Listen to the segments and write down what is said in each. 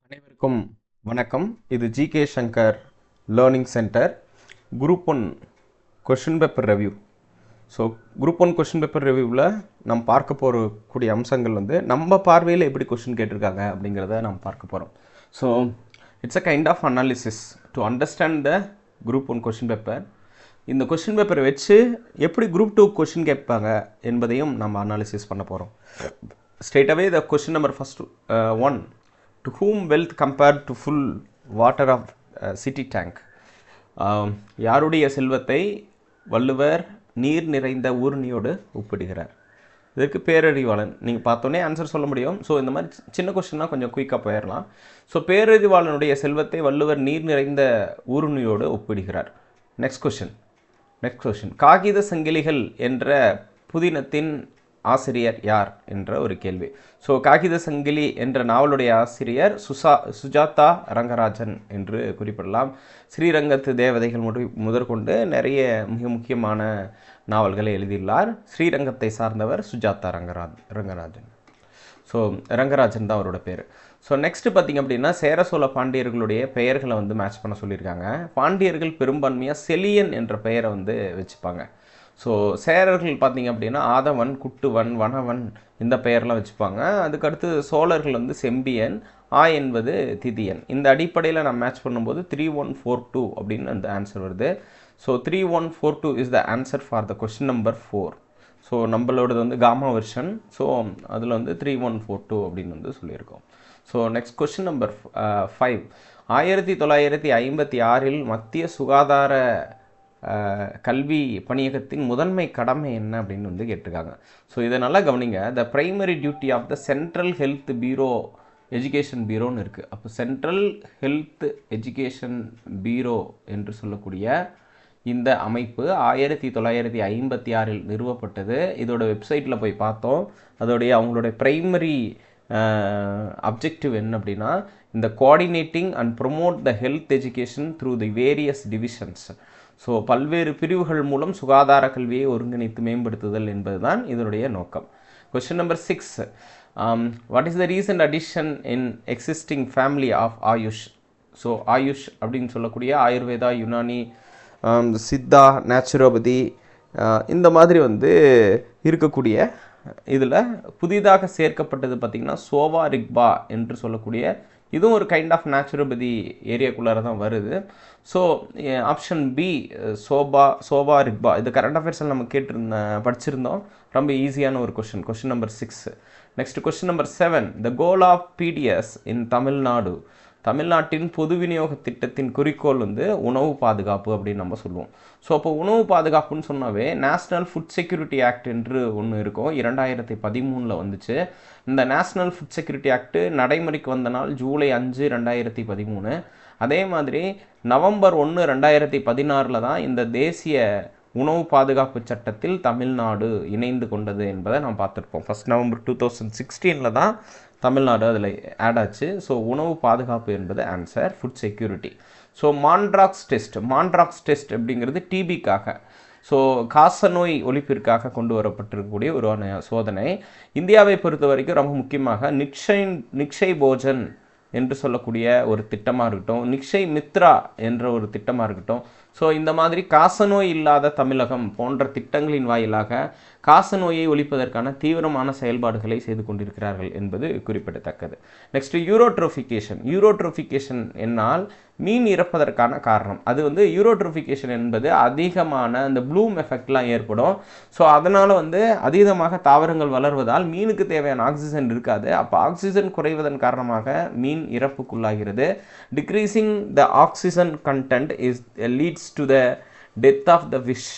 அனைவருக்கும் வணக்கம். இது GK Shankar learning centre group 1 question paper review. So group 1 question paper ரிவ்யூவில் நம்ம பார்க்க போகக்கூடிய அம்சங்கள் நம்ம பார்வையில் எப்படி கொஷின் கேட்டிருக்காங்க அப்படிங்கிறத நம்ம பார்க்க போகிறோம். So it's a kind of analysis to understand the group 1 question paper. இந்த கொஷின் பேப்பரை வச்சு எப்படி குரூப் 2 கொஷின் கேட்பாங்க என்பதையும் நம்ம அனாலிசிஸ் பண்ண போகிறோம். Straight away the question number first 1. To whom wealth compared to full water of city tank? யாருடைய செல்வத்தை வள்ளுவர் நீர் நிறைந்த ஊர்னியோடு ஒப்பிடுகிறார்? இதுக்கு பேரறிவாளன். நீங்கள் பார்த்தோன்னே ஆன்சர் சொல்ல முடியும். ஸோ இந்த மாதிரி சின்ன கொஸ்டின்னா கொஞ்சம் குயிக்காக போயிடலாம். ஸோ பேரறிவாளனுடைய செல்வத்தை வள்ளுவர் நீர் நிறைந்த ஊர்னியோடு ஒப்பிடுகிறார். நெக்ஸ்ட் கொஷின் காகித சங்கிலிகள் என்ற புதினத்தின் ஆசிரியர் யார் என்ற ஒரு கேள்வி. ஸோ காகித சங்கிலி என்ற நாவலுடைய ஆசிரியர் சுஜாதா ரங்கராஜன் என்று குறிப்பிடலாம். ஸ்ரீரங்கத்து தேவதைகள் முதற்கொண்டு நிறைய மிக முக்கியமான நாவல்களை எழுதியுள்ளார். ஸ்ரீரங்கத்தை சார்ந்தவர் சுஜாதா ரங்கராஜன். ஸோ ரங்கராஜன் தான் அவரோட பேர். ஸோ நெக்ஸ்ட்டு பார்த்திங்க அப்படின்னா சேர சோழ பாண்டியர்களுடைய பெயர்களை மேட்ச் பண்ண சொல்லியிருக்காங்க. பாண்டியர்கள் பெரும்பான்மையாக செலியன் என்ற பெயரை வச்சுப்பாங்க. ஸோ சேரர்கள் பார்த்திங்க அப்படின்னா ஆதவன், குட்டுவன், வனவன் இந்த பெயர்லாம் வச்சுப்பாங்க. அதுக்கடுத்து சோழர்கள் செம்பியன், என்பது திதியன். இந்த அடிப்படையில் நம்ம மேட்ச் பண்ணும்போது 3142 அப்படின்னு அந்த ஆன்சர் வருது. So 3142 is the answer for the question number 4. So நம்மளோடது காமா வெர்ஷன். ஸோ அதில் 3142 அப்படின்னு சொல்லியிருக்கோம். So next question number 5. 1956 மத்திய சுகாதார கல்வி பணியகத்தின் முதன்மை கடமை என்ன அப்படின்னு கேட்டிருக்காங்க. ஸோ இதை நல்லா கவனிங்க. The primary duty of the central health bureau education பீரோன்னு இருக்குது. அப்போ சென்ட்ரல் ஹெல்த் எஜுகேஷன் பீரோ என்று சொல்லக்கூடிய இந்த அமைப்பு 1956 நிறுவப்பட்டது. இதோட வெப்சைட்டில் போய் பார்த்தோம். அவங்களுடைய பிரைமரி அப்ஜெக்டிவ் என்ன அப்படின்னா இந்த coordinating and promote the health education through the various divisions. So பல்வேறு பிரிவுகள் மூலம் சுகாதார கல்வியை ஒருங்கிணைத்து மேம்படுத்துதல் என்பது தான் இதனுடைய நோக்கம். Question number 6. What is the recent addition in existing family of AYUSH? So AYUSH அப்படின்னு சொல்லக்கூடிய ஆயுர்வேதா, யுனானி, சித்தா, நேச்சுரோபதி இந்த மாதிரி இருக்கக்கூடிய இதில் புதிதாக சேர்க்கப்பட்டது பார்த்திங்கன்னா சோவா ரிக்பா என்று சொல்லக்கூடிய இதுவும் ஒரு கைண்ட் ஆஃப் நேச்சுரோபதி ஏரியாக்குள்ளார தான் வருது. So option B Sowa Rigpa இது கரண்ட் அஃபேர்ஸில் நம்ம படிச்சிருந்தோம். ரொம்ப ஈஸியான ஒரு question number 6. Next question number 7. The goal of PDS in Tamil Nadu. தமிழ்நாட்டின் பொது விநியோக திட்டத்தின் குறிக்கோள் உணவு பாதுகாப்பு அப்படின்னு நம்ம சொல்லுவோம். ஸோ அப்போ உணவு பாதுகாப்புன்னு சொன்னாவே நேஷ்னல் ஃபுட் செக்யூரிட்டி ஆக்ட் என்று ஒன்று இருக்கும். 2013 வந்துச்சு. இந்த நேஷ்னல் ஃபுட் செக்யூரிட்டி ஆக்ட் நடைமுறைக்கு வந்த நாள் ஜூலை 5, 2013. அதே மாதிரி நவம்பர் 1, 2016 தான் இந்த தேசிய உணவு பாதுகாப்பு சட்டத்தில் தமிழ்நாடு இணைந்து கொண்டது என்பதை நாம் பார்த்துருப்போம். 1 நவம்பர் 2016 தான் தமிழ்நாடு அதில் ஆட் ஆச்சு. ஸோ உணவு பாதுகாப்பு என்பது answer, food security. So Mantoux test அப்படிங்கிறது டிபிக்காக, ஸோ காசநோய் ஒழிப்பிற்காக கொண்டு வரப்பட்டிருக்கக்கூடிய ஒரு சோதனை. இந்தியாவை பொறுத்த வரைக்கும் ரொம்ப முக்கியமாக நிக்ஷய் போஜன் என்று சொல்லக்கூடிய ஒரு திட்டமாக இருக்கட்டும், நிக்ஷய் மித்ரா என்ற ஒரு திட்டமாக இருக்கட்டும். ஸோ இந்த மாதிரி காசநோய் இல்லாத தமிழகம் போன்ற திட்டங்களின் வாயிலாக காசநோயை ஒழிப்பதற்கான தீவிரமான செயல்பாடுகளை செய்து கொண்டிருக்கிறார்கள் என்பது குறிப்பிடத்தக்கது. நெக்ஸ்ட் யூரோட்ரோஃபிகேஷன் என்னால் மீன் இறப்பதற்கான காரணம். அது யூரோட்ரோஃபிகேஷன் என்பது அதிகமான அந்த ப்ளூம் எஃபெக்ட்லாம் ஏற்படும். ஸோ அதனால் அதீதமாக தாவரங்கள் வளர்வதால் மீனுக்கு தேவையான ஆக்சிஜன் இருக்காது. அப்போ ஆக்சிஜன் குறைவதன் காரணமாக மீன் இறப்புக்குள்ளாகிறது. Decreasing the oxygen content is leads to the death of the fish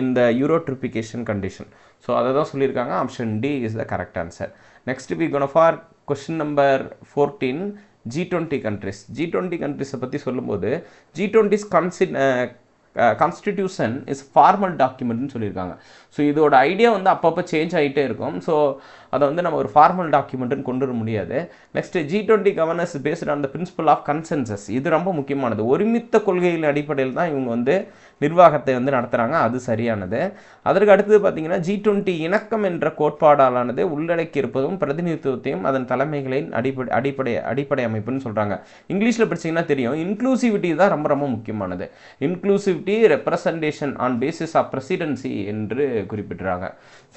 in the eutrophication condition. So அதை தான் சொல்லியிருக்காங்க. Option D is the correct answer. Next we gonna for question number 14. G20 கண்ட்ரிஸை பற்றி சொல்லும்போது G20's கான்ஸ்டிடியூஷன் இஸ் ஃபார்மல் டாக்குமெண்ட்னு சொல்லியிருக்காங்க. So இதோட idea அப்பப்போ change ஆகிட்டே இருக்கும். ஸோ அதை வந்து நம்ம ஒரு ஃபார்மல் டாக்குமெண்ட்டுன்னு கொண்டு வர முடியாது. Next G20 governance based on the principle of consensus. இது ரொம்ப முக்கியமானது. ஒருமித்த கொள்கைகளின் அடிப்படையில் தான் இவங்க வந்து நிர்வாகத்தை வந்து நடத்துகிறாங்க, அது சரியானது. அதற்கு அடுத்தது பார்த்தீங்கன்னா G20 இணக்கம் என்ற கோட்பாடாலானது உள்ளடக்கி இருப்பதும் பிரதிநிதித்துவத்தையும் அதன் தலைமைகளின் அடிப்படை அமைப்புன்னு சொல்கிறாங்க. இங்கிலீஷில் படிச்சிங்கன்னா தெரியும், இன்க்ளூசிவிட்டி தான் ரொம்ப ரொம்ப முக்கியமானது. Inclusivity representation on basis of presidency என்று குறிப்பிட்டுறாங்க.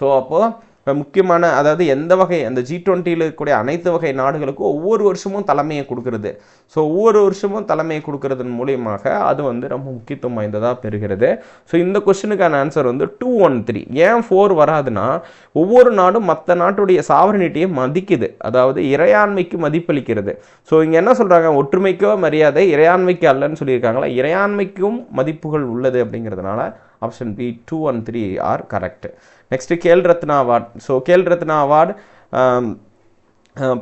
ஸோ அப்போது முக்கியமான அதாவது எந்த வகை அந்த G20யில் இருக்கக்கூடிய அனைத்து வகை நாடுகளுக்கும் ஒவ்வொரு வருஷமும் தலைமையை கொடுக்கறது. ஸோ ஒவ்வொரு வருஷமும் தலைமையை கொடுக்கறதன் மூலியமாக அது வந்து ரொம்ப முக்கியத்துவம் வாய்ந்ததாக பெறுகிறது. ஸோ இந்த கொஸ்டினுக்கான ஆன்சர் வந்து 213. ஏன் 4 வராதுன்னா, ஒவ்வொரு நாடும் மற்ற நாட்டுடைய சாவரனிட்டியை மதிக்குது, அதாவது இறையாண்மைக்கு மதிப்பளிக்கிறது. ஸோ இங்கே என்ன சொல்கிறாங்க, ஒற்றுமைக்கோ மரியாதை, இறையாண்மைக்கு அல்லன்னு சொல்லியிருக்காங்களா, இறையாண்மைக்கும் மதிப்புகள் உள்ளது அப்படிங்கிறதுனால option B 213 are correct. Next Khel Ratna award. So Khel Ratna award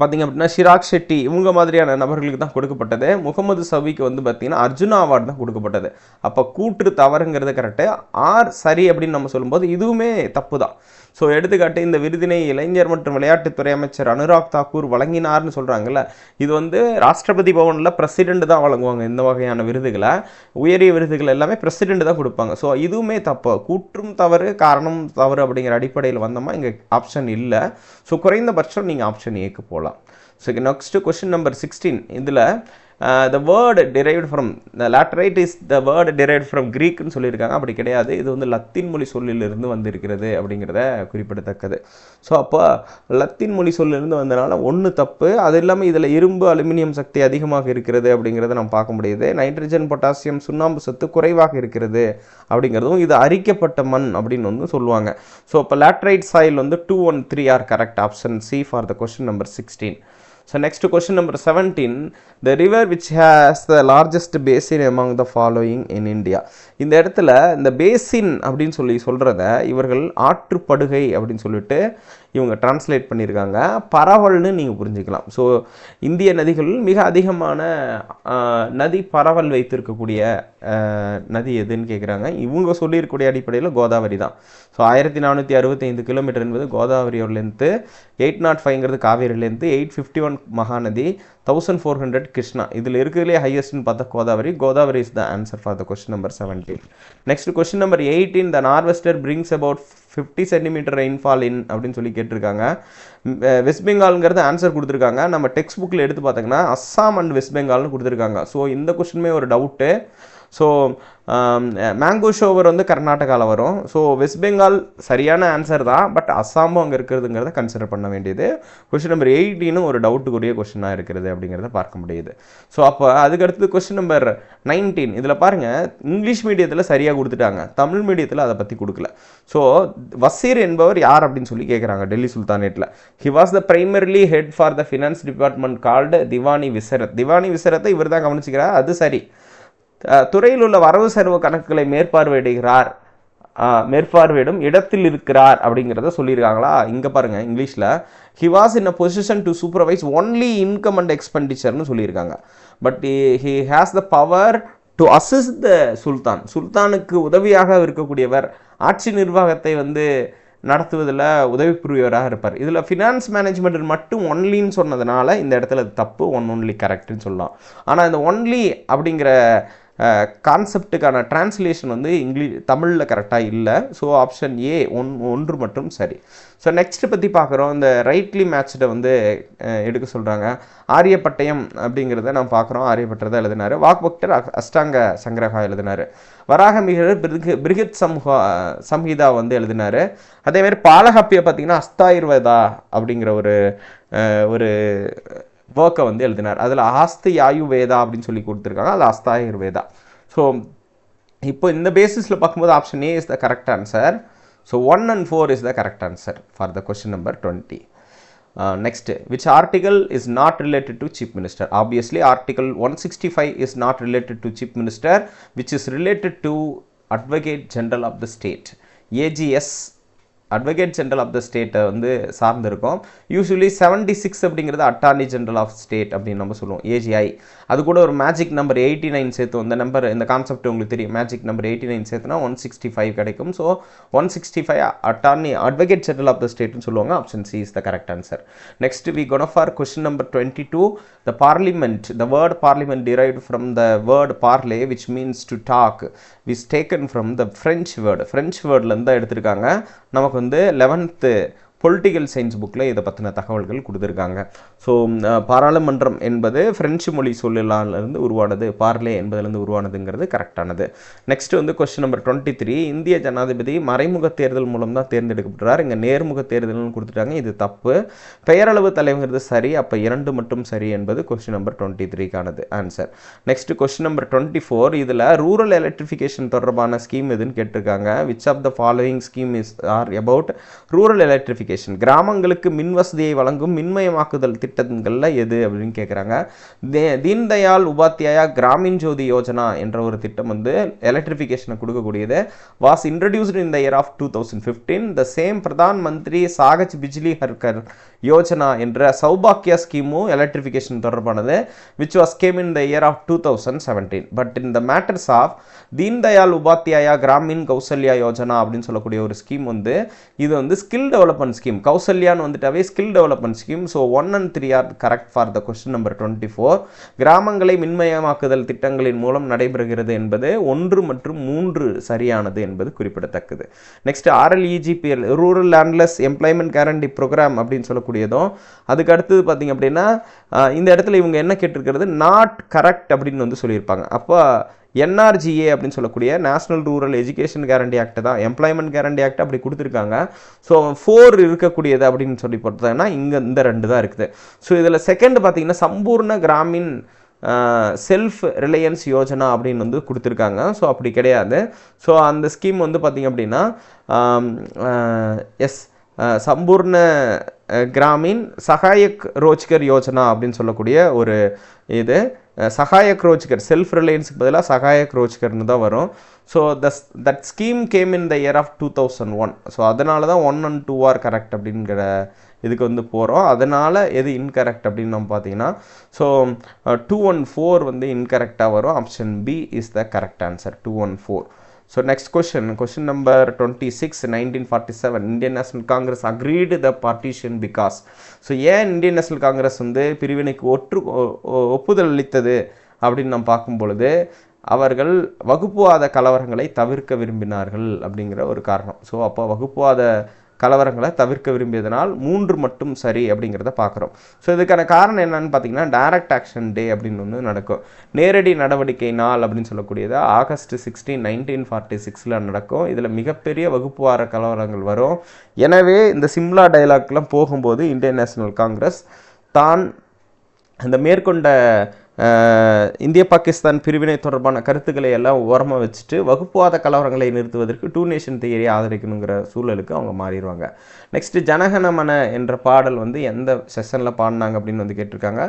பார்த்திங்க அப்படின்னா ஷிராக் ஷெட்டி இவங்க மாதிரியான நபர்களுக்கு தான் கொடுக்கப்பட்டது. முகமது சவிக்கு வந்து பார்த்திங்கன்னா அர்ஜுனா அவார்டு தான் கொடுக்கப்பட்டது. அப்போ கூற்று தவறுங்கிறது கரெக்டு. ஆர் சரி அப்படின்னு நம்ம சொல்லும்போது இதுவுமே தப்பு தான். ஸோ எடுத்துக்காட்டு, இந்த விருதினை இளைஞர் மற்றும் விளையாட்டுத்துறை அமைச்சர் அனுராக் தாக்கூர் வழங்கினார்னு சொல்கிறாங்கல்ல, இது வந்து ராஷ்டிரபதி பவனில் பிரசிடெண்ட் தான் வழங்குவாங்க. இந்த வகையான விருதுகளை, உயரிய விருதுகள் எல்லாமே பிரசிடெண்ட் தான் கொடுப்பாங்க. ஸோ இதுவுமே தப்பு. கூற்றும் தவறு காரணம் தவறு அப்படிங்கிற அடிப்படையில் வந்தோமா இங்கே ஆப்ஷன் இல்லை. ஸோ குறைந்தபட்சம் நீங்கள் ஆப்ஷன் ஏக்கு போகலாம். So next question number 16. இதில் the word derived from the laterite is the word derived from Greekன்னு சொல்லியிருக்காங்க. அப்படி கிடையாது, இது வந்து லத்தீன் மொழி சொல்லிலிருந்து வந்திருக்கிறது அப்படிங்கிறத குறிப்பிடத்தக்கது. ஸோ அப்போ லத்தீன் மொழி சொல்லிலிருந்து வந்தனால ஒன்று தப்பு. அது இல்லாமல் இதில் இரும்பு அலுமினியம் சக்தி அதிகமாக இருக்கிறது அப்படிங்கிறத நம்ம பார்க்க முடியுது. நைட்ரஜன் பொட்டாசியம் சுண்ணாம்பு சத்து குறைவாக இருக்கிறது அப்படிங்கிறதும் இது அரிக்கப்பட்ட மண் அப்படின்னு வந்து சொல்லுவாங்க. ஸோ இப்போ லேட்டரைட் சாயில் வந்து 213 are correct. Option C for the question number 16. So next question number 17, the river which has the largest basin among the following in India. இந்த இடத்துல இந்த பேசின் அப்படின்னு சொல்கிறத இவர்கள் ஆற்றுப்படுகை அப்படின்னு சொல்லிட்டு இவங்க டிரான்ஸ்லேட் பண்ணியிருக்காங்க. பரவல்னு நீங்கள் புரிஞ்சுக்கலாம். ஸோ இந்திய நதிகளில் மிக அதிகமான நதி பரவல் வைத்திருக்கக்கூடிய நதி எதுன்னு கேட்குறாங்க. இவங்க சொல்லியிருக்கக்கூடிய அடிப்படையில் கோதாவரி தான். ஸோ 1465 கிலோமீட்டர் என்பது கோதாவரியோட லென்த்து, 805ங்கிறது காவேரி லென்த்து, 851 மகாநதி, 1400 கிருஷ்ணா. இதில் இருக்கிறதுலே ஹையஸ்ட்னு பார்த்தா Godavari. Godavari is the answer for the question number 17. Next question number 18, the nor'wester brings about 50 centimetre rainfall இன் அப்படின்னு சொல்லி கேட்டிருக்காங்க. வெஸ்ட் பெங்கால்ங்கிறது ஆன்சர் கொடுத்துருக்காங்க. நம்ம டெக்ஸ்ட் புக்கில் எடுத்து பார்த்தீங்கன்னா அஸ்ஸாம் அண்ட் வெஸ்ட் பெங்கால்னு கொடுத்துருக்காங்க. ஸோ இந்த கொஸ்டினுமே ஒரு டவுட்டு. ஸோ மேங்கோ ஷோவர் வந்து கர்நாடகாவில் வரும். ஸோ வெஸ்ட் பெங்கால் சரியான ஆன்சர் தான், பட் அஸ்ஸாமும் அங்கே இருக்கிறதுங்கிறத கன்சிடர் பண்ண வேண்டியது. கொஸ்டின் நம்பர் 18 ஒரு டவுட்டுக்குரிய கொஸ்டினாக இருக்குது அப்படிங்கிறத பார்க்க முடியுது. ஸோ அப்போ அதுக்கடுத்து கொஸ்டின் நம்பர் 19. இதில் பாருங்கள், இங்கிலீஷ் மீடியத்தில் சரியாக கொடுத்துட்டாங்க, தமிழ் மீடியத்தில் அதை பற்றி கொடுக்கல. ஸோ வசீர் என்பவர் யார் அப்படின்னு சொல்லி கேட்குறாங்க டெல்லி சுல்தானேட்டில். He was the primarily head for the finance department called Diwani Wizarat. Diwani விசரத்தை இவர் தான் கவனிச்சுக்கிறார், அது சரி. துறையில் உள்ள வரவு செலவு கணக்குகளை மேற்பார்வையிடும் இடத்தில் இருக்கிறார் அப்படிங்கிறத சொல்லியிருக்காங்களா. இங்கே பாருங்கள், இங்கிலீஷில் he was in a position to supervise only income and எக்ஸ்பெண்டிச்சர்னு சொல்லியிருக்காங்க. But he has the power to assist the sultan. சுல்தானுக்கு உதவியாக இருக்கக்கூடியவர், ஆட்சி நிர்வாகத்தை வந்து நடத்துவதில் உதவி புரியவராக இருப்பார். இதில் ஃபினான்ஸ் மேனேஜ்மெண்ட் மட்டும் ஒன்லின்னு சொன்னதுனால இந்த இடத்துல தப்பு, ஒன்லி கரெக்டுன்னு சொல்லலாம். ஆனால் இந்த ஒன்லி அப்படிங்கிற கான்செப்டுக்கான டிரான்ஸ்லேஷன் வந்து தமிழில் கரெக்டாக இல்லை. ஸோ ஆப்ஷன் ஏ ஒன்று மட்டும் சரி. ஸோ நெக்ஸ்ட் பற்றி பார்க்குறோம், இந்த ரைட்லி மேட்ச்டை வந்து எடுக்க சொல்கிறாங்க. ஆரியப்பட்டயம் அப்படிங்கிறத நம்ம பார்க்குறோம், ஆரியப்பட்டதை எழுதினார். வாக்பக்டர் அஷ்டாங்க சங்கிரகா எழுதினார். வராகமிகர் பிருகத் சம்ஹிதா வந்து எழுதினார். அதேமாதிரி பாலகாப்பியை பார்த்திங்கன்னா அஸ்தாயுர்வேதா அப்படிங்கிற ஒரு ஒர்க்கை வந்து எழுதினார். அதில் ஆஸ்தி ஆயுர்வேதா அப்படின்னு சொல்லி கொடுத்துருக்காங்க, அது அஸ்தாயுர்வேதா. ஸோ இப்போ இந்த பேசிஸில் பார்க்கும்போது option A is the correct answer. So 1 and 4 is the correct answer for the question number 20. Next, which article is not related to Chief Minister? Obviously, Article 165 is not related to Chief Minister, which is related to Advocate General of the State. AGS advocate general of the ஸ்டேட்டை வந்து சார்ந்திருக்கும். Usually 76 அப்படிங்கிறது attorney general of state அப்படின்னு நம்ம சொல்லுவோம், AgI. அது கூட ஒரு மேஜிக் நம்பர் 89 சேர்த்து, இந்த நம்பர், இந்த கான்செப்ட் உங்களுக்கு தெரியும், மேஜிக் நம்பர் 89 சேர்த்துனா 165 கிடைக்கும். So 165 attorney advocate general of the ஸ்டேட்னு சொல்லுவாங்க. Option C is the correct answer. Next we go for question number 22. The parliament, the word parliament derived from the word parler, which means to talk, is taken from the French word. French wordல இருந்து தான் எடுத்திருக்காங்க. நமக்கு வந்து 11th political science புக்கில் இதை பற்றின தகவல்கள் கொடுத்துருக்காங்க. ஸோ பாராளுமன்றம் என்பது ஃப்ரெஞ்சு மொழி சொல்லிலிருந்து உருவானது, பார்லே என்பதிலிருந்து உருவானதுங்கிறது கரெக்டானது. நெக்ஸ்ட் வந்து கொஸ்டின் நம்பர் 23. இந்திய ஜனாதிபதி மறைமுக தேர்தல் மூலம் தான் தேர்ந்தெடுக்கப்படுறார். இங்கே நேர்முக தேர்தல்னு கொடுத்துட்டாங்க, இது தப்பு. பெயரளவு தலைவங்கிறது சரி, அப்போ 2 மட்டும் சரி என்பது கொஸ்டின் நம்பர் 23க்கானது ஆன்சர். Next question number 24. இதில் ரூரல் எலக்ட்ரிஃபிகேஷன் தொடர்பான ஸ்கீம் எதுன்னு கேட்டிருக்காங்க. Which of the following scheme is are about rural electrification? கிராமங்களுக்கு மின் வசதியை வழங்கும் மின்மயமாக்குதல் திட்டங்கள்ல எது அப்படின்னு கேட்குறாங்க. தீன் தயாள் உபாத்யாயா கிராமின் ஜோதி யோஜனா என்ற ஒரு திட்டம் வந்து எலக்ட்ரிஃபிகேஷனை கொடுக்கக்கூடியது. Was introduced in the year of 2015. The same Pradhan Mantri சாகஜ் Bijli ஹர்கர் Yojana என்ற சௌபாக்கியா ஸ்கீமும் எலக்ட்ரிஃபிகேஷன் தொடர்பானது, which was game in the year of 2017. But in the matters of Deen Dayal Upadhyaya Gramin Kausalya Yojana அப்படின்னு சொல்லக்கூடிய ஒரு ஸ்கீம் வந்து, இது வந்து skill development scheme. கௌசல்யான்னு வந்துட்டாவே skill development scheme. So 1 and 3 are correct for the question number 24. கிராமங்களை மின்மயமாக்குதல் திட்டங்களின் மூலம் நடைபெறுகிறது என்பது 1 மற்றும் 3 சரியானது என்பது குறிப்பிடத்தக்கது. Next RLEGPL rural landless employment guarantee programme அப்படின்னு சொல்லக்கூடியதும், அதுக்கு அடுத்தது பார்த்தீங்க அப்படின்னா இந்த இடத்துல இவங்க என்ன கேட்டிருக்கிறது, நாட் கரெக்ட் அப்படின்னு வந்து சொல்லியிருப்பாங்க. அப்போ NRGA அப்படின்னு சொல்லக்கூடிய national rural education guarantee act தான், எம்ப்ளாய்மெண்ட் கேரண்டி ஆக்ட் அப்படி கொடுத்துருக்காங்க. ஸோ 4 இருக்கக்கூடியது அப்படின்னு சொல்லி பார்த்தோன்னா இங்கே இந்த 2 தான் இருக்குது. ஸோ இதில் செகண்ட் பார்த்தீங்கன்னா சம்பூர்ண கிராமின் செல்ஃப் ரிலையன்ஸ் யோஜனா அப்படின்னு வந்து கொடுத்துருக்காங்க. ஸோ அப்படி கிடையாது. ஸோ அந்த ஸ்கீம் வந்து பார்த்திங்க அப்படின்னா சம்பூர்ண கிராமின் சகாயக் ரோஜ்கர் யோஜனா அப்படின்னு சொல்லக்கூடிய ஒரு இது. சகாயக் ரோஜ்கர் செல்ஃப் ரிலையன்ஸுக்கு பதிலாக சகாயக் ரோஜ்கர்னு தான் வரும். So that scheme came in the year of 2001. So அதனால தான் 1 and 2 ஆர் கரெக்ட் அப்படிங்கிற இதுக்கு வந்து போகிறோம். அதனால் எது இன்கரெக்ட் அப்படின்னு நம்ம பார்த்தீங்கன்னா, ஸோ 2 and 4 வந்து இன்கரெக்டாக வரும். Option B is the correct answer, 2 and 4. So next question number 26. 1947 Indian National Congress agreed the partition because. So ஏன் இந்தியன் நேஷனல் காங்கிரஸ் வந்து பிரிவினைக்கு ஒப்புதல் அளித்தது அப்படின்னு நம்ம பார்க்கும் பொழுது, அவர்கள் வகுப்புவாத கலவரங்களை தவிர்க்க விரும்பினார்கள் அப்படிங்கிற ஒரு காரணம். ஸோ அப்போ வகுப்புவாத கலவரங்களை தவிர்க்க விரும்பியதனால் 3 மட்டும் சரி அப்படிங்கிறத பார்க்குறோம். ஸோ இதுக்கான காரணம் என்னன்னு பார்த்தீங்கன்னா, டைரக்ட் ஆக்ஷன் டே அப்படின்னு ஒன்று நடக்கும். நேரடி நடவடிக்கை நாள் அப்படின்னு சொல்லக்கூடியது August 16, 1946 நடக்கும். இதில் மிகப்பெரிய வகுப்புவார கலவரங்கள் வரும். எனவே இந்த சிம்லா டயலாக்லாம் போகும்போது இந்தியன் நேஷனல் காங்கிரஸ் தான் அந்த மேற்கொண்ட இந்திய பாகிஸ்தான் பிரிவினை தொடர்பான கருத்துக்களை எல்லாம் ஓரமாக வச்சுட்டு வகுப்புவாத கலவரங்களை நிறுத்துவதற்கு 2 நேஷன் தியரியை ஆதரிக்கணுங்கிற சூழலுக்கு அவங்க மாறிடுவாங்க. நெக்ஸ்ட் ஜனகணமன என்ற பாடல் வந்து எந்த செஷனில் பாடினாங்க அப்படின்னு வந்து கேட்டிருக்காங்க.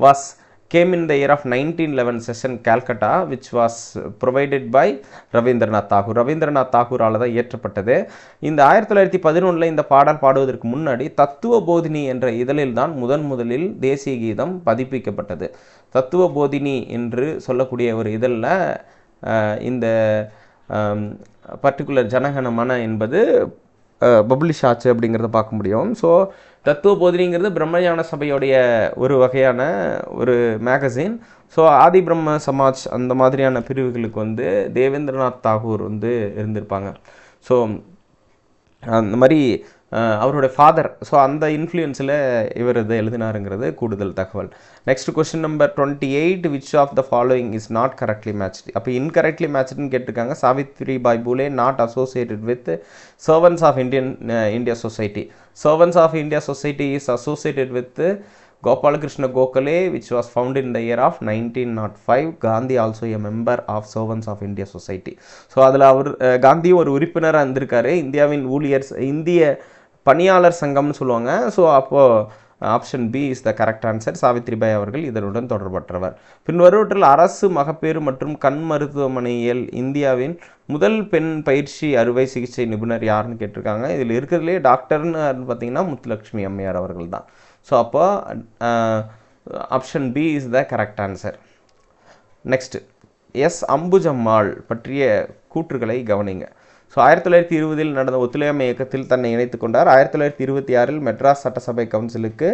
Was came in the year of 1911 session Calcutta, which was provided by Rabindranath Tagore. Rabindranath தாகூரால் தான் இயற்றப்பட்டது. இந்த 1911 இந்த பாடல் பாடுவதற்கு முன்னாடி தத்துவ போதினி என்ற இதழில் தான் முதலில் தேசிய கீதம் பதிப்பிக்கப்பட்டது. தத்துவ போதினி என்று சொல்லக்கூடிய ஒரு இதழில் இந்த பர்டிகுலர் ஜனகணமன என்பது பப்ளிஷ் ஆச்சு அப்படிங்கிறத பார்க்க முடியும். ஸோ தத்துவ போதினிங்கிறது பிரம்மஞான சபையோடைய ஒரு வகையான ஒரு மேகசின். ஸோ ஆதி பிரம்ம சமாஜ் அந்த மாதிரியான பிரிவுகளுக்கு வந்து தேவேந்திரநாத் தாகூர் வந்து இருந்திருப்பாங்க. ஸோ அந்த மாதிரி அவருடைய ஃபாதர், ஸோ அந்த இன்ஃப்ளூயன்ஸில் இவர் இதை எழுதினாருங்கிறது கூடுதல் தகவல். Next question number 28. Which of the following is not correctly matched? அப்போ இன்கரெக்ட்லி மேட்ச்டுன்னு கேட்டிருக்காங்க. Savitri Bai Phule not associated with servants of India society. Servants of India society is associated with Gopalakrishna Gokhale, which was founded in the year of 1905. Gandhi also a member of Servants of India Society. So அதில் அவர் காந்தி ஒரு உறுப்பினராக இருந்திருக்காரு. இந்தியாவின் ஊழியர், இந்திய பணியாளர் சங்கம்னு சொல்லுவாங்க. So அப்போது option B is the correct answer. Savitribai அவர்கள் இதனுடன் தொடர்பற்றவர். பின்வருவற்றில் அரசு மகப்பேறு மற்றும் கண் மருத்துவமனையில் இந்தியாவின் முதல் பெண் பயிற்சி அறுவை சிகிச்சை நிபுணர் யாருன்னு கேட்டிருக்காங்க. இதில் இருக்கிறதுலே டாக்டர்னு பார்த்தீங்கன்னா முத்துலட்சுமி அம்மையார் அவர்கள் தான். ஸோ அப்போ option B is the correct answer. Next, S Ambujammal பற்றிய கூற்றுகளை கவனிங்க. ஸோ 1920 நடந்த ஒத்துழையாமை இயக்கத்தில் தன்னை இணைத்து கொண்டார். 1926 மெட்ராஸ் சட்டசபை கவுன்சிலுக்கு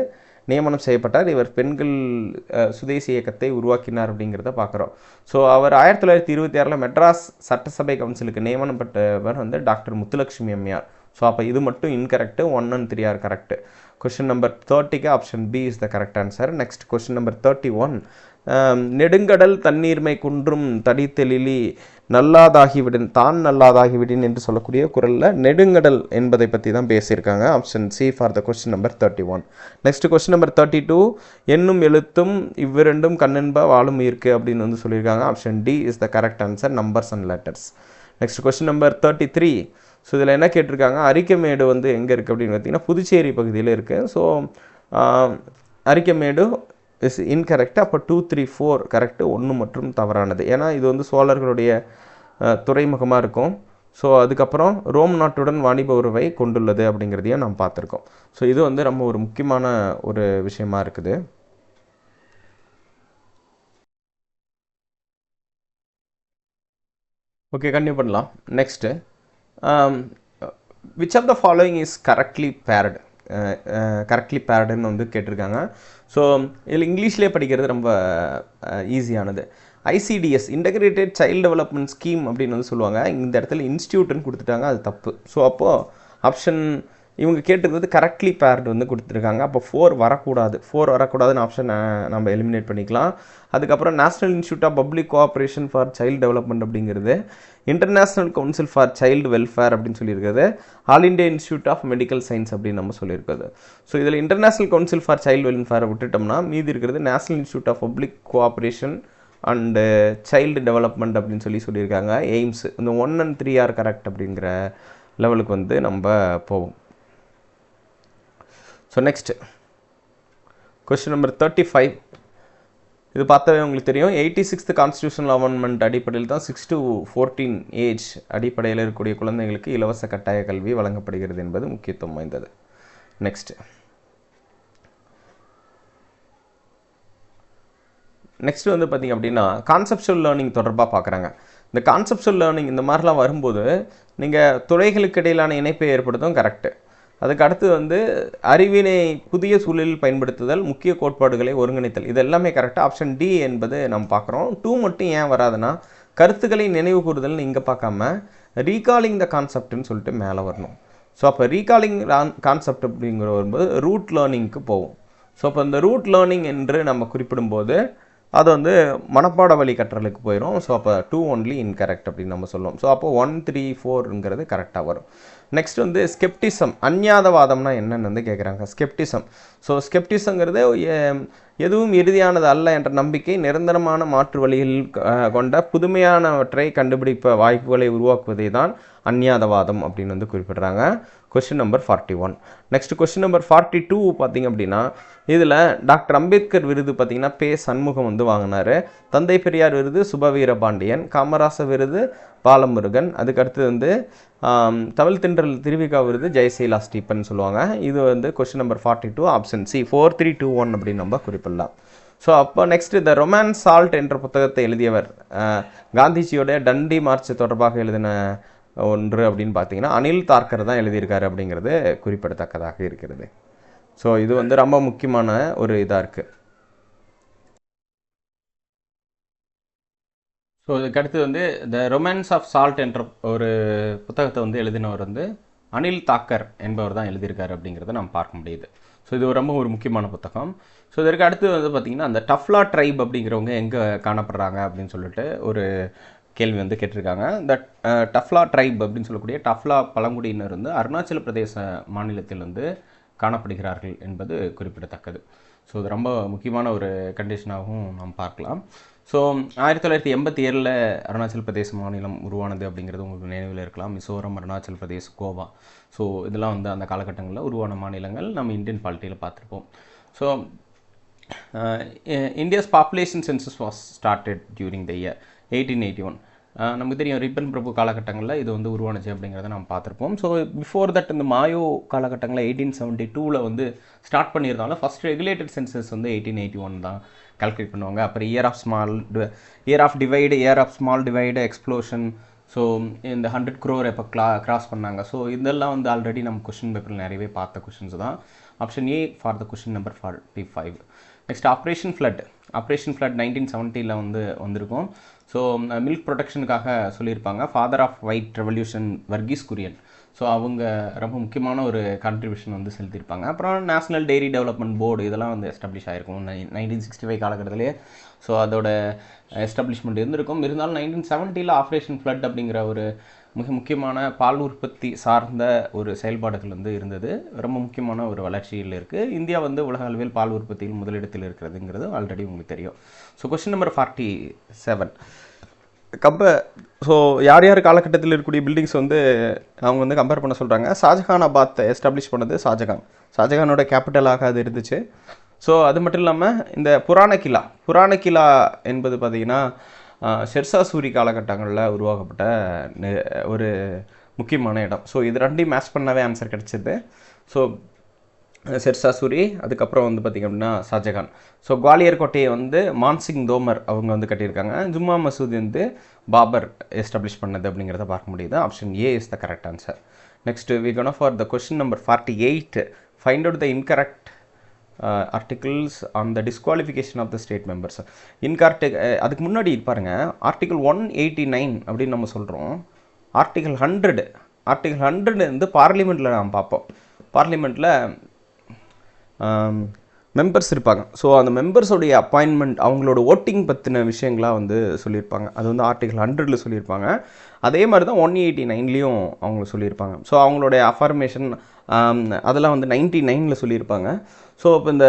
நியமனம் செய்யப்பட்டார். இவர் பெண்கள் சுதேசி இயக்கத்தை உருவாக்கினார் அப்படிங்கிறத பார்க்குறோம். ஸோ அவர் 1926 மெட்ராஸ் சட்டசபை கவுன்சிலுக்கு நியமனம் பெற்றவர் வந்து டாக்டர் முத்துலட்சுமி அம்மையார். ஸோ அப்போ இது மட்டும் incorrect, 1 and 3 are correct. Question number 30க்கு option B is the correct answer. Next question number 31, நெடுங்கடல் தண்ணீர்மை குன்றும் தடித்தெழிலி நல்லாதாகிவிடின் தான் நல்லாதாகிவிடின் என்று சொல்லக்கூடிய குரலில் நெடுங்கடல் என்பதை பற்றி தான் பேசியிருக்காங்க. Option C for the question number 31. Next question number 32, எண்ணும் எழுத்தும் இவ்விரண்டும் கண்ணென்ப வாழும் உயிர்க்கு அப்படின்னு வந்து சொல்லியிருக்காங்க. Option D is the correct answer, numbers and letters. Next question number 33, so இதில் என்ன கேட்டிருக்காங்க, அரிக்கமேடு வந்து எங்கே இருக்குது அப்படின்னு பார்த்தீங்கன்னா புதுச்சேரி பகுதியில் இருக்குது. So Arikamedu is incorrect. அப்போ 2, 3, 4 கரெக்டு, 1 மற்றும் தவறானது. ஏன்னா இது வந்து சோழர்களுடைய துறைமுகமாக இருக்கும். ஸோ அதுக்கப்புறம் ரோம் நாட்டுடன் வாணிப உறவை கொண்டுள்ளது அப்படிங்கிறதையும் நாம் பார்த்துருக்கோம். ஸோ இது வந்து ரொம்ப ஒரு முக்கியமான ஒரு விஷயமா இருக்குது. ஓகே, கண்டினியூ பண்ணலாம். Next, which of the following is correctly பேர்டுன்னு வந்து கேட்டிருக்காங்க. ஸோ இதில் இங்கிலீஷ்லேயே படிக்கிறது ரொம்ப ஈஸியானது. ICDS integrated child development scheme அப்படின்னு வந்து சொல்லுவாங்க. இந்த இடத்துல இன்ஸ்டியூட்னு கொடுத்துட்டாங்க, அது தப்பு. ஸோ அப்போது ஆப்ஷன் இவங்க கேட்டிருக்கிறது கரெக்ட்லி பேர்டு வந்து கொடுத்துருக்காங்க. அப்போ 4 வரக்கூடாதுன்னு ஆப்ஷன் நம்ம எலிமினேட் பண்ணிக்கலாம். அதுக்கப்புறம் national institute of public cooperation for child development அப்படிங்கிறது, international council for child welfare அப்படின்னு சொல்லியிருக்கிறது, all India institute of medical science அப்படின்னு நம்ம சொல்லியிருக்கிறது. ஸோ இதில் இன்டர்நேஷ்னல் கவுன்சில் ஃபார் சைல்டு வெல்ஃபேரை விட்டுட்டோம்னா மீதி இருக்கிறது national institute of public cooperation and child development அப்படின்னு சொல்லியிருக்காங்க. எய்ம்ஸ் இந்த 1 and 3 ஆர் கரெக்ட் அப்படிங்கிற லெவலுக்கு வந்து நம்ம போவோம். ஸோ நெக்ஸ்ட் கொஸ்டின் நம்பர் 35, இது பார்த்தாவே உங்களுக்கு தெரியும். 86th கான்ஸ்டியூஷனல் அமெண்ட்மெண்ட் அடிப்படையில் தான் 6 to 14 ஏஜ் அடிப்படையில் இருக்கக்கூடிய குழந்தைங்களுக்கு இலவச கட்டாய கல்வி வழங்கப்படுகிறது என்பது முக்கியத்துவம் வாய்ந்தது. நெக்ஸ்ட் வந்து பார்த்திங்க அப்படின்னா கான்செப்சுவல் லேர்னிங் தொடர்பாக பார்க்குறாங்க. இந்த கான்செப்சுவல் லேர்னிங் இந்த மாதிரிலாம் வரும்போது நீங்கள் துறைகளுக்கு இடையிலான இணைப்பை ஏற்படுத்தும், கரெக்டு. அதுக்கு அடுத்து வந்து அறிவினை புதிய சூழலில் பயன்படுத்துதல், முக்கிய கோட்பாடுகளை ஒருங்கிணைத்தல், இது எல்லாமே கரெக்டாக. ஆப்ஷன் டி என்பது நம்ம பார்க்குறோம். 2 மட்டும் ஏன் வராதுன்னா கருத்துக்களை நினைவு கூறுதல்னு இங்கே பார்க்காம ரீகாலிங் த கான்செப்ட்னு சொல்லிட்டு மேலே வரணும். ஸோ அப்போ ரீகாலிங் கான்செப்ட் அப்படிங்கிற வரும்போது ரூட் லேர்னிங்க்கு போகும். ஸோ அப்போ இந்த ரூட் லேர்னிங் என்று நம்ம குறிப்பிடும்போது அது வந்து மனப்பாட வழி கற்றலுக்கு போயிடும். ஸோ அப்போ 2 only இன்கரெக்ட் அப்படின்னு நம்ம சொல்லுவோம். ஸோ அப்போ 1, 3, 4ங்கிறது கரெக்டாக வரும். நெக்ஸ்ட் வந்து ஸ்கெப்டிசம், அஞ்ஞாதவாதம்னா என்னென்னு வந்து கேட்குறாங்க. ஸ்கெப்டிசம், ஸோ ஸ்கெப்டிசங்கிறது எதுவும் இறுதியானது அல்ல என்ற நம்பிக்கை, நிரந்தரமான மாற்று வழிகளில் கொண்ட புதுமையானவற்றை கண்டுபிடிப்ப வாய்ப்புகளை உருவாக்குவதை தான் அஞ்ஞாதவாதம் அப்படின்னு வந்து குறிப்பிட்றாங்க. Question number 41. Next question number 42 பார்த்திங்க அப்படின்னா இதில் டாக்டர் அம்பேத்கர் விருது பார்த்திங்கன்னா பே சண்முகம் வந்து வாங்கினார். தந்தை பெரியார் விருது சுபவீரபாண்டியன், காமராசர் விருது பாலமுருகன், அதுக்கடுத்து வந்து தமிழ் தென்றல் திருவிகா விருது ஜெயசீலா ஸ்டீபன் சொல்லுவாங்க. இது வந்து கொஸ்டின் நம்பர் 42, ஆப்ஷன் சி 4321 அப்படின்னு நம்ம குறிப்பிடலாம். ஸோ அப்போ நெக்ஸ்ட் த ரொமான்ஸ் சால்ட் என்ற புத்தகத்தை எழுதியவர், காந்திஜியோட டண்டி மார்ச் தொடர்பாக எழுதின ஒன்று அப்படின்னு பார்த்தீங்கன்னா அனில் தார்கர் தான் எழுதியிருக்காரு அப்படிங்கிறது குறிப்பிடத்தக்கதாக இருக்கிறது. ஸோ இது வந்து ரொம்ப முக்கியமான ஒரு இதாக இருக்குது. ஸோ இதுக்கடுத்து வந்து த ரொமான்ஸ் ஆஃப் சால்ட் என்ற ஒரு புத்தகத்தை வந்து எழுதினவர் வந்து அனில் தாக்கர் என்பவர் தான் எழுதியிருக்காரு அப்படிங்கிறத நம்ம பார்க்க முடியுது. ஸோ இது ரொம்ப ஒரு முக்கியமான புத்தகம். ஸோ இதற்கு அடுத்து வந்து பார்த்திங்கன்னா அந்த டஃப்லா ட்ரைப் அப்படிங்கிறவங்க எங்கே காணப்படுறாங்க அப்படின்னு சொல்லிட்டு ஒரு கேள்வி வந்து கேட்டிருக்காங்க. இந்த டஃப்லா ட்ரைப் அப்படின்னு சொல்லக்கூடிய டஃப்லா பழங்குடியினர் வந்து அருணாச்சல பிரதேச மாநிலத்தில் வந்து காணப்படுகிறார்கள் என்பது குறிப்பிடத்தக்கது. ஸோ இது ரொம்ப முக்கியமான ஒரு கண்டிஷனாகவும் நாம் பார்க்கலாம். ஸோ 1987 அருணாச்சல் பிரதேச மாநிலம் உருவானது அப்படிங்கிறது உங்களுக்கு நினைவில் இருக்கலாம். மிசோரம், அருணாச்சல் பிரதேஷ், கோவா. ஸோ இதெல்லாம் வந்து அந்த காலகட்டங்களில் உருவான மாநிலங்கள் நம்ம இந்தியன் பாலிட்டியில் பார்த்துருப்போம். So India's population census was started during the year 1881. நமக்கு தெரியும் ரிப்பன் பிரபு காலகட்டங்களில் இது வந்து உருவானுச்சு அப்படிங்கிறத நம்ம பார்த்துருப்போம். ஸோ பிஃபோர் தட் இந்த மாயோ காலகட்டங்களில் 1872 வந்து ஸ்டார்ட் பண்ணியிருந்தாலும் ஃபஸ்ட் ரெகுலேட்டட் சென்சஸ் வந்து 1881 தான் கால்குலேட் பண்ணுவாங்க. அப்புறம் year of divide, year of small divide, explosion. So இந்த 100 crore எப்போ கிராஸ் பண்ணாங்க. ஸோ இதெல்லாம் வந்து ஆல்ரெடி நம்ம கொஷின் பேப்பரில் நிறையவே பார்த்த கொஷின்ஸ் தான். Option A for the question number 45. Next operation flood 1970 வந்து வந்திருக்கும். ஸோ மில்க் ப்ரொடெக்ஷனுக்காக சொல்லியிருப்பாங்க. Father of white revolution Verghese Kurien. So அவங்க ரொம்ப முக்கியமான ஒரு கான்ட்ரிபியூஷன் வந்து செலுத்தியிருப்பாங்க. அப்புறம் நேஷனல் டெய்ரி டெவலப்மெண்ட் போர்டு இதெல்லாம் வந்து எஸ்டாப்ளிஷ் ஆகிருக்கும் 1965 காலகட்டத்திலே. ஸோ அதோட எஸ்டாப்ளிஷ்மெண்ட் இருந்திருக்கும். இருந்தாலும் 1970 ஆப்ரேஷன் ஃப்ளட் அப்படிங்கிற ஒரு மிக முக்கியமான பால் உற்பத்தி சார்ந்த ஒரு செயல்பாடுகள் வந்து இருந்தது. ரொம்ப முக்கியமான ஒரு வளர்ச்சியில் இருக்குது. இந்தியா வந்து உலக அளவில் பால் உற்பத்தியில் முதலிடத்தில் இருக்கிறதுங்கிறது ஆல்ரெடி உங்களுக்கு தெரியும். So question number 47. ஸோ யார் யார் காலகட்டத்தில் இருக்கக்கூடிய பில்டிங்ஸ் வந்து அவங்க வந்து கம்பேர் பண்ண சொல்கிறாங்க. ஷாஜஹானாபாத் எஸ்டாப்ளிஷ் பண்ணது ஷாஜஹானோட கேபிட்டலாக அது இருந்துச்சு. ஸோ அது மட்டும் இல்லாமல் இந்த புராண கிலா என்பது பார்த்திங்கன்னா ஷெர்ஷா சூரி காலகட்டங்களில் உருவாக்கப்பட்ட ஒரு முக்கியமான இடம். ஸோ இது ரெண்டையும் மேட்ச் பண்ணாவே ஆன்சர் கிடச்சிது. ஸோ ஷெர்ஷா சூரி, அதுக்கப்புறம் வந்து பார்த்திங்க அப்படின்னா ஷாஜகான். ஸோ குவாலியர் கோட்டையை வந்து மான்சிங் தோமர் அவங்க வந்து கட்டியிருக்காங்க. ஜும்மா மசூதி வந்து பாபர் எஸ்டாப்ளிஷ் பண்ணது அப்படிங்கிறத பார்க்க முடியுது. Option A is the correct answer. Next we gonna for the question number 48. Find out the incorrect articles on the disqualification of the state members. Incorrect அதுக்கு முன்னாடி பாருங்கள், ஆர்டிகிள் 189 அப்படின்னு நம்ம சொல்கிறோம். ஆர்டிகிள் 100 வந்து பார்லிமெண்ட்டில் நாம் பார்ப்போம். பார்லிமெண்ட்டில் மெம்பர்ஸ் இருப்பாங்க. ஸோ அந்த மெம்பர்ஸோடைய அப்பாயின்மெண்ட், அவங்களோட ஓட்டிங் பற்றின விஷயங்களாக வந்து சொல்லியிருப்பாங்க. அது வந்து ஆர்டிகிள் 100 சொல்லியிருப்பாங்க. அதே மாதிரி தான் 189 அவங்க சொல்லியிருப்பாங்க. ஸோ அவங்களுடைய அஃபர்மேஷன் அதெல்லாம் வந்து 99 சொல்லியிருப்பாங்க. ஸோ இப்போ இந்த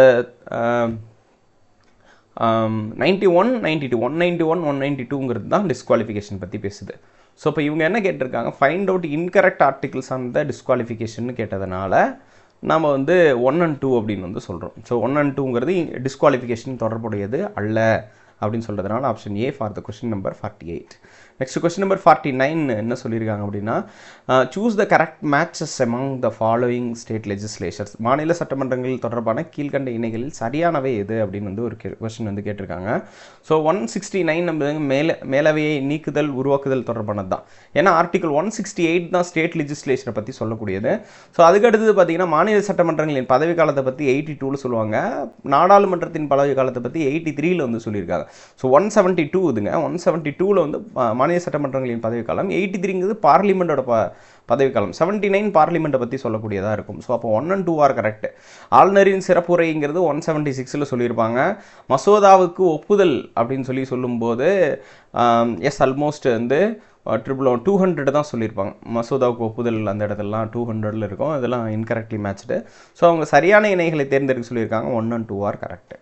91, 92, 191, 192 தான் டிஸ்குவாலிஃபிகேஷன் பற்றி பேசுது. ஸோ இப்போ இவங்க என்ன கேட்டிருக்காங்க, find out incorrect articles on the disqualification கேட்டதுனால நம்ம வந்து 1 and 2 அப்படின்னு வந்து சொல்கிறோம். ஸோ 1 and 2 டிஸ்குவாலிஃபிகேஷன் தொடர்புடையது அல்ல அப்படின்னு சொல்கிறதுனால option A for the question number 48. Next question number 49 என்ன சொல்லியிருக்காங்க அப்படின்னா, choose the correct matches among the following state legislatures. மாநில சட்டமன்றங்கள் தொடர்பான கீழ்கண்ட இணைகளில் சரியானவை எது அப்படின்னு வந்து ஒரு கொஸ்டின் வந்து கேட்டிருக்காங்க. ஸோ 169 நம்ம மேலவையை நீக்குதல் உருவாக்குதல் தொடர்பானது தான். ஏன்னா ஆர்டிகல் 168 தான் ஸ்டேட் லெஜிஸ்லேஷனை பற்றி சொல்லக்கூடியது. ஸோ அதுக்கடுத்தது பார்த்தீங்கன்னா மாநில சட்டமன்றங்களின் பதவி காலத்தை பற்றி 82 சொல்லுவாங்க. நாடாளுமன்றத்தின் பதவி காலத்தை பற்றி 83 வந்து சொல்லியிருக்காங்க. ஸோ 172 இதுங்க. 172 வந்து மாநில சட்டமன்றங்களின் பதவிக்காலம், 83 பார்லிமெண்டோட பதவிக்காலம், 79 பார்லிமெண்ட்டை பற்றி சொல்லக்கூடியதாக இருக்கும். ஸோ அப்போ 1 and 2 ஆர் கரெக்ட். ஆளுநரின் சிறப்புரைங்கிறது 176 சொல்லியிருப்பாங்க. மசோதாவுக்கு ஒப்புதல் அப்படின்னு சொல்லும்போது எஸ் ஆல்மோஸ்ட் வந்து 200 தான் சொல்லியிருப்பாங்க. மசோதாவுக்கு ஒப்புதல் அந்த இடத்துலலாம் 200 இருக்கும். அதெல்லாம் இன்கரெக்ட்லி மேட்ச்டு. ஸோ அவங்க சரியான இணைகளை தேர்ந்தெடுக்க சொல்லியிருக்காங்க. 1 and 2 are correct.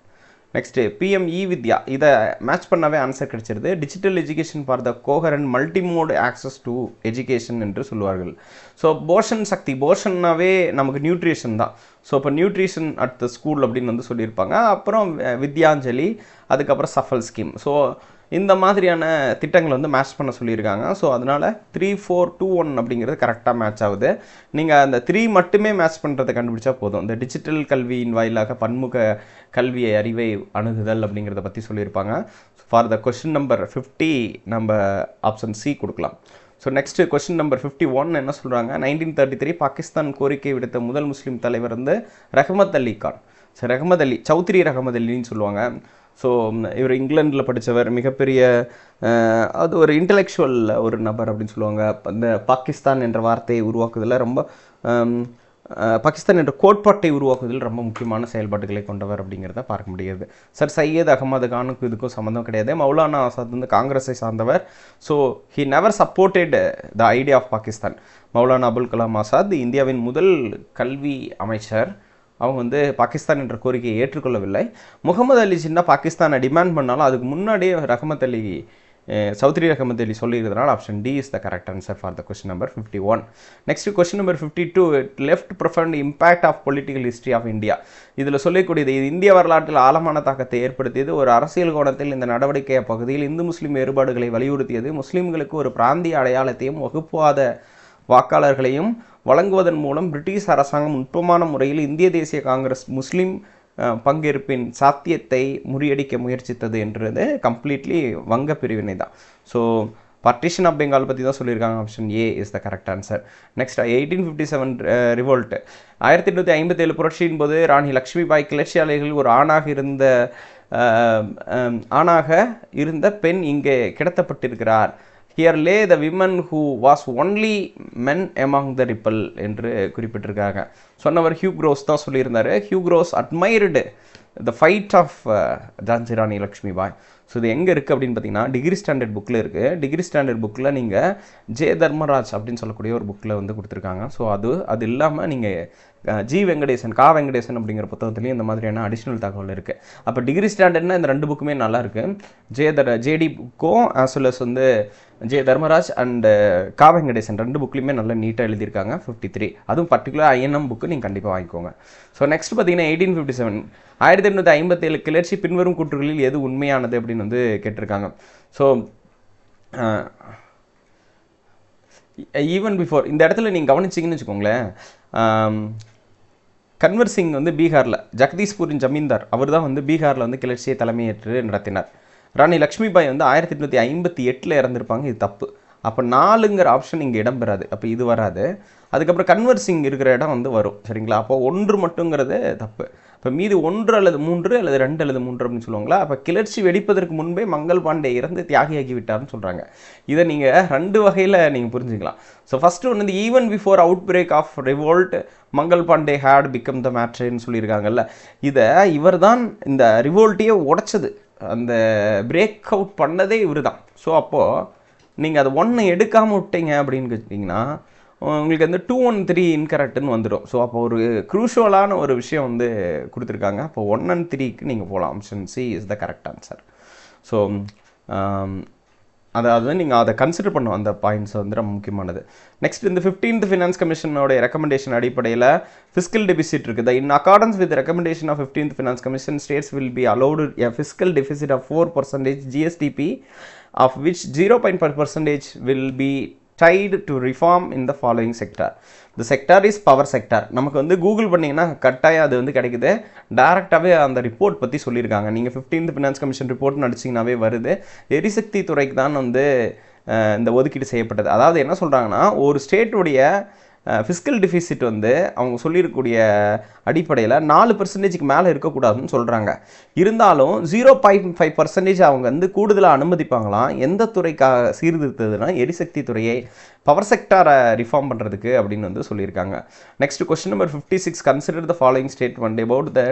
Next PM e Vidya, இதை மேட்ச் பண்ணாவே ஆன்சர் கிடைச்சிருது. Digital education for the coherent multimode access to education என்று சொல்லுவார்கள். ஸோ போஷன் சக்தி, போஷன்னாவே நமக்கு நியூட்ரிஷன் தான். ஸோ இப்போ நியூட்ரிஷன் அட் த ஸ்கூல் அப்படின்னு வந்து சொல்லியிருப்பாங்க. அப்புறம் வித்யாஞ்சலி, அதுக்கப்புறம் சஃபல் ஸ்கீம். ஸோ இந்த மாதிரியான திட்டங்களை வந்து மேட்ச் பண்ண சொல்லியிருக்காங்க. ஸோ அதனால் 3, 4, 2, 1 அப்படிங்கிறது கரெக்டாக மேட்ச் ஆகுது. நீங்கள் அந்த 3 மட்டுமே மேட்ச் பண்ணுறதை கண்டுபிடிச்சா போதும். இந்த டிஜிட்டல் கல்வியின் வாயிலாக பன்முக கல்வியை அறிவை அணுகுதல் அப்படிங்கிறத பற்றி சொல்லியிருப்பாங்க. ஃபார் த கொஸ்டின் நம்பர் 50 நம்ம ஆப்ஷன் சி கொடுக்கலாம். ஸோ நெக்ஸ்ட்டு கொஸ்டின் நம்பர் 51 என்ன சொல்கிறாங்க, 1933 பாகிஸ்தான் கோரிக்கை விடுத்த முதல் முஸ்லீம் தலைவர் வந்து ரஹமத் அலி கான். ஸோ ரஹமத் அலி, சௌத்ரி ரஹமத் அலின்னு சொல்லுவாங்க. ஸோ இவர் இங்கிலாண்டில் படித்தவர், மிகப்பெரிய அது ஒரு இன்டலெக்சுவல் ஒரு நபர் அப்படின்னு சொல்லுவாங்க. இந்த பாகிஸ்தான் என்ற வார்த்தையை உருவாக்குவதில் ரொம்ப பாகிஸ்தான் என்ற கோட்பாட்டை உருவாக்குவதில் ரொம்ப முக்கியமான செயல்பாடுகளை கொண்டவர் அப்படிங்கிறத பார்க்க முடியாது. சார் சையத் அகமது கானுக்கு இதுக்கும் சம்மந்தம் கிடையாது. மௌலானா ஆசாத் வந்து காங்கிரஸை சார்ந்தவர். So he never supported the idea of Pakistan. Maulana Abul Kalam Azad இந்தியாவின் முதல் கல்வி அமைச்சர். அவங்க வந்து பாகிஸ்தான் என்ற கோரிக்கையை ஏற்றுக்கொள்ளவில்லை. முகமது அலி ஜின்னா பாகிஸ்தானை டிமாண்ட் பண்ணாலும் அதுக்கு முன்னாடியே சௌத்ரி ரஹமத் அலி சொல்லியிருந்தனால option D is the correct answer for the question number 51. Next question number 52, it left profound impact of political history of India. இதில் சொல்லக்கூடியது இது இந்திய வரலாற்றில் ஆழமான தாக்கத்தை ஏற்படுத்தியது. ஒரு அரசியல் கோணத்தில் இந்த நடவடிக்கை பகுதியில் இந்து முஸ்லீம் வேறுபாடுகளை வலியுறுத்தியது. முஸ்லீம்களுக்கு ஒரு பிராந்திய அடையாளத்தையும் வகுப்புவாத வாக்காளர்களையும் வழங்குவதன் மூலம் பிரிட்டிஷ் அரசாங்கம் நுட்பமான முறையில் இந்திய தேசிய காங்கிரஸ் முஸ்லீம் பங்கேற்பின் சாத்தியத்தை முறியடிக்க முயற்சித்தது என்றது கம்ப்ளீட்லி வங்க பிரிவினை தான். ஸோ பார்ட்டிஷன் ஆஃப் பெங்கால் பற்றி தான் சொல்லியிருக்காங்க. Option A is the correct answer. Next 1857 revolt. 1857 புரட்சியின் போது ராணி லக்ஷ்மிபாய் கிளர்ச்சியாளர்கள் ஒரு ஆணாக இருந்த பெண் இங்கே கிடத்தப்பட்டிருக்கிறார். Here lay the women who was only men among the rebel என்று குறிப்பிட்டிருக்காங்க. சொன்னவர் ஹியூ க்ரோஸ் தான் சொல்லியிருந்தார். Hugh Rose admired the fight of Jhansi Rani Lakshmibai. So இது எங்கே இருக்குது அப்படின்னு பார்த்தீங்கன்னா டிகிரி ஸ்டாண்டர்ட் புக்கில் இருக்குது. டிகிரி ஸ்டாண்டர்ட் புக்கில் நீங்கள் ஜே தர்மராஜ் அப்படின்னு சொல்லக்கூடிய ஒரு புக்கில் வந்து கொடுத்துருக்காங்க. ஸோ அது இல்லாமல் நீங்கள் ஜி வெங்கடேசன், வெங்கடேசன் அப்படிங்கிற புத்தகத்துலேயும் இந்த மாதிரியான அடிஷ்னல் தகவல் இருக்குது. அப்போ டிகிரி ஸ்டாண்டர்ட்னா இந்த 2 புக்குமே நல்லாயிருக்கு. ஜேடி புக்கும் ஆஸ் வெல் அஸ் வந்து ஜே தர்மராஜ் அண்ட் வெங்கடேசன் 2 புக்லையுமே நல்லா நீட்டாக எழுதியிருக்காங்க. 53 அதுவும் பர்டிகுலர் ஐஎன்எம் புக்கு நீங்கள் கண்டிப்பாக வாங்கிக்கோங்க. ஸோ நெக்ஸ்ட் பார்த்தீங்கன்னா 1857 1857 கிளர்ச்சி பின்வரும் கூற்றுகளில் எது உண்மையானது அப்படின்னு வந்து கேட்டிருக்காங்க. ஸோ ஈவன் பிஃபோர் இந்த இடத்துல நீங்கள் கவனிச்சிங்கன்னு வச்சுக்கோங்களேன், கன்வர் சிங் வந்து பீகாரில் ஜெகதீஷ்பூரின் ஜமீன்தார் அவர் தான் வந்து பீகாரில் வந்து கிளர்ச்சியை தலைமையேற்று நடத்தினார். ராணி லக்ஷ்மிபாய் வந்து 1858 இறந்துருப்பாங்க. இது தப்பு. அப்போ 4ங்கிற ஆப்ஷன் இங்கே இடம் பெறாது. அப்போ இது வராது. அதுக்கப்புறம் கன்வர் சிங் இருக்கிற இடம் வந்து வரும். சரிங்களா? அப்போ 1 மட்டுங்கிறது தப்பு. இப்போ மீது 1 அல்லது 3 அல்லது 2 அல்லது 3 அப்படின்னு சொல்லுவாங்களா? அப்போ கிளர்ச்சி வெடிப்பதற்கு முன்பே மங்கள் பாண்டே இறந்து தியாகியாகி விட்டார்னு சொல்கிறாங்க. இதை நீங்கள் 2 வகையில் நீங்கள் புரிஞ்சுக்கலாம். ஸோ ஃபஸ்ட்டு ஒன்று வந்து even before outbreak of revolt Mangal Pandey had become the மேட்ருன்னு சொல்லியிருக்காங்கல்ல. இதை இவர் தான் இந்த ரிவோல்ட்டையே உடைச்சது, அந்த பிரேக் அவுட் பண்ணதே இவர் தான். ஸோ அப்போது நீங்கள் அதை 1 எடுக்காமல் விட்டீங்க அப்படின்னு கேட்டிங்கன்னா உங்களுக்கு வந்து 213 இன்கரெக்டுன்னு வந்துடும். ஸோ அப்போ ஒரு க்ரூஷுவலான ஒரு விஷயம் வந்து கொடுத்துருக்காங்க. அப்போ 1 and 3க்கு நீங்கள் போகலாம். Option C is the correct answer. So அதாவது நீங்கள் அதை கன்சிடர் பண்ணும், அந்த பாயிண்ட்ஸ் வந்து ரொம்ப முக்கியமானது. நெக்ஸ்ட் இந்த 15th ஃபினான்ஸ் கமிஷனோட ரெக்கமெண்டேஷன் அடிப்படையில் ஃபிஸ்கல் டெபிசிட் இருக்குது. In accordance with recommendation of 15th finance commission states will be allowed a fiscal deficit of 4% GSDP of which 0.5% will be tied to reform in the following sector. The sector is power sector. நமக்கு வந்து Google பண்ணிங்கன்னா கட்டாயம் அது வந்து கிடைக்குது. டேரெக்டாகவே அந்த report பற்றி சொல்லியிருக்காங்க. நீங்கள் 15th ஃபினான்ஸ் கமிஷன் ரிப்போர்ட்னு அடிச்சிங்கனாவே வருது. எரிசக்தி துறைக்கு தான் வந்து இந்த ஒதுக்கீடு செய்யப்பட்டது. அதாவது என்ன சொல்கிறாங்கன்னா, ஒரு ஸ்டேட்டுடைய ஃபிஸ்கல் டெபிசிட் வந்து அவங்க சொல்லியிருக்கக்கூடிய அடிப்படையில் 4% மேலே இருக்கக்கூடாதுன்னு சொல்கிறாங்க. இருந்தாலும் 0.5% அவங்க வந்து கூடுதலாக அனுமதிப்பாங்களாம். எந்த துறைக்காக சீர்திருத்ததுன்னா எரிசக்தி துறையை, பவர் செக்டாரை ரிஃபார்ம் பண்ணுறதுக்கு அப்படின்னு வந்து சொல்லியிருக்காங்க. Next question number 56, consider the following statement about the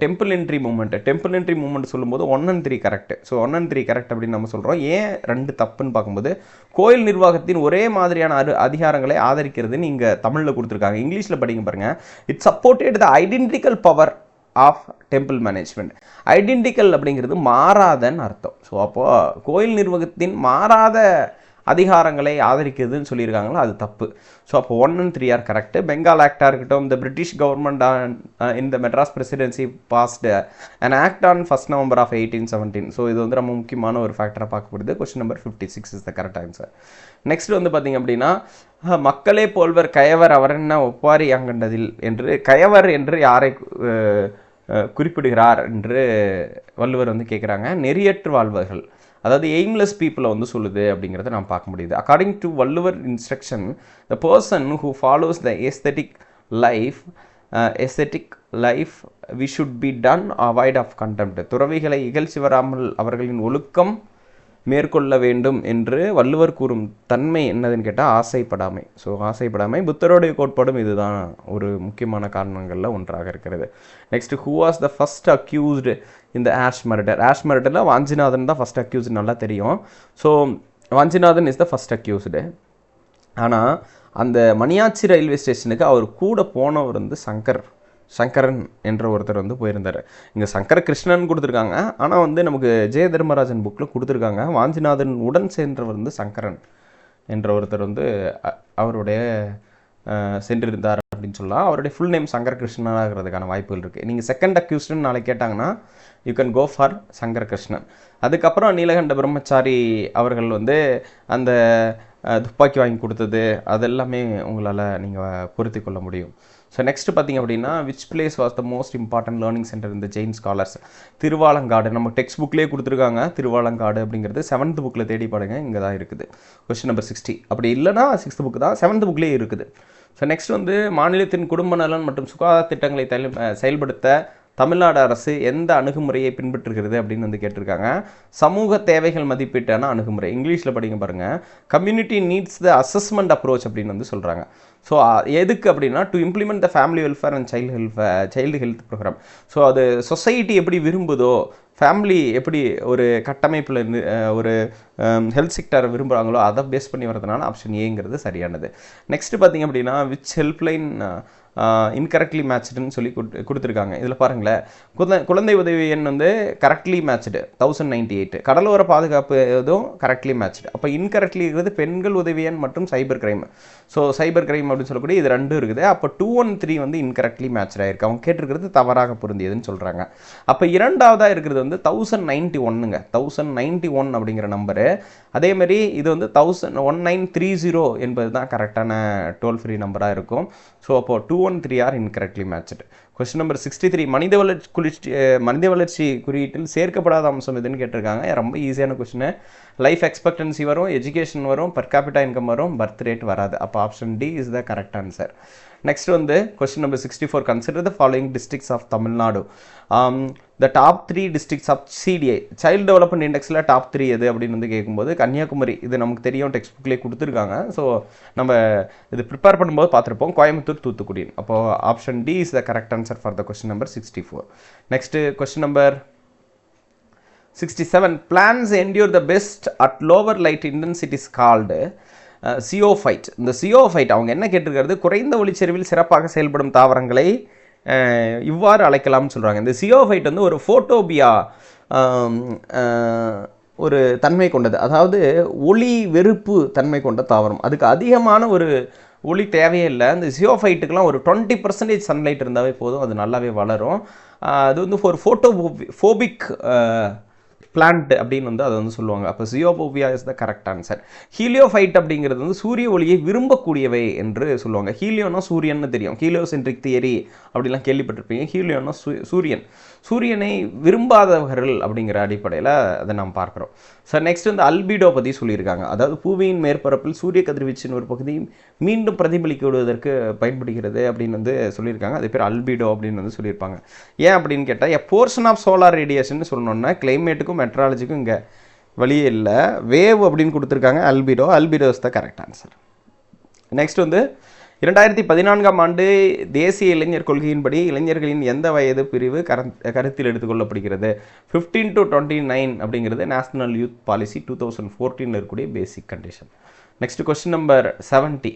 temple entry movement. Temple entry movement சொல்லும்போது 1 and 3 correct. So 1 and 3 correct அப்படின்னு நம்ம சொல்கிறோம். ஏன் 2 தப்புன்னு பார்க்கும்போது கோயில் நிர்வாகத்தின் ஒரே மாதிரியான அதிகாரங்களை ஆதரிக்கிறதுன்னு இங்கே தமிழில் கொடுத்துருக்காங்க. இங்கிலீஷில் படிங்க பாருங்கள். It supported the identical power of temple management. Identical அப்படிங்கிறது மாறாதன்னு அர்த்தம். ஸோ அப்போது கோயில் நிர்வாகத்தின் மாறாத அதிகாரங்களை ஆதரிக்கிறதுன்னு சொல்லியிருக்காங்களோ அது தப்பு. ஸோ அப்போ 1 and 3 ஆர் கரெக்ட். பெங்கால் ஆக்டாக இருக்கட்டும், இந்த British government in the Madras presidency passed and act on 1st November of 1817. So இது வந்து ரொம்ப முக்கியமான ஒரு ஃபேக்டராக பார்க்கப்படுது. Question number 56 is the correct answer. Next வந்து பார்த்திங்க அப்படின்னா, மக்களே போல்வர் கயவர் அவர் என்ன ஒப்பாரி அங்கண்டதில் என்று கயவர் என்று யாரை குறிப்பிடுகிறார் என்று வள்ளுவர் வந்து கேட்குறாங்க. நெறியற்று வாழ்வர்கள், அதாவது எய்ம்லெஸ் பீப்புளை வந்து சொல்லுது அப்படிங்கிறத நாம் பார்க்க முடியுது. According to Valluvar instruction, the person who follows the aesthetic life we should be done avoid of contempt. துறவிகளை இகழ்ச்சி வராமல் அவர்களின் ஒழுக்கம் மேற்கொள்ள வேண்டும் என்று வள்ளுவர் கூறும் தன்மை என்னதுன்னு கேட்டால் ஆசைப்படாமை. ஸோ ஆசைப்படாமை புத்தருடைய கோட்பாடும் இதுதான் ஒரு முக்கியமான காரணங்களில் ஒன்றாக இருக்கிறது. Next, who was the first accused இந்த ஆஷ் மர்டர். ஆஷ் மர்டரில் வாஞ்சிநாதன் தான் ஃபஸ்ட் அக்யூஸ்டு, நல்லா தெரியும். So Vanchinathan is the first accused. ஆனால் அந்த மணியாச்சி ரயில்வே ஸ்டேஷனுக்கு அவர் கூட போனவர் வந்து சங்கர் சங்கரன் என்ற ஒருத்தர் வந்து போயிருந்தார். இங்கே சங்கர கிருஷ்ணன் கொடுத்துருக்காங்க, ஆனால் வந்து நமக்கு ஜெய தர்மராஜன் புக்கில் கொடுத்துருக்காங்க வாஞ்சிநாதன் உடன் சென்றவர் வந்து சங்கரன் என்ற ஒருத்தர் வந்து அவருடைய சென்றிருந்தார் அப்படின்னு சொல்லலாம். அவருடைய ஃபுல் நேம் சங்கர கிருஷ்ணனாகிறதுக்கான வாய்ப்புகள் இருக்குது. நீங்கள் செகண்ட் அக்யூஸ்டன் நாளைக்கு கேட்டாங்கன்னா you can go for Sankara Krishnan. அதுக்கப்புறம் நீலகண்ட பிரம்மச்சாரி அவர்கள் வந்து அந்த துப்பாக்கி வாங்கி கொடுத்தது அதெல்லாமே உங்களால் நீங்கள் பொருத்தி கொள்ள முடியும். ஸோ நெக்ஸ்ட் பார்த்திங்க அப்படின்னா which place was the most important learning centre இந்த ஜெயின் ஸ்காலர்ஸ்? திருவாலங்காடு. நம்ம டெக்ஸ்ட் புக்லேயே கொடுத்துருக்காங்க திருவாலங்காடு அப்படிங்கிறது. 7th புக்கில் தேடி பாருங்க, இங்கே தான் இருக்குது. Question number 60. அப்படி இல்லைனா 6th புக்கு தான், 7th புக்லேயே இருக்குது. ஸோ நெக்ஸ்ட் வந்து மாநிலத்தின் குடும்ப நலன் மற்றும் சுகாதார திட்டங்களை செயல்படுத்த தமிழ்நாடு அரசு எந்த அணுகுமுறையை பின்பற்றுகிறது அப்படின்னு வந்து கேட்டிருக்காங்க. சமூக தேவைகள் மதிப்பீட்டான அணுகுமுறை. இங்கிலீஷில் படிங்க பாருங்கள். Community needs the assessment approach அப்படின்னு வந்து சொல்கிறாங்க. ஸோ எதுக்கு அப்படின்னா to implement the family welfare and child health programme. So அது சொசைட்டி எப்படி விரும்புதோ, ஃபேமிலி எப்படி ஒரு கட்டமைப்பில் ஒரு ஹெல்த் செக்டரை விரும்புகிறாங்களோ அதை பேஸ் பண்ணி வரதுனால ஆப்ஷன் ஏங்கிறது சரியானது. நெக்ஸ்ட் பார்த்திங்க அப்படின்னா விச் ஹெல்ப்லைன் இன்கரெக்ட்லி மேட்ச்டுன்னு சொல்லி கொடுத்துருக்காங்க. இதில் பாருங்களேன், குழந்தை உதவி எண் வந்து கரெக்ட்லி மேட்ச்டு 1098. கடலோர பாதுகாப்பு எதுவும் கரெக்ட்லி மேட்ச்டு. அப்போ இன்கரெக்ட்லி இருக்கிறது பெண்கள் உதவி எண் மற்றும் cyber crime. So cyber crime அப்படின்னு சொல்லக்கூடிய இது 2 இருக்குது. அப்போ 213 வந்து இன்கரெக்ட்லி மேட்ச்ட் ஆயிருக்கு. அவங்க கேட்டிருக்கிறது தவறாக பொருந்தியதுன்னு சொல்கிறாங்க. அப்போ இரண்டாவதாக இருக்கிறது வந்து 1091ங்க. 1091 அப்படிங்கிற நம்பரு. அதேமாதிரி இது வந்து 1930 என்பது தான் கரெக்டான டோல் ஃப்ரீ நம்பராக இருக்கும். ஸோ அப்போது 213 are incorrectly matched. Question number 63. மனித வளர்ச்சி குறியீட்டில் சேர்க்கப்படாத அம்சம் எதுன்னு கேட்டிருக்காங்க. ரொம்ப ஈஸியான கொஸ்டின். லைஃப் எக்ஸ்பெக்டன்சி வரும், எஜுகேஷன் வரும், பர் கேபிட்டா இன்கம் வரும், பர்த் ரேட் வராது. அப்போ option D is the correct answer. Next வந்து question number 64. Consider the following districts of Tamil Nadu. The top 3 districts of CDI. Child development இண்டெக்ஸில் டாப் 3 எது அப்படின்னு வந்து கேட்கும்போது கன்னியாகுமரி. இது நமக்கு தெரியும், டெக்ஸ்ட் புக்லேயே கொடுத்துருக்காங்க. ஸோ நம்ம இது ப்ரிப்பேர் பண்ணும்போது பார்த்துருப்போம். கோயம்புத்தூர், தூத்துக்குடி. அப்போது option D is the correct answer for the question number 64. Next question number 67. Plants endure the best at lower light intensities called சியோஃபைட். இந்த சியோஃபைட் அவங்க என்ன கேட்டிருக்கிறது, குறைந்த ஒளிச்செறிவில் சிறப்பாக செயல்படும் தாவரங்களை இவ்வாறு அழைக்கலாம்னு சொல்கிறாங்க. இந்த சியோஃபைட் வந்து ஒரு ஃபோட்டோபியா ஒரு தன்மை கொண்டது, அதாவது ஒளி வெறுப்பு தன்மை கொண்ட தாவரம். அதுக்கு அதிகமான ஒரு ஒளி தேவையே இல்லை. இந்த சியோஃபைட்டுக்கெலாம் ஒரு 20% சன்லைட் இருந்தாவே போதும், அது நல்லாவே வளரும். அது வந்து ஒரு ஃபோபிக் பிளான்ட் அப்படின்னு வந்து அதை வந்து சொல்லுவாங்க. அப்போ ஜியோபோபியா இஸ் த கரெக்ட் ஆன்சர். ஹீலியோஃபைட் அப்படிங்கிறது வந்து சூரிய ஒளியை விரும்பக்கூடியவை என்று சொல்லுவாங்க. ஹீலியோனா சூரியன்னு தெரியும், ஹீலியோசென்ட்ரிக் தியரி அப்படிலாம் கேள்விப்பட்டிருப்பீங்க. ஹீலியோனா சூரியனை விரும்பாதவர்கள் அப்படிங்கிற அடிப்படையில் அதை நாம் பார்க்குறோம். ஸோ நெக்ஸ்ட் வந்து அல்பிடோ பற்றி சொல்லியிருக்காங்க. அதாவது பூமியின் மேற்பரப்பில் சூரிய கதிர்வீச்சின் ஒரு பகுதி மீண்டும் பிரதிபலிக்க விடுவதற்கு பயன்படுகிறது அப்படின்னு வந்து சொல்லியிருக்காங்க. அது பேர் அல்பிடோ அப்படின்னு வந்து சொல்லியிருப்பாங்க. ஏன் அப்படின்னு கேட்டால் a portion of solar radiation சொல்லணுன்னா கிளைமேட்டுக்கும் மெட்ராலஜிக்கும் இங்கே வழியே இல்லை. வேவ் அப்படின்னு கொடுத்துருக்காங்க. Albedo is the correct answer. Next வந்து 2014ஆம் ஆண்டு தேசிய இளைஞர் கொள்கையின்படி இளைஞர்களின் எந்த வயது பிரிவு கருத்தில் எடுத்துக்கொள்ளப்படுகிறது? 15 to 29 அப்படிங்கிறது நேஷனல் யூத் பாலிசி 2014 இருக்கக்கூடிய பேசிக் கண்டிஷன். Next question number 70.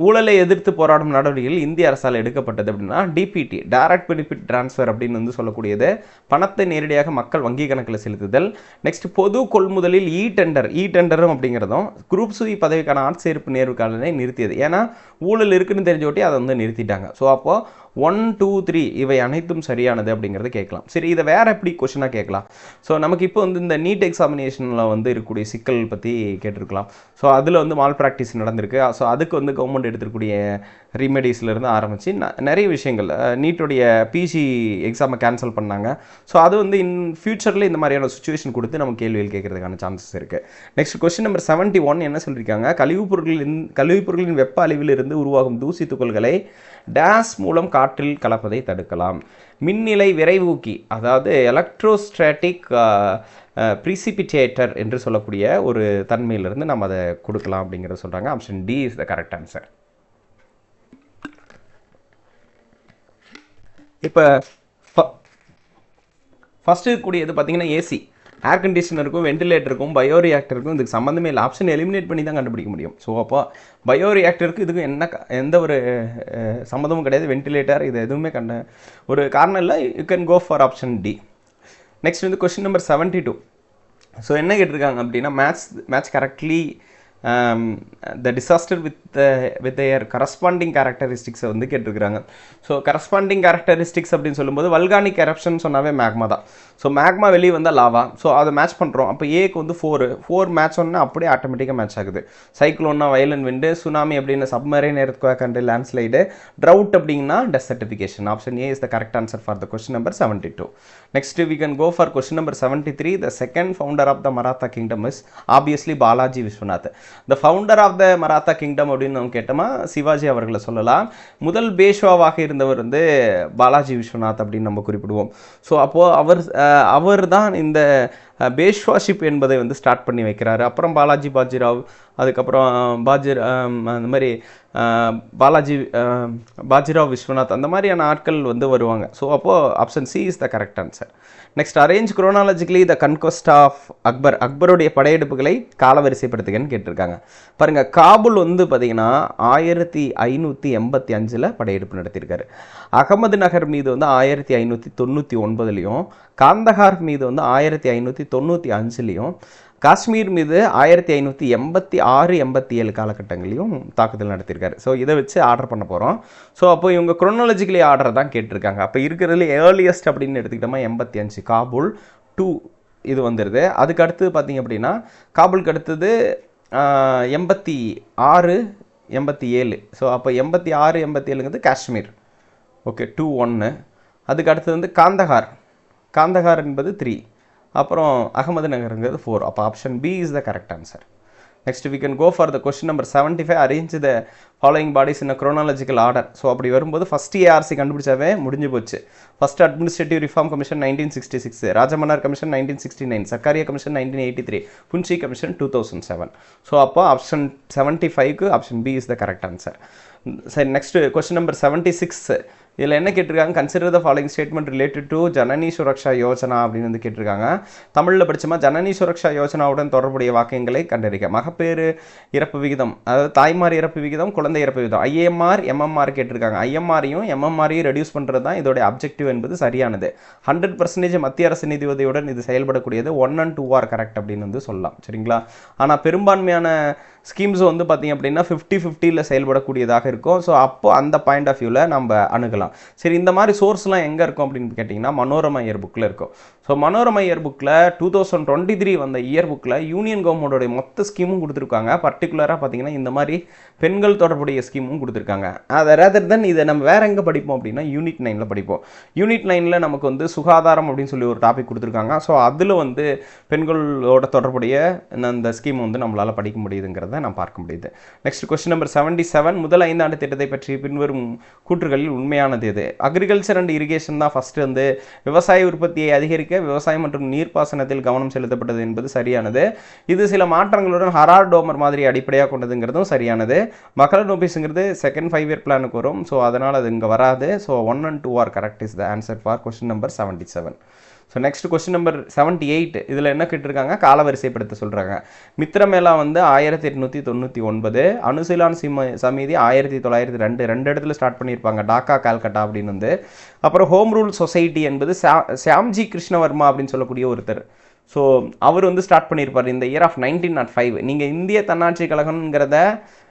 ஊழலை எதிர்த்து போராடும் நடவடிக்கைகள் இந்திய அரசால் எடுக்கப்பட்டது அப்படின்னா டிபிடி, டைரக்ட் பெனிஃபிட் டிரான்ஸ்ஃபர் அப்படின்னு வந்து சொல்லக்கூடியது. பணத்தை நேரடியாக மக்கள் வங்கி கணக்கில் செலுத்துதல். நெக்ஸ்ட் பொது கொள்முதலில் டெண்டரும் அப்படிங்கிறதும் குரூப் சி பதவிக்கான ஆட்சேர்ப்பு நேர்வுக்காலனை நிறுத்தியது. ஏன்னா ஊழல் இருக்குன்னு தெரிஞ்சோட்டி அதை வந்து நிறுத்திட்டாங்க. ஸோ அப்போது 1, 2, 3 இவை அனைத்தும் சரியானது அப்படிங்கிறது கேட்கலாம். சரி, இதை வேறு எப்படி கொஷனாக கேட்கலாம்? ஸோ நமக்கு இப்போ வந்து இந்த நீட் எக்ஸாமினேஷனில் வந்து இருக்கக்கூடிய சிக்கல் பற்றி கேட்டிருக்கலாம். ஸோ அதில் வந்து மால் ப்ராக்டிஸ் நடந்திருக்கு. ஸோ அதுக்கு வந்து கவர்மெண்ட் எடுத்துக்கூடிய ரெமெடிஸ்லேருந்து ஆரம்பித்து நிறைய விஷயங்கள், நீட்டுடைய பிஜி எக்ஸாமை கேன்சல் பண்ணாங்க. ஸோ அது வந்து ஃபியூச்சரில் இந்த மாதிரியான சுச்சுவேஷன் கொடுத்து நம்ம கேள்விகள் கேட்கறதுக்கான சான்சஸ் இருக்குது. நெக்ஸ்ட் கொஸ்டின் நம்பர் 71 என்ன சொல்லியிருக்காங்க? கழிவுப் பொருட்களின் வெப்ப அழிவில் இருந்து உருவாகும் தூசி துகள்களை டேஸ் மூலம் காற்றில் கலப்பதை தடுக்கலாம். மின்னிலை விரைவூக்கி, அதாவது எலக்ட்ரோஸ்டாட்டிக் ப்ரிசிபிட்டேட்டர் என்று சொல்லக்கூடிய ஒரு தன்மையிலிருந்து நம்ம அதை கொடுக்கலாம் அப்படிங்கிறத சொல்கிறாங்க. Option D is the correct answer. இப்போ ஃபஸ்ட்டு இருக்கக்கூடியது பார்த்தீங்கன்னா ஏசி. ஏர் கண்டிஷனருக்கும் வென்டிலேட்டருக்கும் பயோரியாக்டருக்கும் இதுக்கு சம்மந்தமே இல்லை. ஆப்ஷன் எலிமினேட் பண்ணி தான் கண்டுபிடிக்க முடியும். ஸோ அப்போ பயோரியாக்டருக்கு இதுக்கு எந்த ஒரு சம்மந்தமும் கிடையாது. வென்டிலேட்டர் இது எதுவுமே ஒரு காரணம் இல்லை. You can go for option D. Next வந்து கொஸ்டின் நம்பர் 72. ஸோ என்ன கேட்டிருக்காங்க அப்படின்னா match correctly the disaster with their corresponding கேரக்டரிஸ்டிக்ஸை வந்து கேட்டிருக்கிறாங்க. ஸோ கரஸ்பாண்டிங் கேரக்டரிஸ்டிக்ஸ் அப்படின்னு சொல்லும்போது வல்கானிக் எரப்ஷன் சொன்னாவே மேக்மா தான். ஸோ மேக்மா வெளியே வந்தால் லாவா. ஸோ அதை மேட்ச் பண்ணுறோம். அப்போ ஏக்கு வந்து 4 மேட்ச் ஒன்று அப்படியே ஆட்டோமேட்டிக்காக மேட்ச் ஆகுது. சைக்ளோன்னா வயலன் விண்டு, சுனாமி அப்படின்னு submarine earthquake and landslide, drought அப்படின்னா desertification. Option A is the correct answer for the question number 72. Next we can go for question number 73. The second founder of the Maratha kingdom is obviously Balaji Vishwanath. The founder of the Maratha kingdom அப்படின்னு நம்ம கேட்டோமா சிவாஜி அவர்களை சொல்லலாம். முதல் பேஷ்வாவாக இருந்தவர் வந்து பாலாஜி விஸ்வநாத் அப்படின்னு நம்ம குறிப்பிடுவோம். ஸோ அப்போது அவர் தான் இந்த பேஷ்வாஷிப் என்பதை வந்து ஸ்டார்ட் பண்ணி வைக்கிறாரு. அப்புறம் பாலாஜி பாஜிராவ், அதுக்கப்புறம் அந்த மாதிரி பாஜிராவ் விஸ்வநாத், அந்த மாதிரியான ஆட்கள் வந்து வருவாங்க. ஸோ அப்போது option C is the correct answer. Next arrange chronologically the conquest of அக்பருடைய படையெடுப்புகளை காலவரிசைப்படுத்துகன்னு கேட்டிருக்காங்க. பாருங்கள், காபுல் வந்து பார்த்திங்கன்னா 1585 படையெடுப்பு நடத்தியிருக்காரு. அகமது நகர் மீது வந்து 1599, காந்தஹார் மீது வந்து 1595, காஷ்மீர் மீது 1586-87 காலகட்டங்களையும் தாக்குதல் நடத்தியிருக்காரு. ஸோ இதை வச்சு ஆர்டர் பண்ண போகிறோம். ஸோ அப்போ இவங்க குரோனாலஜிக்கலி ஆர்டர் தான் கேட்டிருக்காங்க. அப்போ இருக்கிறதுல ஏர்லியஸ்ட் அப்படின்னு எடுத்துக்கிட்டோமா 85 காபுல் 2 இது வந்துடுது. அதுக்கு அடுத்து பார்த்திங்க அப்படின்னா காபுலுக்கு அடுத்தது 86-87. ஸோ அப்போ 86-87ங்கிறது காஷ்மீர். ஓகே, 2-1. அதுக்கு அடுத்தது வந்து காந்தஹார் என்பது 3. அப்புறம் அகமது நகருங்கிறது 4. அப்போ option B is the correct answer. Next we can go for the question number 75. Arrange the following bodies in a chronological order. So அப்படி வரும்போது ஃபஸ்ட்டு ஏஆர்சி கண்டுபிடிச்சாவே முடிஞ்சு போச்சு. First administrative reform commission 1966, Rajamannar commission 1969, Sarkaria commission 1983, Punchhi commission 2007. So அப்போ option 75க்கு option B is the correct answer. சரி, next question number 76. இதில் என்ன கேட்டிருக்காங்க, consider the following statement related to Janani Suraksha Yojana அப்படின்னு வந்து கேட்டிருக்காங்க. தமிழில் படித்தோமா ஜனனி சுரக்ஷா யோஜனாவுடன் தொடர்புடைய வாக்கியங்களை கண்டறிக்க. மகப்பேறு இறப்பு விகிதம், அதாவது தாய்மார் இறப்பு விகிதம், குழந்தை இறப்பு விகிதம், ஐஎம்ஆர் எம்எம்ஆர் கேட்டிருக்காங்க. ஐஎம்ஆரையும் எம்எம்ஆரையும் ரெடியூஸ் பண்ணுறது தான் இதோடைய அப்ஜெக்டிவ் என்பது சரியானது. 100% மத்திய அரசு நிதி உதவியுடன் இது செயல்படக்கூடியது. 1 and 2 ஆர் கரெக்ட் அப்படின்னு வந்து சொல்லலாம். சரிங்களா? ஆனால் பெரும்பான்மையான ஸ்கீம்ஸ் வந்து பார்த்திங்க அப்படின்னா 50-50 செயல்படக்கூடியதாக இருக்கும். ஸோ அப்போ அந்த பாயிண்ட் ஆஃப் வியூவில் நம்ம அணுகலாம். சரி, இந்த மாதிரி சோர்ஸ்லாம் எங்கே இருக்கும் அப்படின்னு கேட்டிங்கன்னா மனோரமா இயர் புக்கில் இருக்கும். ஸோ மனோரமா இயர் புக்கில் 2023 வந்த இயர் புக்கில் யூனியன் கவர்மெண்டோடைய மொத்த ஸ்கீமும் கொடுத்துருக்காங்க. பர்டிகுலராக பார்த்திங்கன்னா இந்த மாதிரி பெண்கள் தொடர்புடைய ஸ்கீமும் கொடுத்துருக்காங்க. அதை ரேதர் தென் இதை நம்ம வேறு எங்கே படிப்போம் அப்படின்னா யூனிட் 9 படிப்போம். யூனிட் 9 நமக்கு வந்து சுகாதாரம் அப்படின்னு சொல்லி ஒரு டாபிக் கொடுத்துருக்காங்க. ஸோ அதில் வந்து பெண்களோட தொடர்புடைய அந்த ஸ்கீம் வந்து நம்மளால் படிக்க முடியுதுங்கிறத நான் பார்க்க முடியுது. Next question number 77. முதல் 5 ஆண்டு திட்டத்தை பற்றி பின்வரும் கூற்றுகளில் உண்மையானது எது? அக்ரிகல்ச்சர் அண்ட் இரிகேஷன் தான் ஃபஸ்ட்டு வந்து விவசாய உற்பத்தியை அதிகரிக்க விவசாயம் மற்றும் நீர்ப்பாசனத்தில் கவனம் செலுத்தப்பட்டது என்பது சரியானது. இது சில மாற்றங்களுடன் ஹரார்ட் டோமர் மாதிரி அடிப்படையாக கொண்டதுங்கிறதும் சரியானது. மகளர் நோபீஸுங்கிறது செகண்ட் 5-year பிளானுக்கு வரும். ஸோ அதனால் அது இங்கே வராது. So 1 and 2 are correct is the answer for question number 77. So next question number 78. இதில் என்ன கேட்டிருக்காங்க, காலவரிசைப்படுத்த சொல்கிறாங்க. மித்ரமேளா வந்து 1899, அனுசீலான் சமிதி 1902, 2 இடத்துல ஸ்டார்ட் பண்ணியிருப்பாங்க, டாக்கா கல்கட்டா அப்படின்னு வந்து. அப்புறம் ஹோம் ரூல் சொசைட்டி என்பது சாம்ஜி கிருஷ்ணவர்மா அப்படின்னு சொல்லக்கூடிய ஒருத்தர். ஸோ அவர் வந்து ஸ்டார்ட் பண்ணியிருப்பார் இந்த இயர் ஆஃப் 1905. நீங்கள் இந்திய தன்னாட்சி கழகங்கிறத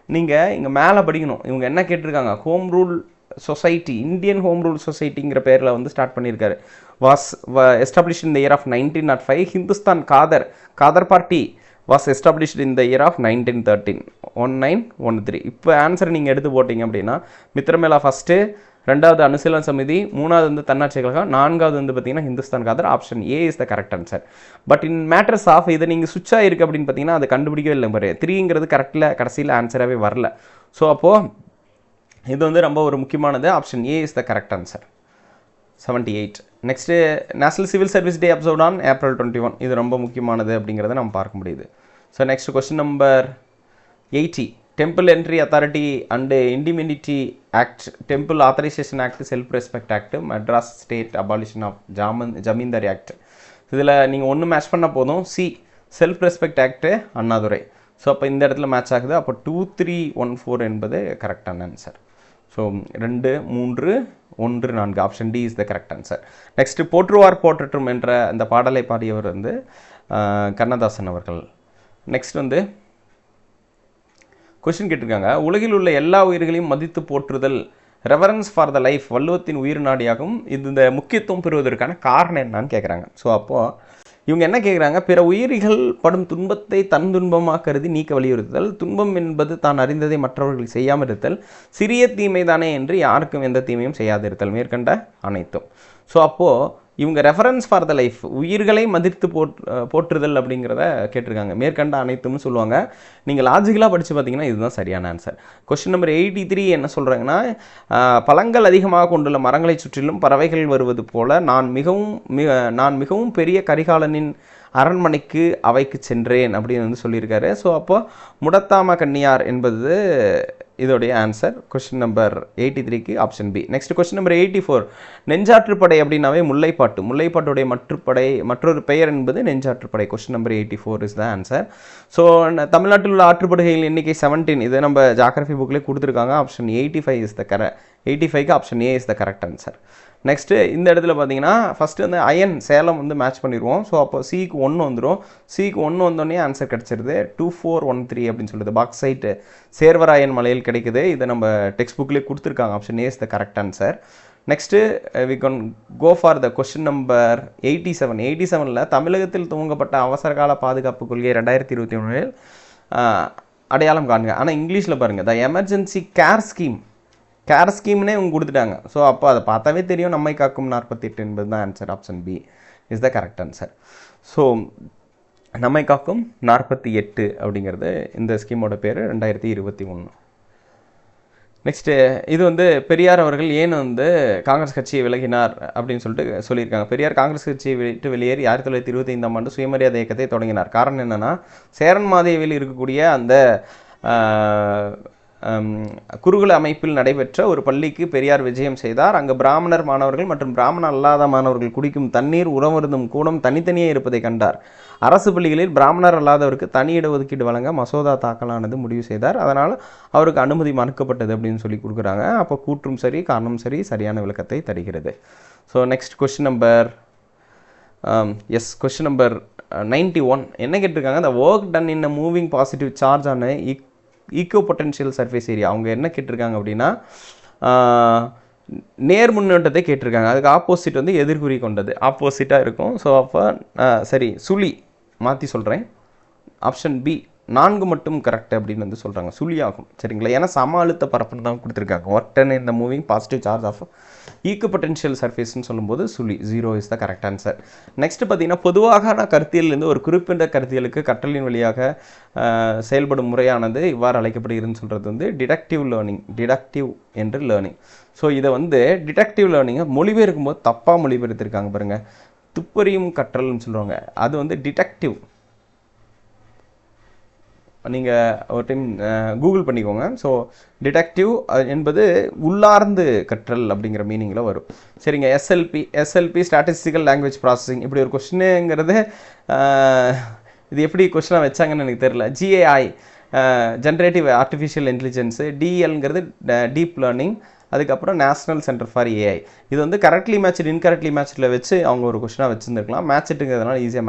நீங்கள் இங்கே மேலே படிக்கணும். இவங்க என்ன கேட்டிருக்காங்க, home rule society, Indian home rule சொசைட்டிங்கிற பேரில் வந்து ஸ்டார்ட் பண்ணியிருக்காரு. Was established in the year of 1905. Hindustan Ghadar party was established in the year of 1913. 1913. இப்போ ஆன்சர் நீங்கள் எடுத்து போட்டிங்க அப்படின்னா மித்ரமேளா ஃபஸ்ட்டு, 2வது அனுசீலன் சமிதி, 3வது வந்து தன்னாட்சி கழகம், 4வது வந்து பார்த்தீங்கன்னா Hindustan Khadar. Option A is the correct answer. But in matters of இதை நீங்கள் சுவிட்சாக இருக்குது அப்படின்னு பார்த்தீங்கன்னா அதை கண்டுபிடிக்கவே இல்லை. பாரு 3ங்கிறது கரெக்டில் கடைசியில் ஆன்சராகவே வரல. ஸோ அப்போது இது வந்து ரொம்ப ஒரு முக்கியமானது. Option A is the correct answer. 78. Next national civil service day observed on April 21. இது ரொம்ப முக்கியமானது அப்படிங்கிறத நம்ம பார்க்க முடியுது. So next question number 80. Temple entry authority and indemnity act, temple authorisation act, self respect act, Madras state abolition of zamindari act. இதில் நீங்கள் ஒன்று மேட்ச் பண்ணால் போதும். C self respect act Annadurai. So அப்போ இந்த இடத்துல மேட்ச் ஆகுது. அப்போ 2314 என்பது கரெக்டான answer. So 2, 3, 1, 4 option D is the correct answer. Next போற்றுவார் போற்றட்டும் என்ற அந்த பாடலை பாடியவர் வந்து கண்ணதாசன் அவர்கள். நெக்ஸ்ட் வந்து கொஸ்டின் கேட்டிருக்காங்க, உலகில் உள்ள எல்லா உயிர்களையும் மதித்து போற்றுதல் ரெவரன்ஸ் ஃபார் த லைஃப் வள்ளுவத்தின் உயிர் நாடியாகவும் இந்த முக்கியத்துவம் பெறுவதற்கான காரணம் என்னன்னு கேட்குறாங்க. ஸோ அப்போது இவங்க என்ன கேட்குறாங்க, பிற உயிரிகள் படும் துன்பத்தை தன் துன்பமாக கருதி நீக்க வலியுறுத்தல், துன்பம் என்பது தான் அறிந்ததை மற்றவர்கள் செய்யாமல் இருத்தல், சிறிய தீமை தானே என்று யாருக்கும் எந்த தீமையும் செய்யாதிருத்தல், மேற்கண்ட அனைத்தும். ஸோ அப்போது இவங்க ரெஃபரன்ஸ் ஃபார் த லைஃப் உயிர்களை மதித்து போற்றுதல் அப்படிங்கிறத கேட்டிருக்காங்க. மேற்கண்ட அனைத்தும்னு சொல்லுவாங்க. நீங்கள் லாஜிக்கலாக படித்து பார்த்தீங்கன்னா இதுதான் சரியான ஆன்சர். கொஸ்டின் நம்பர் 83 என்ன சொல்கிறாங்கன்னா, பழங்கள் அதிகமாக கொண்டுள்ள மரங்களை சுற்றிலும் பறவைகள் வருவது போல நான் மிகவும் பெரிய கரிகாலனின் அரண்மனைக்கு அவைக்கு சென்றேன் அப்படின்னு வந்து சொல்லியிருக்காரு. ஸோ அப்போ முடத்தாம கன்னியார் என்பது இதோடைய ஆன்சர். கொஸ்டின் நம்பர் 83க்கு option B. Next question number 84, Nenjatruppadai அப்படின்னாவே முல்லைப்பாட்டு. முல்லைப்பாட்டுடைய மற்றொரு பெயர் என்பது Nenjatruppadai. Question number 84 is the answer. So தமிழ்நாட்டில் உள்ள ஆற்றுப்படுகைகள் எண்ணிக்கை 17. இது நம்ம ஜாகிரஃபி புக்லேயே கொடுத்துருக்காங்க. ஆப்ஷன் 85 இஸ் த 85க்கு option A is the correct answer. Next இந்த இடத்துல பார்த்தீங்கன்னா ஃபஸ்ட்டு வந்து அயன் சேலம் வந்து மேட்ச் பண்ணிடுவோம். ஸோ அப்போ சிக்கு 1 வந்துடும். சிக்கு 1 வந்தோடனே ஆன்சர் கிடச்சிருது. 2413 அப்படின்னு சொல்லுது. பாக்ஸைட்டு சேர்வராயன் மலையில் கிடைக்குது. இதை நம்ம டெக்ஸ்ட் புக்லேயே கொடுத்துருக்காங்க. Option A is the correct answer. Next we can go for the question number 87. 87ல் தமிழகத்தில் துவங்கப்பட்ட அவசரகால பாதுகாப்பு கொள்கை 2021 அடையாளம் காணுங்க. ஆனால் இங்கிலீஷில் பாருங்கள், த எமர்ஜென்சி கேர் ஸ்கீம்னே இவங்க கொடுத்துட்டாங்க. ஸோ அப்போ அதை பார்த்தாவே தெரியும், நம்மை காக்கும் 48 என்பது தான் answer. Option B is the correct answer. So நம்மை காக்கும் 48 அப்படிங்கிறது இந்த ஸ்கீமோட பேர் 2021. நெக்ஸ்ட்டு இது வந்து பெரியார் அவர்கள் ஏன் வந்து காங்கிரஸ் கட்சியை விலகினார் அப்படின்னு சொல்லியிருக்காங்க. பெரியார் காங்கிரஸ் கட்சியை விட்டு வெளியேறி 1925ஆம் ஆண்டு சுயமரியாதை இயக்கத்தை தொடங்கினார். காரணம் என்னென்னா, சேரன் மாதேவியில் இருக்கக்கூடிய அந்த குருகுல அமைப்பில் நடைபெற்ற ஒரு பள்ளிக்கு பெரியார் விஜயம் செய்தார். அங்கு பிராமணர் மாணவர்கள் மற்றும் பிராமண அல்லாத மாணவர்கள் குடிக்கும் தண்ணீர், உணவருந்தும் கூடம் தனித்தனியே இருப்பதை கண்டார். அரசு பள்ளிகளில் பிராமணர் அல்லாதவருக்கு தனி இடஒதுக்கீடு வழங்க மசோதா தாக்கலானது முடிவு செய்தார். அதனால் அவருக்கு அனுமதி மறுக்கப்பட்டது அப்படின்னு சொல்லி கொடுக்குறாங்க. அப்போ கூற்றும் சரி காரணம் சரி சரியான விளக்கத்தை தருகிறது. So next question number question number 91 என்ன கேட்டிருக்காங்க, the work done in a moving positive charge ஆன ஈக்கோ பொட்டன்ஷியல் சர்ஃபேஸ் ஏரியா. அவங்க என்ன கேட்டிருக்காங்க அப்படின்னா, நேர் முன்னோட்டத்தை கேட்டிருக்காங்க. அதுக்கு ஆப்போசிட் வந்து எதிர்குறி கொண்டது, ஆப்போசிட்டாக இருக்கும். ஸோ அப்போ சரி சுழி மாற்றி சொல்கிறேன். ஆப்ஷன் பி 4 மட்டும் கரெக்ட் அப்படின்னு வந்து சொல்கிறாங்க. சுழியாகும் சரிங்களா, ஏன்னா சம அழுத்த பரப்புன்னு தான் கொடுத்துருக்காங்க. ஒர்க் டன் இந்த மூவிங் பாசிட்டிவ் சார்ஜ் ஆஃப் ஈக்கு பொட்டன்ஷியல் சர்ஃபேஸ்ன்னு சொல்லும்போது சுழி 0 is the correct answer. Next பார்த்தீங்கன்னா, பொதுவாக கருத்தியலேருந்து ஒரு குறிப்பிட்ட கருத்தியலுக்கு கற்றலின் வழியாக செயல்படும் முறையானது இவ்வாறு அழைக்கப்படுகிறதுன்னு சொல்கிறது வந்து டிடக்டிவ் என்று லேர்னிங். ஸோ இதை வந்து டிடக்டிவ் லேர்னிங்கை மொழிபெயர்க்கும் போது தப்பாக மொழிபெயர்த்திருக்காங்க பாருங்கள். துப்பறியும் கற்றல்னு சொல்லுவாங்க, அது வந்து டிடக்டிவ். நீங்கள் ஒரு டைம் கூகுள் பண்ணிக்கோங்க. ஸோ டிடக்டிவ் என்பது உள்ளார்ந்து கற்றல் அப்படிங்கிற மீனிங்கில் வரும். சரிங்க. எஸ்எல்பி ஸ்டாட்டிஸ்டிக்கல் லாங்குவேஜ் ப்ராசஸிங் இப்படி ஒரு கொஸ்டினுங்கிறது இது எப்படி கொஸ்டினாக வச்சாங்கன்னு எனக்கு தெரியல. ஜிஏஐ ஜென்ரேட்டிவ் ஆர்டிஃபிஷியல் இன்டெலிஜென்ஸு, டிஎல்ங்கிறது டீப் லேர்னிங், அதுக்கப்புறம் நேஷனல் சென்டர் ஃபார் ஏஐ. இது வந்து கரெக்ட்லி மேட்ச்டு இன்கரெக்ட்லி மேட்ச்சில் வச்சு அவங்க ஒரு கொஸ்டினாக வச்சுருந்துருக்கலாம். மேட்ச்ட்டுங்கிறதுனால ஈஸியாக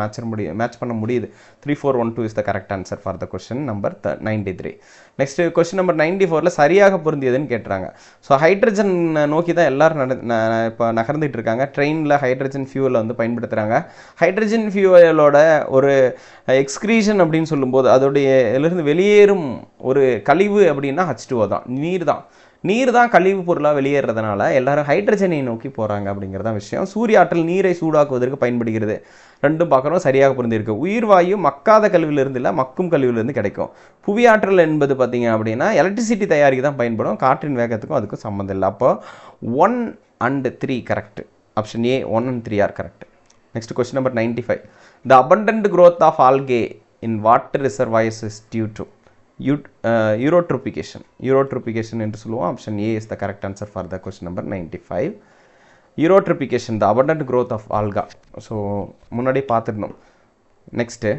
மேட்ச் பண்ண முடியுது. 3412 is the correct answer for the question number 93. Next question number 94ல் சரியாக பொருந்தியதுன்னு கேட்டுறாங்க. ஸோ ஹைட்ரஜன் நோக்கி தான் எல்லோரும் இப்போ நகர்ந்துட்டு இருக்காங்க. ட்ரெயினில் ஹைட்ரஜன் ஃபியூவலை வந்து பயன்படுத்துகிறாங்க. ஹைட்ரஜன் ஃபியூவலோட ஒரு எக்ஸ்க்ரீஷன் அப்படின்னு சொல்லும்போது அதோடைய இதிலிருந்து வெளியேறும் ஒரு கழிவு அப்படின்னா H2O தான், நீர் தான் கழிவு பொருளாக வெளியேறதுனால எல்லாரும் ஹைட்ரஜனை நோக்கி போகிறாங்க அப்படிங்கிறதான் விஷயம். சூரிய ஆற்றல் நீரை சூடாக்குவதற்கு பயன்படுகிறது. ரெண்டும் பார்க்குறோம், சரியாக பொருந்திருக்கு. உயிர்வாயு மக்காத கழிவிலிருந்து இல்லை, மக்கும் கழிவிலிருந்து கிடைக்கும். புவி ஆற்றல் என்பது பார்த்தீங்க அப்படின்னா எலக்ட்ரிசிட்டி தயாரிக்க தான் பயன்படும். காற்றின் வேகத்துக்கும் அதுக்கும் சம்மந்தம் இல்லை. அப்போ 1 and 3 correct. Option A 1 and 3 are correct. Next question number 95. The abundant growth of algae in water reservoirs is due to eutrophication என்று சொல்லுவோம். Option A is the correct answer for the question number 95. Eutrophication, the abundant growth of algae. So முன்னாடி பார்த்துருந்தோம். Next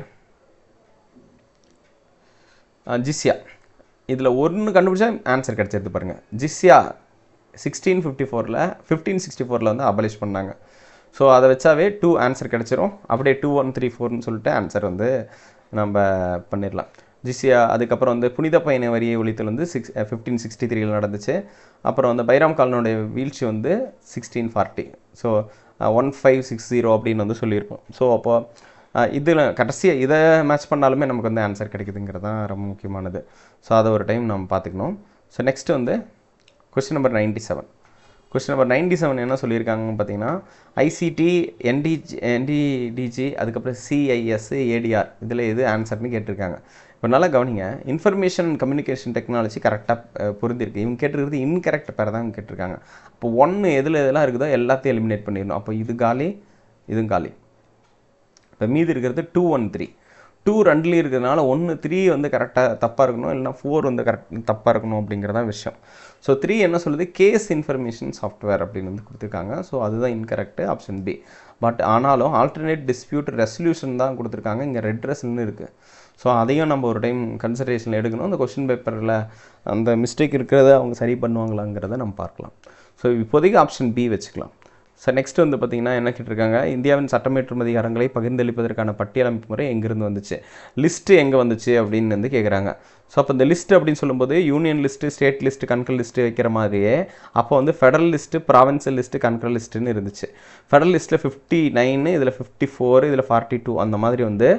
ஜிஸ்யா. இதில் ஒன்று கண்டுபிடிச்சா answer கிடச்சிருது பாருங்கள். ஜிஸ்யா 1564 வந்து அபலிஷ் பண்ணாங்க. ஸோ அதை வச்சாவே 2 ஆன்சர் கிடச்சிரும். அப்படியே 2134ன்னு சொல்லிட்டு ஆன்சர் வந்து நம்ம பண்ணிடலாம். ஜிஸ்யா. அதுக்கப்புறம் வந்து புனித பயண வரியை ஒழித்தல் வந்து 1563 நடந்துச்சு. அப்புறம் வந்து பைராம் காலனுடைய வீழ்ச்சி வந்து 1640. ஸோ 1560 அப்படின்னு வந்து சொல்லியிருப்போம். ஸோ அப்போது இதில் கடைசியாக இதை மேட்ச் பண்ணாலுமே நமக்கு வந்து ஆன்சர் கிடைக்குதுங்கிறது தான் ரொம்ப முக்கியமானது. ஸோ அதை ஒரு டைம் நம்ம பார்த்துக்கணும். ஸோ நெக்ஸ்ட்டு வந்து கொஸ்டின் நம்பர் 97. கொஸ்டின் நம்பர் 97 என்ன சொல்லியிருக்காங்கன்னு பார்த்தீங்கன்னா, ஐசிடி, என்டிடிஜி, அதுக்கப்புறம் சிஐஎஸ், ஏடிஆர், இதில் எது ஆன்சர்னு கேட்டிருக்காங்க. இப்போ நல்லா கவனிங்க. இன்ஃபர்மேஷன் அண்ட் கம்யூனிகேஷன் டெக்னாலஜி கரெக்டாக பொருந்திருக்கு. இவங்க கேட்டிருக்கிறது இன்கரெக்ட் பேர் தான் கேட்டிருக்காங்க. இப்போ 1 எதெல்லாம் இருக்குதோ எல்லாத்தையும் எலிமினேட் பண்ணிடணும். அப்போ இது காலி, இதுவும் காலி. இப்போ மீதி இருக்கிறது 2, 1, 3. 2 2லேயும் இருக்கிறதுனால 1, 3 வந்து கரெக்டாக தப்பாக இருக்கணும், இல்லைனா 4 வந்து தப்பாக இருக்கணும் அப்படிங்கிறதான் விஷயம். ஸோ 3 என்ன சொல்லுது, கேஸ் இன்ஃபர்மேஷன் சாஃப்ட்வேர் அப்படின்னு வந்து கொடுத்துருக்காங்க. ஸோ அதுதான் இன்கரெக்டு, ஆப்ஷன் பி. பட் ஆனாலும் ஆல்டர்னேட் டிஸ்பியூட் ரெசல்யூஷன் தான் கொடுத்துருக்காங்க, இங்கே ரெட்ரெஸ்ன்னு இருக்குது. ஸோ அதையும் நம்ம ஒரு டைம் கன்சிடரேஷனில் எடுக்கணும். அந்த கொஸ்டின் பேப்பரில் அந்த மிஸ்டேக் இருக்கிறத அவங்க சரி பண்ணுவாங்களாங்கிறத நம்ம பார்க்கலாம். ஸோ இப்போதைக்கு ஆப்ஷன் பி வச்சுக்கலாம். ஸோ நெக்ஸ்ட் வந்து பார்த்திங்கன்னா என்ன கேட்டிருக்காங்க, இந்தியாவின் சட்டமேற்றும் அதிகாரங்களை பகிர்ந்தளிப்பதற்கான பட்டியல் அமைப்பு முறை எங்கேருந்து வந்துச்சு, லிஸ்ட்டு எங்கே வந்துச்சு அப்படின்னு வந்து கேட்குறாங்க. ஸோ அப்போ இந்த லிஸ்ட் அப்படின்னு சொல்லும்போது union list, state list, concurrent list வைக்கிற மாதிரியே அப்போ வந்து federal list, provincial list, concurrent லிஸ்ட்டுன்னு இருந்துச்சு. ஃபெடரல் லிஸ்ட்டில் 59, இதில் 54, இதில் 42 அந்த மாதிரி வந்து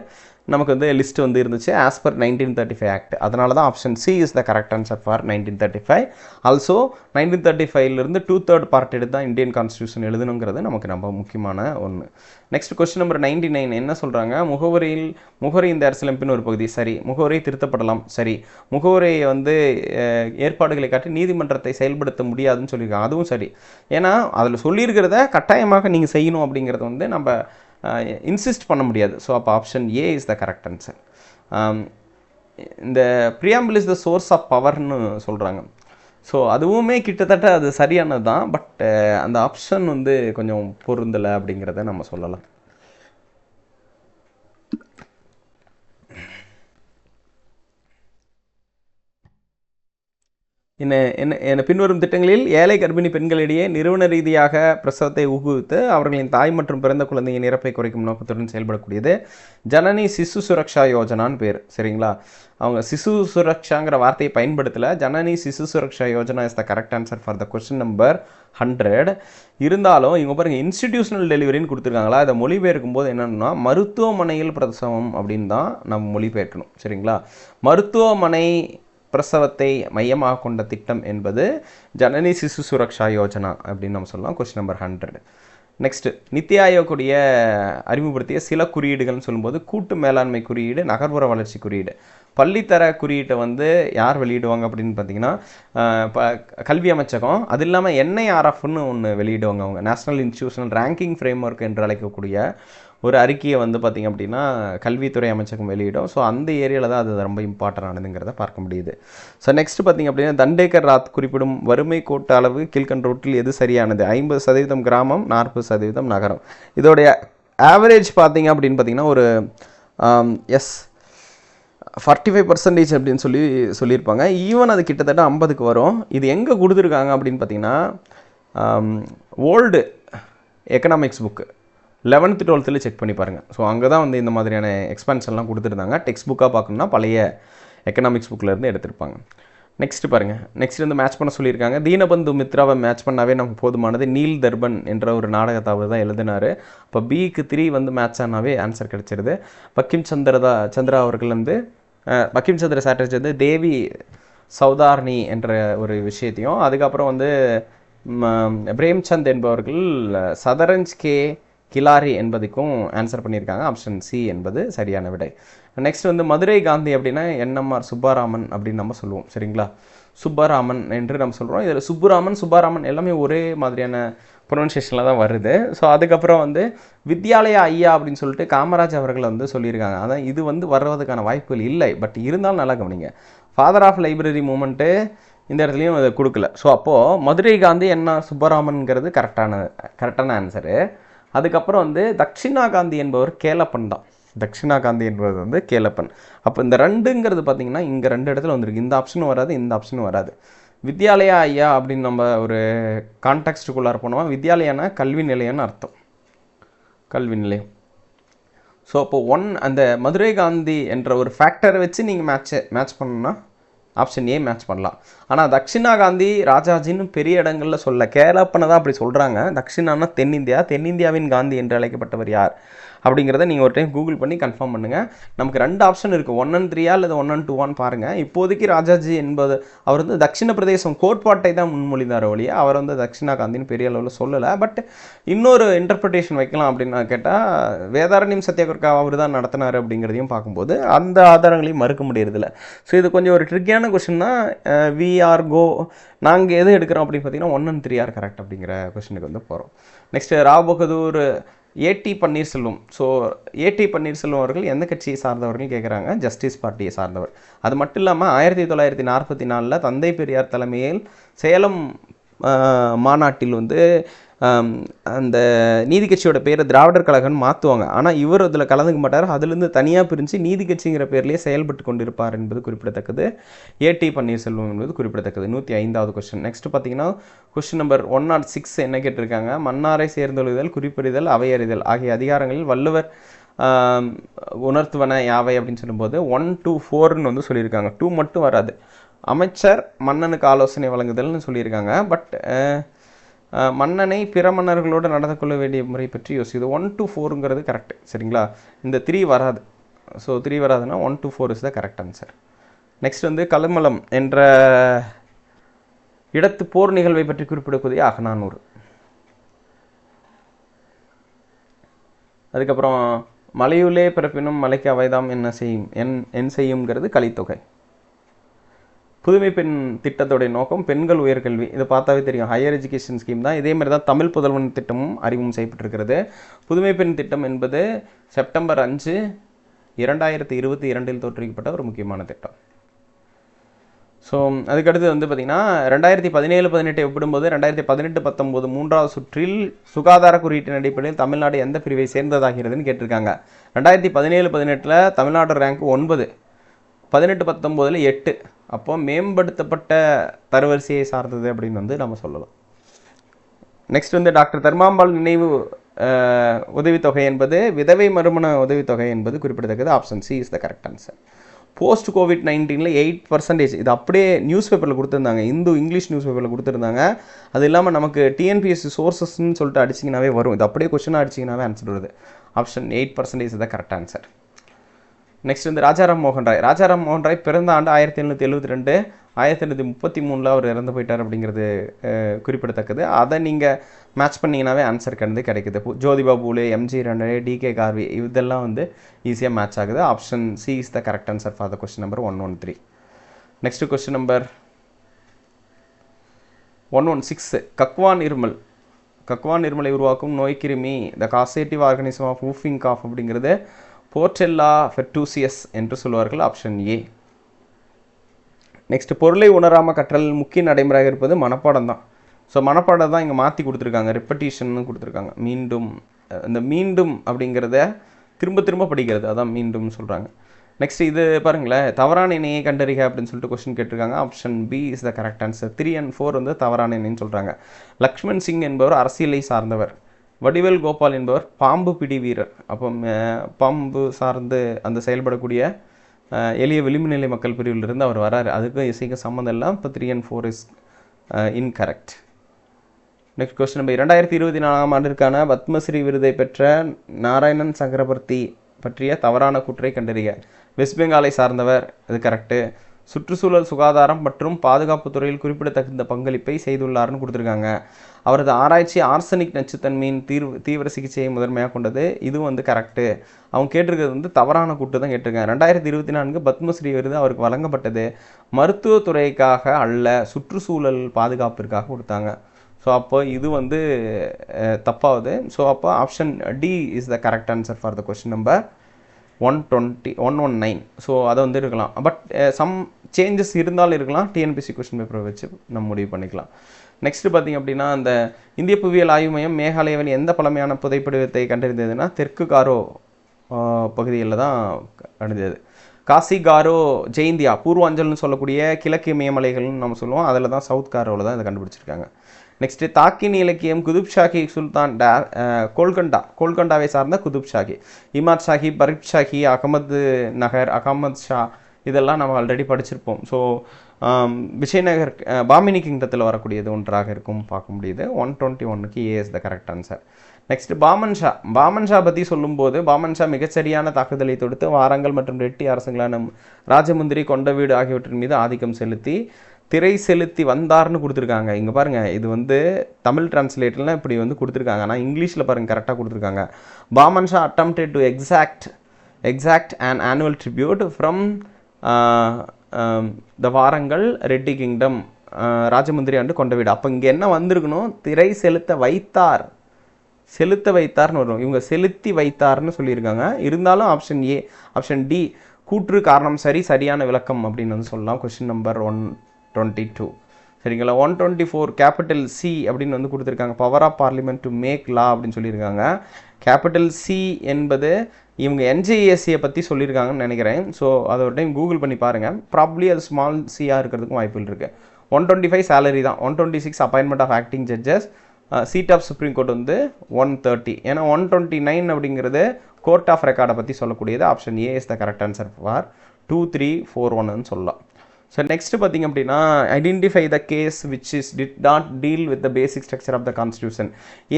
நமக்கு வந்து லிஸ்ட் வந்து இருந்துச்சு ஆஸ் பர் 1935 ஆக்ட். அதனால தான் option C is the correct answer for 1935. Also 1935லேருந்து 2/3 பார்ட் எடுத்து தான் இந்தியன் கான்ஸ்டியூஷன் எழுதணுங்கிறது நமக்கு ரொம்ப முக்கியமான ஒன்று. நெக்ஸ்ட் கொஸ்டின் நம்பர் 99 என்ன சொல்கிறாங்க, முகவரி இந்த அரசியலமைப்பின் ஒரு பகுதி. சரி. முகவரி திருத்தப்படலாம். சரி. முகவரியை வந்து ஏற்பாடுகளை காட்டி நீதிமன்றத்தை செயல்படுத்த முடியாதுன்னு சொல்லியிருக்காங்க. அதுவும் சரி. ஏன்னா அதில் சொல்லியிருக்கிறத கட்டாயமாக நீங்கள் செய்யணும் அப்படிங்கிறத வந்து நம்ம இன்சிஸ்ட் பண்ண முடியாது. ஸோ அப்போ option A is the correct answer. இந்த preamble is the source of பவர்னு சொல்கிறாங்க. ஸோ அதுவுமே கிட்டத்தட்ட அது சரியானது தான். பட் அந்த ஆப்ஷன் வந்து கொஞ்சம் பொருந்தலை அப்படிங்கிறத நம்ம சொல்லலாம். என்ன பின்வரும் திட்டங்களில் ஏழை கர்ப்பிணி பெண்களிடையே நிறுவன ரீதியாக பிரசவத்தை ஊக்குவித்து அவர்களின் தாய் மற்றும் பிறந்த குழந்தையின் இறப்பை குறைக்கும் நோக்கத்துடன் செயல்படக்கூடியது ஜனனி சிசு சுரக்ஷா யோஜனான்னு பேர். சரிங்களா. அவங்க சிசு சுரக்ஷாங்கிற வார்த்தையை பயன்படுத்தலை. ஜனனி சிசு Suraksha Yojana is the correct answer for the question number 100. இருந்தாலும் இவங்க பாருங்கள் இன்ஸ்டிடியூஷனல் டெலிவரின்னு கொடுத்துருக்காங்களா, அதை மொழிபெயர்க்கும் போது என்னென்னா மருத்துவமனையில் பிரசவம் அப்படின்னு தான் நம்ம மொழிபெயர்க்கணும். சரிங்களா. மருத்துவமனை பிரசவத்தை மையமாக கொண்ட திட்டம் என்பது ஜனனி சிசு சுரக்ஷா யோஜனா அப்படின்னு நம்ம சொல்லலாம். Question number 100. நெக்ஸ்ட்டு நித்தி ஆயோக்குடைய அறிமுகப்படுத்திய சில குறியீடுகள்னு சொல்லும்போது கூட்டு மேலாண்மை குறியீடு, நகர்ப்புற வளர்ச்சி குறியீடு. பள்ளித்தர குறியீட்டை வந்து யார் வெளியிடுவாங்க அப்படின்னு பார்த்தீங்கன்னா கல்வி அமைச்சகம். அது இல்லாமல் NIRFன்னு ஒன்று வெளியிடுவாங்க. அவங்க national institutional ranking frame work என்று அழைக்கக்கூடிய ஒரு அறிக்கையை வந்து பார்த்திங்க அப்படின்னா கல்வித்துறை அமைச்சகம் வெளியிடும். ஸோ அந்த ஏரியாவில் தான் அது ரொம்ப இம்பார்ட்டன்டானதுங்கிறத பார்க்க முடியுது. ஸோ நெக்ஸ்ட் பார்த்திங்க அப்படின்னா தண்டேக்கர் ராத் குறிப்பிடும் வறுமை கோட்ட அளவு கீழ்கண்டவற்றில் எது சரியானது, 50% கிராமம், 40% நகரம். இதோடைய ஆவரேஜ் பார்த்திங்க அப்படின்னு பார்த்திங்கன்னா ஒரு 45% அப்படின்னு சொல்லியிருப்பாங்க. ஈவன் அது கிட்டத்தட்ட 50க்கு வரும். இது எங்கே கொடுத்துருக்காங்க அப்படின்னு பார்த்திங்கன்னா old economics book 11th 12th check பண்ணி பாருங்கள். ஸோ அங்கே தான் வந்து இந்த மாதிரியான எக்ஸ்பென்ஷன்லாம் கொடுத்துருந்தாங்க. டெக்ஸ்ட் புக்காக பார்க்கணுன்னா பழைய எக்கனாமிக்ஸ் புக்கிலேருந்து எடுத்திருப்பாங்க. நெக்ஸ்ட் பாருங்கள். நெக்ஸ்ட் வந்து மேட்ச் பண்ண சொல்லியிருக்காங்க. தீனபந்து மித்ராவை மேட்ச் பண்ணாவே நமக்கு போதுமானது. நீல் தர்பன் என்ற ஒரு நாடகத்தை அவர் தான் எழுதினார். இப்போ பிக்கு 3 வந்து மேட்ச் ஆனாவே ஆன்சர் கிடச்சிருது. பக்கிம் சந்திரா அவர்கள் வந்து பக்கிம் சந்திர சாட்டர்ஜி வந்து தேவி சௌதார்னி என்ற ஒரு விஷயத்தையும், அதுக்கப்புறம் வந்து பிரேம்சந்த் என்பவர்கள் சதரஞ்ச் கே கிலாரி என்பதுக்கும் ஆன்சர் பண்ணியிருக்காங்க. ஆப்ஷன் சி என்பது சரியான விடை. நெக்ஸ்ட் வந்து மதுரை காந்தி அப்படின்னா NMR சுப்பாராமன் அப்படின்னு நம்ம சொல்லுவோம். சரிங்களா. சுப்பராமன் என்று நம்ம சொல்கிறோம். இதில் சுப்பாராமன் எல்லாமே ஒரே மாதிரியான ப்ரொனன்சியேஷனில் தான் வருது. ஸோ அதுக்கப்புறம் வந்து வித்யாலயா ஐயா அப்படின்னு சொல்லிட்டு காமராஜ் அவர்கள் வந்து சொல்லியிருக்காங்க. அதான் இது வந்து வர்றதுக்கான வாய்ப்புகள் இல்லை. பட் இருந்தாலும் நல்லா கவனிங்க. ஃபாதர் ஆஃப் லைப்ரரி மூமெண்ட்டு இந்த இடத்துலையும் அதை கொடுக்கல. ஸோ அப்போது மதுரை காந்தி என்ன சுப்பராமன்கிறது கரெக்டான ஆன்சரு. அதுக்கப்புறம் வந்து தக்ஷிணா காந்தி என்பவர் கேலப்பன் தான். தக்ஷிணா காந்தி என்பது வந்து கேலப்பன். அப்போ இந்த ரெண்டுங்கிறது பார்த்திங்கன்னா இங்கே 2 இடத்துல வந்திருக்கு. இந்த ஆப்ஷனும் வராது, இந்த ஆப்ஷனும் வராது. வித்யாலயா ஐயா அப்படின்னு நம்ம ஒரு கான்டெக்ஸ்டுக்குள்ளார போனோம். வித்யாலயானா கல்வி நிலையம்னு அர்த்தம், கல்வி நிலையம். ஸோ அப்போது அந்த மதுரை காந்தி என்ற ஒரு ஃபேக்டரை வச்சு நீங்கள் மேட்ச் பண்ணணும்னா ஆப்ஷன் ஏ மேட்ச் பண்ணலாம். ஆனால் தக்ஷிணா காந்தி ராஜாஜின்னு பெரிய இடங்களில் சொல்ல, கேலப்பனை தான் அப்படி சொல்கிறாங்க. தக்ஷிணானா தென்னிந்தியாவின் காந்தி என்று அழைக்கப்பட்டவர் யார் அப்படிங்கிறத நீங்கள் ஒரு டைம் கூகுள் பண்ணி கன்ஃபார்ம் பண்ணுங்கள். நமக்கு 2 ஆப்ஷன் இருக்குது, 1 and 3 அல்லது 1 and 2 பாருங்கள். இப்போதைக்கு ராஜாஜி என்பது அவர் வந்து தட்சிண பிரதேசம் கோட்பாட்டை தான் முன்மொழிந்தார் ஒழிய அவர் வந்து தக்ஷிணா காந்தின்னு பெரிய அளவில் சொல்லலை. பட் இன்னொரு இன்டர்பிரிட்டேஷன் வைக்கலாம் அப்படின்னு கேட்டால் வேதாரண்யம் சத்தியாகிரகா அவர் தான் நடத்தினார் அப்படிங்கிறதையும் பார்க்கும்போது அந்த ஆதாரங்களையும் மறுக்க முடியறதில்ல. ஸோ இது கொஞ்சம் ஒரு ட்ரிக்கியான கொஷின் தான். நாங்கள் எது எடுக்கிறோம் அப்படின்னு பார்த்தீங்கன்னா 1 and 3 கரெக்ட் அப்படிங்கிற கொஷனுக்கு வந்து போகிறோம். நெக்ஸ்ட்டு ராவ் பகதூர் ஏடி பன்னீர்செல்வம். ஸோ ஏடி பன்னீர்செல்வம் அவர்கள் எந்த கட்சியை சார்ந்தவர்கள் கேட்குறாங்க, ஜஸ்டிஸ் பார்ட்டியை சார்ந்தவர். அது மட்டும் இல்லாமல் 1944 தந்தை பெரியார் தலைமையில் சேலம் மாநாட்டில் வந்து அந்த நீதி கட்சியோட பேரை திராவிடர் கழகம்னு மாற்றுவாங்க. ஆனால் இவர் அதில் கலந்துக்க மாட்டார். அதுலேருந்து தனியாக பிரிஞ்சு நீதி கட்சிங்கிற பேர்லேயே செயல்பட்டு கொண்டிருப்பார் என்பது குறிப்பிடத்தக்கது. ஏடி பன்னீர்செல்வம் என்பது குறிப்பிடத்தக்கது. 105வது கொஸ்டின். நெக்ஸ்ட் பார்த்தீங்கன்னா கொஸ்டின் நம்பர் 106 என்ன கேட்டிருக்காங்க, மன்னாரை சேர்ந்தொழுதல், குறிப்பறிதல், அவையறிதல் ஆகிய அதிகாரங்களில் வள்ளுவர் உணர்த்துவன யாவை அப்படின்னு சொல்லும்போது 1, 2, 4ன்னு வந்து சொல்லியிருக்காங்க. 2 மட்டும் வராது. அமைச்சர் மன்னனுக்கு ஆலோசனை வழங்குதல்னு சொல்லியிருக்காங்க. பட் மன்னனை பிற மன்னர்களோடு நடந்து கொள்ள வேண்டிய முறை பற்றி யோசிக்குது. 1 to 4ங்கிறது கரெக்ட், சரிங்களா. இந்த 3 வராது. So 3 வராதுன்னா 1 to 4 is the correct answer. Next வந்து கலமலம் என்ற இடத்து போர் நிகழ்வை பற்றி குறிப்பிடக்கூடிய அகநானூறு. அதுக்கப்புறம் மலையுள்ளே பிறப்பினும் மலைக்கு அவைதாம் என் செய்யும்ங்கிறது கலித்தொகை. புதுமை பெண் திட்டத்தோடைய நோக்கம் பெண்கள் உயர்கல்வி. இதை பார்த்தாவே தெரியும், ஹையர் எஜுகேஷன் ஸ்கீம் தான். இதே மாதிரி தான் தமிழ் புதல்வன் திட்டமும் அறிமுகம் செய்யப்பட்டிருக்கிறது. புதுமை பெண் திட்டம் என்பது செப்டம்பர் 5, 2022 தோற்றுவிக்கப்பட்ட ஒரு முக்கியமான திட்டம். ஸோ அதுக்கடுத்து வந்து பார்த்திங்கன்னா 2017-18 ஒப்பிடும்போது 2018-19 3வது சுற்றில் சுகாதார குறியீட்டின் அடிப்படையில் தமிழ்நாடு எந்த பிரிவை சேர்ந்ததாகிறதுன்னு கேட்டிருக்காங்க. 2017-18 தமிழ்நாடு ரேங்க் 9, 18-19 8. அப்போ மேம்படுத்தப்பட்ட தரவரிசையை சார்ந்தது அப்படின்னு வந்து நம்ம சொல்லலாம். நெக்ஸ்ட் வந்து டாக்டர் தர்மாம்பாள் நினைவு உதவித்தொகை என்பது விதவை மறுமண உதவித்தொகை என்பது குறிப்பிடத்தக்கது. Option C is the correct answer. Post COVID-19 8%. இது அப்படியே நியூஸ் பேப்பரில் கொடுத்துருந்தாங்க, இங்கிலீஷ் நியூஸ் பேப்பரில் கொடுத்துருந்தாங்க. அது இல்லாமல் நமக்கு டிஎன்பிஎஸ்சி சோர்சஸ்ன்னு சொல்லிட்டு அடிச்சிங்கனாவே வரும். இது அப்படியே கொஸ்டினாக அடிச்சிங்கனாவே ஆன்சர் வருது. Option 8% is the correct answer. Next வந்து ராஜாராம் மோகன் ராய் பிறந்த ஆண்டு 1772, 1933 அவர் இறந்து போயிட்டார் அப்படிங்கிறது குறிப்பிடத்தக்கது. அதை நீங்கள் மேட்ச் பண்ணிங்கனாவே ஆன்சர் கிடைக்குது. ஜோதிபா பூலே, எம்ஜி ரண்டே, டிகே கார்வி இதெல்லாம் வந்து ஈஸியாக மேட்ச் ஆகுது. Option C is the correct answer for the question number 113. Next question number 116. கக்வான் இருமலை உருவாக்கும் நோய்க்கிருமி the causative organism of whooping cough அப்படிங்கிறது போர்டெல்லா ஃபெர்டூசியஸ் என்று சொல்வார்கள். Option A. நெக்ஸ்ட் பொருளை உணராமல் கற்றல் முக்கிய நடைமுறையாக இருப்பது மனப்பாடம் தான். ஸோ மனப்பாடம் தான் இங்கே மாற்றி கொடுத்துருக்காங்க, ரெப்படிஷன்னு கொடுத்துருக்காங்க. மீண்டும் அப்படிங்கிறத திரும்ப படிக்கிறது, அதான் மீண்டும் சொல்கிறாங்க. நெக்ஸ்ட் இது பாருங்களேன், தவறான இணையை கண்டறிக அப்படின்னு சொல்லிட்டு கொஸ்டின் கேட்டிருக்காங்க. Option B is the correct answer. 3 and 4 வந்து தவறான இணைன்னு சொல்கிறாங்க. லக்ஷ்மண் சிங் என்பவர் அரசியலை சார்ந்தவர். வடிவேல் கோபால் என்பவர் பாம்பு பிடி வீரர். அப்போ பாம்பு சார்ந்து அந்த செயல்படக்கூடிய எளிய விளிம்புநிலை மக்கள் பிரிவிலிருந்து அவர் வராரு. அதுக்கும் இசைக்கும் சம்மந்தம் இல்லை. இப்போ 3 and 4 is incorrect. Next question number 2024 ஆண்டிற்கான பத்மஸ்ரீ விருதை பெற்ற நாராயணன் சக்கரவர்த்தி பற்றிய தவறான கூற்றை கண்டறிக. வெஸ்ட் பெங்காலை சார்ந்தவர், இது கரெக்டு. சுற்றுச்சூழல், சுகாதாரம் மற்றும் பாதுகாப்பு துறையில் குறிப்பிடத்தகுந்த பங்களிப்பை செய்துள்ளார்னு கொடுத்துருக்காங்க. அவரது ஆராய்ச்சி ஆர்சனிக் நச்சுத்தன்மையின் தீவிர சிகிச்சையை முதன்மையாக கொண்டது, இதுவும் வந்து கரெக்டு. அவங்க கேட்டிருக்கிறது வந்து தவறான கூட்டு தான் கேட்டிருக்காங்க. 2024 பத்மஸ்ரீ விருது அவருக்கு வழங்கப்பட்டது மருத்துவத்துறைக்காக அல்ல, சுற்றுச்சூழல் பாதுகாப்பிற்காக கொடுத்தாங்க. ஸோ அப்போ இது வந்து தப்பாகுது. ஸோ அப்போ option D is the correct answer for the question number 119. So அதை வந்து இருக்கலாம். பட் சம் சேஞ்சஸ் இருந்தாலும் இருக்கலாம். டிஎன்பிசி கொஸ்டின் பேப்பரை வச்சு நம்ம முடிவு பண்ணிக்கலாம். நெக்ஸ்ட்டு பார்த்திங்க அப்படின்னா, அந்த இந்திய புவியியல் ஆய்வு மையம் மேகாலயாவின் எந்த பழமையான புதைப்படிவத்தை கண்டறிந்ததுன்னா தெற்கு காரோ பகுதியில் தான் கண்டறிந்தது. காசி காரோ ஜெயிந்தியா பூர்வாஞ்சல்னு சொல்லக்கூடிய கிழக்கு இமயமலைகள்னு நம்ம சொல்லுவோம். அதில் தான் சவுத் காரோவில் தான் இதை கண்டுபிடிச்சிருக்காங்க. நெக்ஸ்ட்டு தாக்கின் இலக்கியம் குதுப் ஷாஹி சுல்தான் கோல்கண்டாவை சார்ந்த குதுப் ஷாஹி, இமாத் ஷாஹி, பரிப் ஷாஹி, அகமது நகர், அகமது ஷா, இதெல்லாம் நம்ம ஆல்ரெடி படிச்சிருப்போம். ஸோ விஜயநகர் பாமினி கிங்டத்தில் வரக்கூடியது ஒன்றாக இருக்கும் பார்க்க முடியுது. 121க்கு A is the correct answer. Next Bahman Shah பற்றி சொல்லும்போது, பாமன் ஷா மிகச்சரியான தாக்குதலை தொடுத்து வாரங்கள் மற்றும் ரெட்டி அரசுகளான ராஜமுந்திரி, கொண்டவீடு ஆகியவற்றின் மீது ஆதிக்கம் செலுத்தி திரை செலுத்தி வந்தார்னு கொடுத்துருக்காங்க. இங்கே பாருங்கள், இது வந்து தமிழ் டிரான்ஸ்லேட்டர்லாம் இப்படி வந்து கொடுத்துருக்காங்க. ஆனால் இங்கிலீஷில் பாருங்கள் கரெக்டாக கொடுத்துருக்காங்க. Bahman Shah attempted to exact and annual tribute from the Warangal Reddy kingdom Rajahmundry ஆண்டு கொண்டவீடு. அப்போ இங்கே என்ன வந்திருக்கணும், திரை செலுத்த வைத்தார்னு வரும். இவங்க செலுத்தி வைத்தார்னு சொல்லியிருக்காங்க. இருந்தாலும் ஆப்ஷன் டி கூற்று காரணம் சரியான விளக்கம் அப்படின்னு வந்து சொல்லலாம். Question number 122. சரிங்களா. 124 கேபிட்டல் சி அப்படின்னு வந்து கொடுத்துருக்காங்க. Power of parliament to make law அப்படின்னு சொல்லியிருக்காங்க. கேபிட்டல் சி என்பது இவங்க என்ஜிஎஸ்சியை பற்றி சொல்லியிருக்காங்கன்னு நினைக்கிறேன். ஸோ அதை ஒரு டைம் கூகுள் பண்ணி பாருங்கள். ப்ராப்ளி அது ஸ்மால் சியாக இருக்கிறதுக்கும் வாய்ப்புகள் இருக்குது. 125 சேலரி தான். 126 appointment of acting judges. Seat of supreme court வந்து 130. ஏன்னா 129 அப்படிங்கிறது கோர்ட் ஆஃப் ரெக்கார்டை பற்றி சொல்லக்கூடியது. Option A is the correct answer for 2341ன்னு சொல்லலாம். ஸோ நெக்ஸ்ட் பார்த்திங்க அப்படின்னா, identify the case which did not deal with the basic structure of the constitution.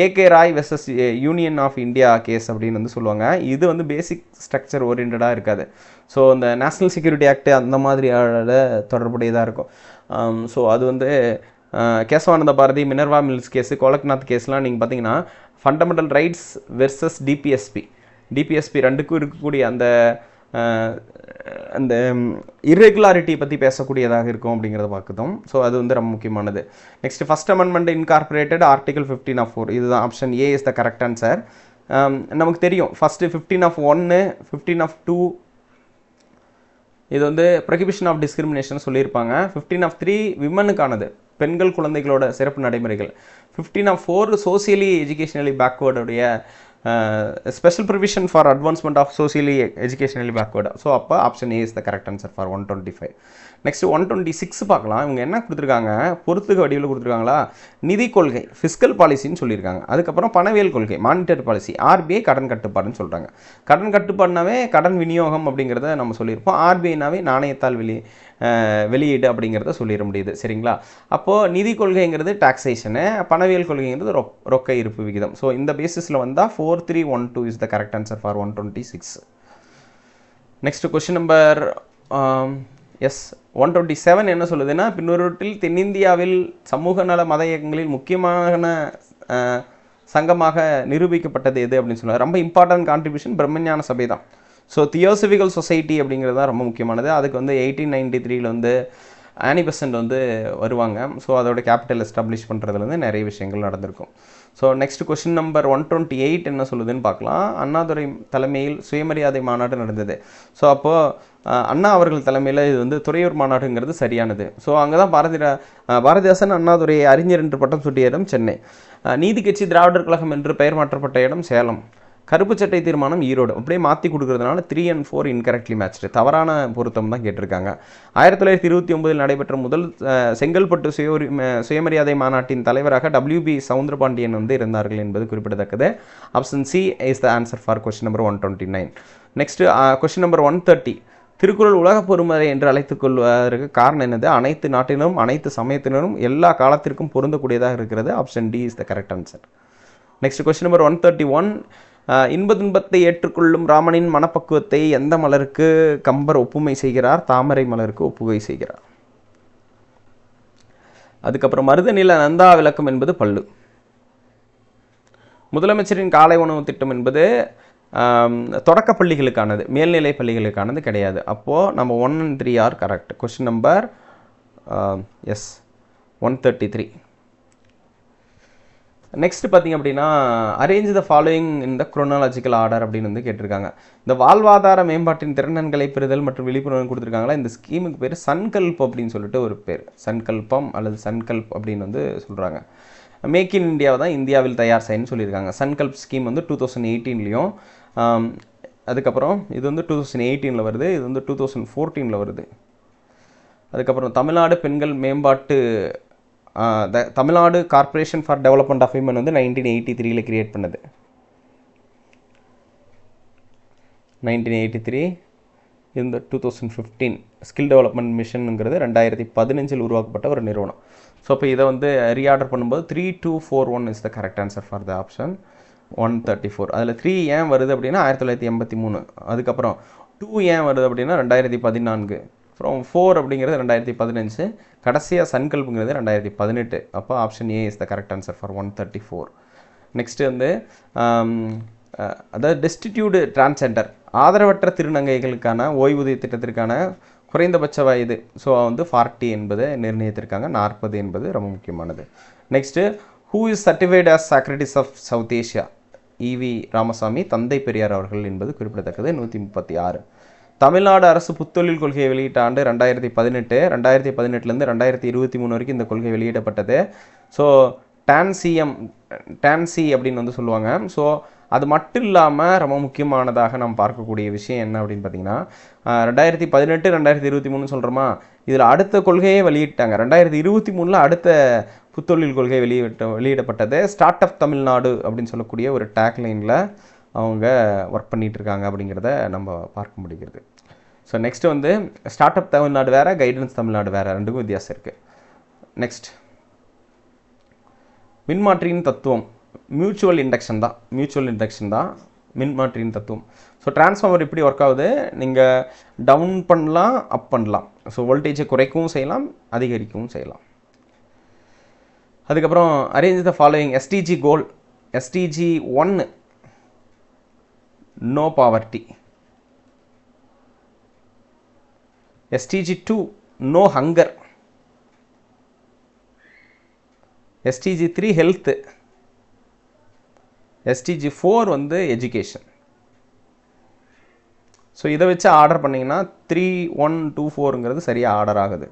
AK Roy versus union of India case அப்படின்னு வந்து சொல்லுவாங்க. இது வந்து பேசிக் ஸ்ட்ரக்சர் ஓரியன்டாக இருக்காது. ஸோ இந்த நேஷ்னல் செக்யூரிட்டி ஆக்ட் அந்த மாதிரி தொடர்புடையதாக இருக்கும். ஸோ அது வந்து Kesavananda Bharati, Minerva Mills case, Golaknath கேஸ்லாம் நீங்கள் பார்த்தீங்கன்னா ஃபண்டமெண்டல் ரைட்ஸ் வெர்சஸ் டிபிஎஸ்பி ரெண்டுக்கும் இருக்கக்கூடிய அந்த இர்ரெகுலாரிட்டி பற்றி பேசக்கூடியதாக இருக்கும் அப்படிங்கிறத பார்க்குறோம். ஸோ அது வந்து ரொம்ப முக்கியமானது. Next first amendment incorporated article 15(4). இதுதான் option A is the correct answer. நமக்கு தெரியும் ஃபஸ்ட்டு 15(1), 15(2) இது வந்து ப்ரொஹிபிஷன் ஆஃப் டிஸ்கிரிமினேஷன் சொல்லியிருப்பாங்க. 15(3) விமனுக்கானது, பெண்கள் குழந்தைகளோட சிறப்பு நடைமுறைகள். 15(4) சோசியலி எஜுகேஷனலி பேக்வேர்டுடைய special provision for advancement of socially educationally backward. So அப்போ option A is the correct answer for 125. Next 126 பார்க்கலாம். இவங்க என்ன கொடுத்துருக்காங்க, பொறுத்துக வடிவில் கொடுத்துருக்காங்களா, நிதி கொள்கை ஃபிஸ்கல் பாலிசின்னு சொல்லியிருக்காங்க. அதுக்கப்புறம் பணவியல் கொள்கை மானிட்டரி பாலிசி, ஆர்பிஐ கடன் கட்டுப்பாடுன்னு சொல்கிறாங்க. கடன் கட்டுப்பாடுனாவே கடன் விநியோகம் அப்படிங்கிறத நம்ம சொல்லியிருப்போம். ஆர்பிஐனாவே நாணயத்தால் வெளியீடு அப்படிங்கிறத சொல்லிட முடியுது. சரிங்களா. அப்போது நிதி கொள்கைங்கிறது டாக்ஸேஷனு, பணவியல் கொள்கைங்கிறது ரொக்க இருப்பு விகிதம். ஸோ இந்த பேசிஸில் வந்தால் 4312 is the correct answer for 126. Next question number 127 என்ன சொல்லுதுன்னா, பின்னொருட்டில் தென்னிந்தியாவில் சமூக நல மத இயக்கங்களில் முக்கியமான சங்கமாக நிரூபிக்கப்பட்டது எது அப்படின்னு சொல்லுவாங்க. ரொம்ப இம்பார்ட்டன்ட் கான்ட்ரிபியூஷன் பிரம்மஞான சபை தான். ஸோ தியோசபிகல் சொசைட்டி அப்படிங்கிறது தான் ரொம்ப முக்கியமானது. அதுக்கு வந்து 1893 வந்து ஆனி பெசன்ட் வந்து வருவாங்க. ஸோ அதோட கேபிட்டல் எஸ்டாப்ளிஷ் பண்ணுறதுலேருந்து நிறைய விஷயங்கள் நடந்திருக்கும். ஸோ நெக்ஸ்ட் கொஸ்டின் நம்பர் 128 என்ன சொல்லுதுன்னு பார்க்கலாம். அண்ணாதுரை தலைமையில் சுயமரியாதை மாநாடு நடந்தது. ஸோ அப்போது அண்ணா அவர்கள் தலைமையில் இது வந்து துறையூர் மாநாடுங்கிறது சரியானது. ஸோ அங்கே தான் பாரதிதாசன் அண்ணாதுரை அறிஞர் என்று பட்டம் சூட்டிய இடம் சென்னை. நீதி கட்சி திராவிடர் கழகம் என்று பெயர் மாற்றப்பட்ட இடம் சேலம். கருப்பு சட்டை தீர்மானம் ஈரோடு. அப்படியே மாற்றி கொடுக்கறதுனால 3 and 4 இன்கரெக்ட்லி மேட்ச்டு, தவறான பொருத்தம் தான் கேட்டிருக்காங்க. 1929 நடைபெற்ற முதல் செங்கல்பட்டு சுயமரியாதை மாநாட்டின் தலைவராக WB சவுந்தரபாண்டியன் வந்து இருந்தார்கள் என்பது குறிப்பிடத்தக்கது. Option C is the answer for question number 129. Next question number 130. Thirukkural உலக பொறுமறை என்று அழைத்துக் கொள்வதற்கு காரணம் என்னது? அனைத்து நாட்டினரும் அனைத்து சமயத்தினரும் எல்லா காலத்திற்கும் பொருந்தக்கூடியதாக இருக்கிறது. Option D is the correct answer. Next question number 131. இன்ப துன்பத்தை ஏற்றுக்கொள்ளும் ராமனின் மனப்பக்குவத்தை எந்த மலருக்கு கம்பர் ஒப்புமை செய்கிறார்? தாமரை மலருக்கு ஒப்புகை செய்கிறார். அதுக்கப்புறம் மருதநில நந்தா விளக்கம் என்பது பல்லு. முதலமைச்சரின் காலை உணவு திட்டம் என்பது தொடக்க பள்ளிகளுக்கானது, மேல்நிலை பள்ளிகளுக்கானது கிடையாது. அப்போது நம்ம 1 and 3 are correct. Question number 133. Next பார்த்திங்க அப்படின்னா அரேஞ்ச் த ஃபாலோயிங் இந்த குரோனாலஜிக்கல் ஆர்டர் அப்படின்னு வந்து கேட்டிருக்காங்க. இந்த வாழ்வாதார மேம்பாட்டின் திறனன்களை பெறுதல் மற்றும் விழிப்புணர்வு கொடுத்துருக்காங்களா. இந்த ஸ்கீமுக்கு பேர் சன்கல்ப் அப்படின்னு சொல்லிட்டு ஒரு பேர், சன்கல்பம் அல்லது சன்கல்ப் அப்படின்னு வந்து சொல்கிறாங்க. மேக் இன் இந்தியாவை தான் இந்தியாவில் தயார் செய்யன்னு சொல்லியிருக்காங்க. சன்கல்ப் ஸ்கீம் வந்து 2018லையும், அதுக்கப்புறம் இது வந்து 2018 வருது, இது வந்து 2014 வருது. அதுக்கப்புறம் தமிழ்நாடு பெண்கள் மேம்பாட்டு Tamil Nadu corporation for development of women வந்து 1983 கிரியேட் பண்ணது. 1983 இந்த 2015 ஸ்கில் டெவலப்மெண்ட் மிஷனுங்கிறது 2015 உருவாக்கப்பட்ட ஒரு நிறுவனம். ஸோ அப்போ இதை வந்து ரீஆர்டர் பண்ணும்போது 3241 is the correct answer for the option 134. அதில் 3 ஏன் வருது அப்படின்னா 1983, அதுக்கப்புறம் 2 ஏன் வருது அப்படின்னா 2014, அப்புறம் 4 அப்படிங்கிறது 2015, கடைசியாக சன்கல்ப்புங்கிறது 2018. அப்போ option A is the correct answer for 134. Next வந்து அதாவது டெஸ்டிடியூடு டிரான்ஸ்ஜெண்டர் ஆதரவற்ற திருநங்கைகளுக்கான ஓய்வூதிய திட்டத்திற்கான குறைந்தபட்ச வயது ஸோ வந்து 40 என்பதை நிர்ணயித்திருக்காங்க. 40 என்பது ரொம்ப முக்கியமானது. Next who is certified as Socrates of south Asia. EV Ramasamy, தந்தை பெரியார் அவர்கள் என்பது குறிப்பிடத்தக்கது. 136. தமிழ்நாடு அரசு புத்தொழில் கொள்கையை வெளியிட்ட ஆண்டு 2018. 2018லேருந்து 2023 வரைக்கும் இந்த கொள்கை வெளியிடப்பட்டது. ஸோ டான்சி அப்படின்னு வந்து சொல்லுவாங்க. ஸோ அது மட்டும் இல்லாமல் ரொம்ப முக்கியமானதாக நாம் பார்க்கக்கூடிய விஷயம் என்ன அப்படின்னு பார்த்தீங்கன்னா 2018 2023 சொல்கிறோமா, இதில் அடுத்த கொள்கையே வெளியிட்டாங்க. 2023 அடுத்த புத்தொழில் கொள்கை வெளியிடப்பட்டது. ஸ்டார்ட் அப் தமிழ்நாடு அப்படின்னு சொல்லக்கூடிய ஒரு டேக்லைனில் அவங்க ஒர்க் பண்ணிகிட்டு இருக்காங்க அப்படிங்கிறத நம்ம பார்க்க முடிகிறது. ஸோ நெக்ஸ்ட் வந்து ஸ்டார்ட் அப் தமிழ்நாடு வேறு, கைடன்ஸ் தமிழ்நாடு வேறு, ரெண்டுக்கும் வித்தியாசம் இருக்குது. நெக்ஸ்ட் மின்மாற்றியின் தத்துவம் மியூச்சுவல் இண்டக்ஷன் தான் மின்மாற்றியின் தத்துவம். ஸோ டிரான்ஸ்ஃபார்மர் எப்படி ஒர்க் ஆகுது, நீங்கள் டவுன் பண்ணலாம், அப் பண்ணலாம். ஸோ வோல்டேஜை குறைக்கவும் செய்யலாம், அதிகரிக்கவும் செய்யலாம். அதுக்கப்புறம் arrange the following SDG goal. SDG 1 no poverty, SDG 2 no hunger, SDG 3 health, SDG 4 வந்து எஜுகேஷன். ஸோ இதை வச்சு ஆர்டர் பண்ணிங்கன்னா 3124ங்கிறது சரியாக ஆர்டர் ஆகுது.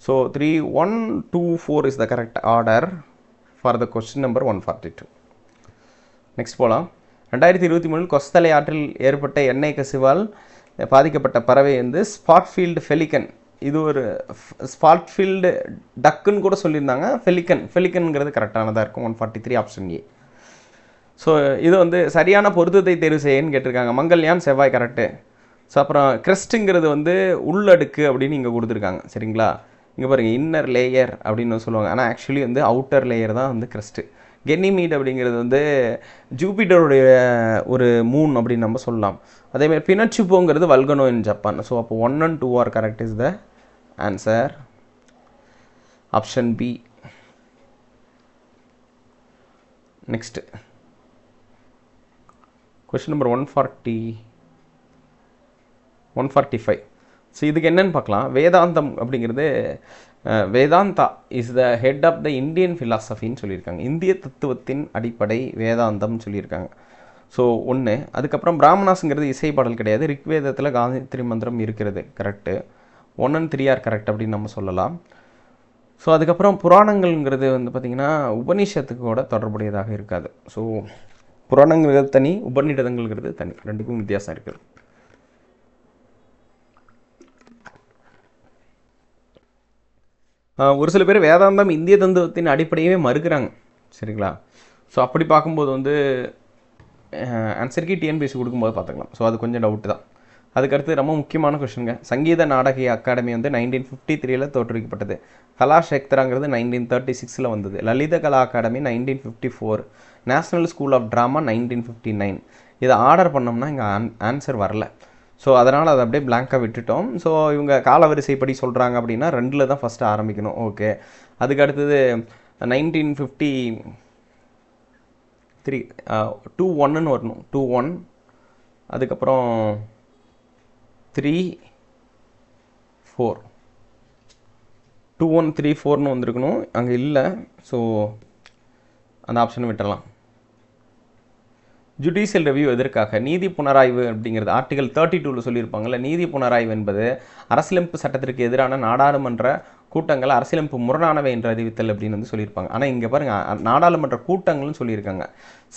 So 3124 is the correct order for the question number 142. Next போகலாம். 2023 கொஸ்தலை ஆற்றில் ஏற்பட்ட எண்ணெய் கசிவால் பாதிக்கப்பட்ட பறவை வந்து ஸ்பாட்ஃபீல்டு ஃபெலிகன். இது ஒரு ஸ்பாட்ஃபீல்டு டக்குன்னு கூட சொல்லியிருந்தாங்க. ஃபெலிகன்ங்கிறது கரெக்டானதாக இருக்கும். 143 ஆப்ஷன் ஏ. ஸோ இது வந்து சரியான பொருத்தத்தை தேர்வு செய்யன்னு கேட்டிருக்காங்க. மங்கள்யான், செவ்வாய் கரெக்டு. ஸோ அப்புறம் கிரெஸ்ட்டுங்கிறது வந்து உள்ளடுக்கு அப்படின்னு இங்கே கொடுத்துருக்காங்க. சரிங்களா, இங்கே பாருங்கள் இன்னர் லேயர் அப்படின்னு சொல்லுவாங்க. ஆனால் ஆக்சுவலி வந்து அவுட்டர் லேயர் தான் வந்து கிரெஸ்ட்டு. கெனிமீட் அப்படிங்கிறது வந்து ஜூபிட்டருடைய ஒரு மூன் அப்படின்னு நம்ம சொல்லலாம். அதேமாதிரி பினச்சுப்போங்கிறது வல்கனோ இன் ஜப்பான். ஸோ அப்போ 1 and 2 are correct is the answer. Option B. Next question number 145. So இதுக்கு என்னென்னு பார்க்கலாம். வேதாந்தம் அப்படிங்கிறது Vedanta is the head of the Indian ஃபிலாசபின்னு சொல்லியிருக்காங்க. இந்திய தத்துவத்தின் அடிப்படை வேதாந்தம் சொல்லியிருக்காங்க. ஸோ 1. அதுக்கப்புறம் பிராமணாஸுங்கிறது இசை பாடல் கிடையாது. ரிக்வேதத்தில் காயத்ரி மந்திரம் இருக்கிறது கரெக்டு. 1 and 3 ஆர் கரெக்ட் அப்படின்னு நம்ம சொல்லலாம். ஸோ அதுக்கப்புறம் புராணங்கள்ங்கிறது வந்து பார்த்திங்கன்னா உபநிஷத்துக்கோட தொடர்புடையதாக இருக்காது. ஸோ புராணங்கிறது தனி, உபநிடதங்கள்ங்கிறது தனி, ரெண்டுக்கும் வித்தியாசம் இருக்குது. ஒரு சில பேர் வேதாந்தம் இந்திய தத்துவத்தின் அடிப்படையவே மறுக்கிறாங்க. சரிங்களா, ஸோ அப்படி பார்க்கும்போது வந்து ஆன்சருக்கு டிஎன்பிஎஸ்சி கொடுக்கும்போது பார்த்துக்கலாம். ஸோ அது கொஞ்சம் டவுட்டு தான். அதுக்கடுத்து ரொம்ப முக்கியமான கொஷனுங்க. சங்கீத நாடக அகாடமி வந்து 1953 தோற்றுவிக்கப்பட்டது. கலாஷேக்தராங்கிறது 1936 வந்தது. Lalit Kala academy 1954. National school of drama 1959. இதை ஆர்டர் பண்ணோம்னா இங்கே ஆன்சர் வரல. ஸோ அதனால் அதை அப்படியே பிளாங்காக விட்டுட்டோம். ஸோ இவங்க காலவரிசைப்படி சொல்கிறாங்க அப்படின்னா 2 தான் ஃபஸ்ட்டு ஆரம்பிக்கணும். ஓகே, அதுக்கு அடுத்தது 1953 21ன்னு வரணும். 21, அதுக்கப்புறம் 3 4 21 3 4ன்னு வந்திருக்கணும், அங்கே இல்லை. ஸோ அந்த ஆப்ஷனை விட்டுடலாம். ஜுடிஷியல் ரிவ்யூ எதற்காக? நீதி புனராய்வு அப்படிங்கிறது ஆர்டிகல் 32 சொல்லியிருப்பாங்கல்ல. நீதி புனராய்வு என்பது அரசியலமைப்பு சட்டத்திற்கு எதிரான நாடாளுமன்ற கூட்டங்கள் அரசியலமைப்பு முரணானவை என்று அறிவித்தல் அப்படின்னு வந்து சொல்லியிருப்பாங்க. ஆனால் இங்கே பாருங்கள், நாடாளுமன்ற கூட்டங்கள்னு சொல்லியிருக்காங்க.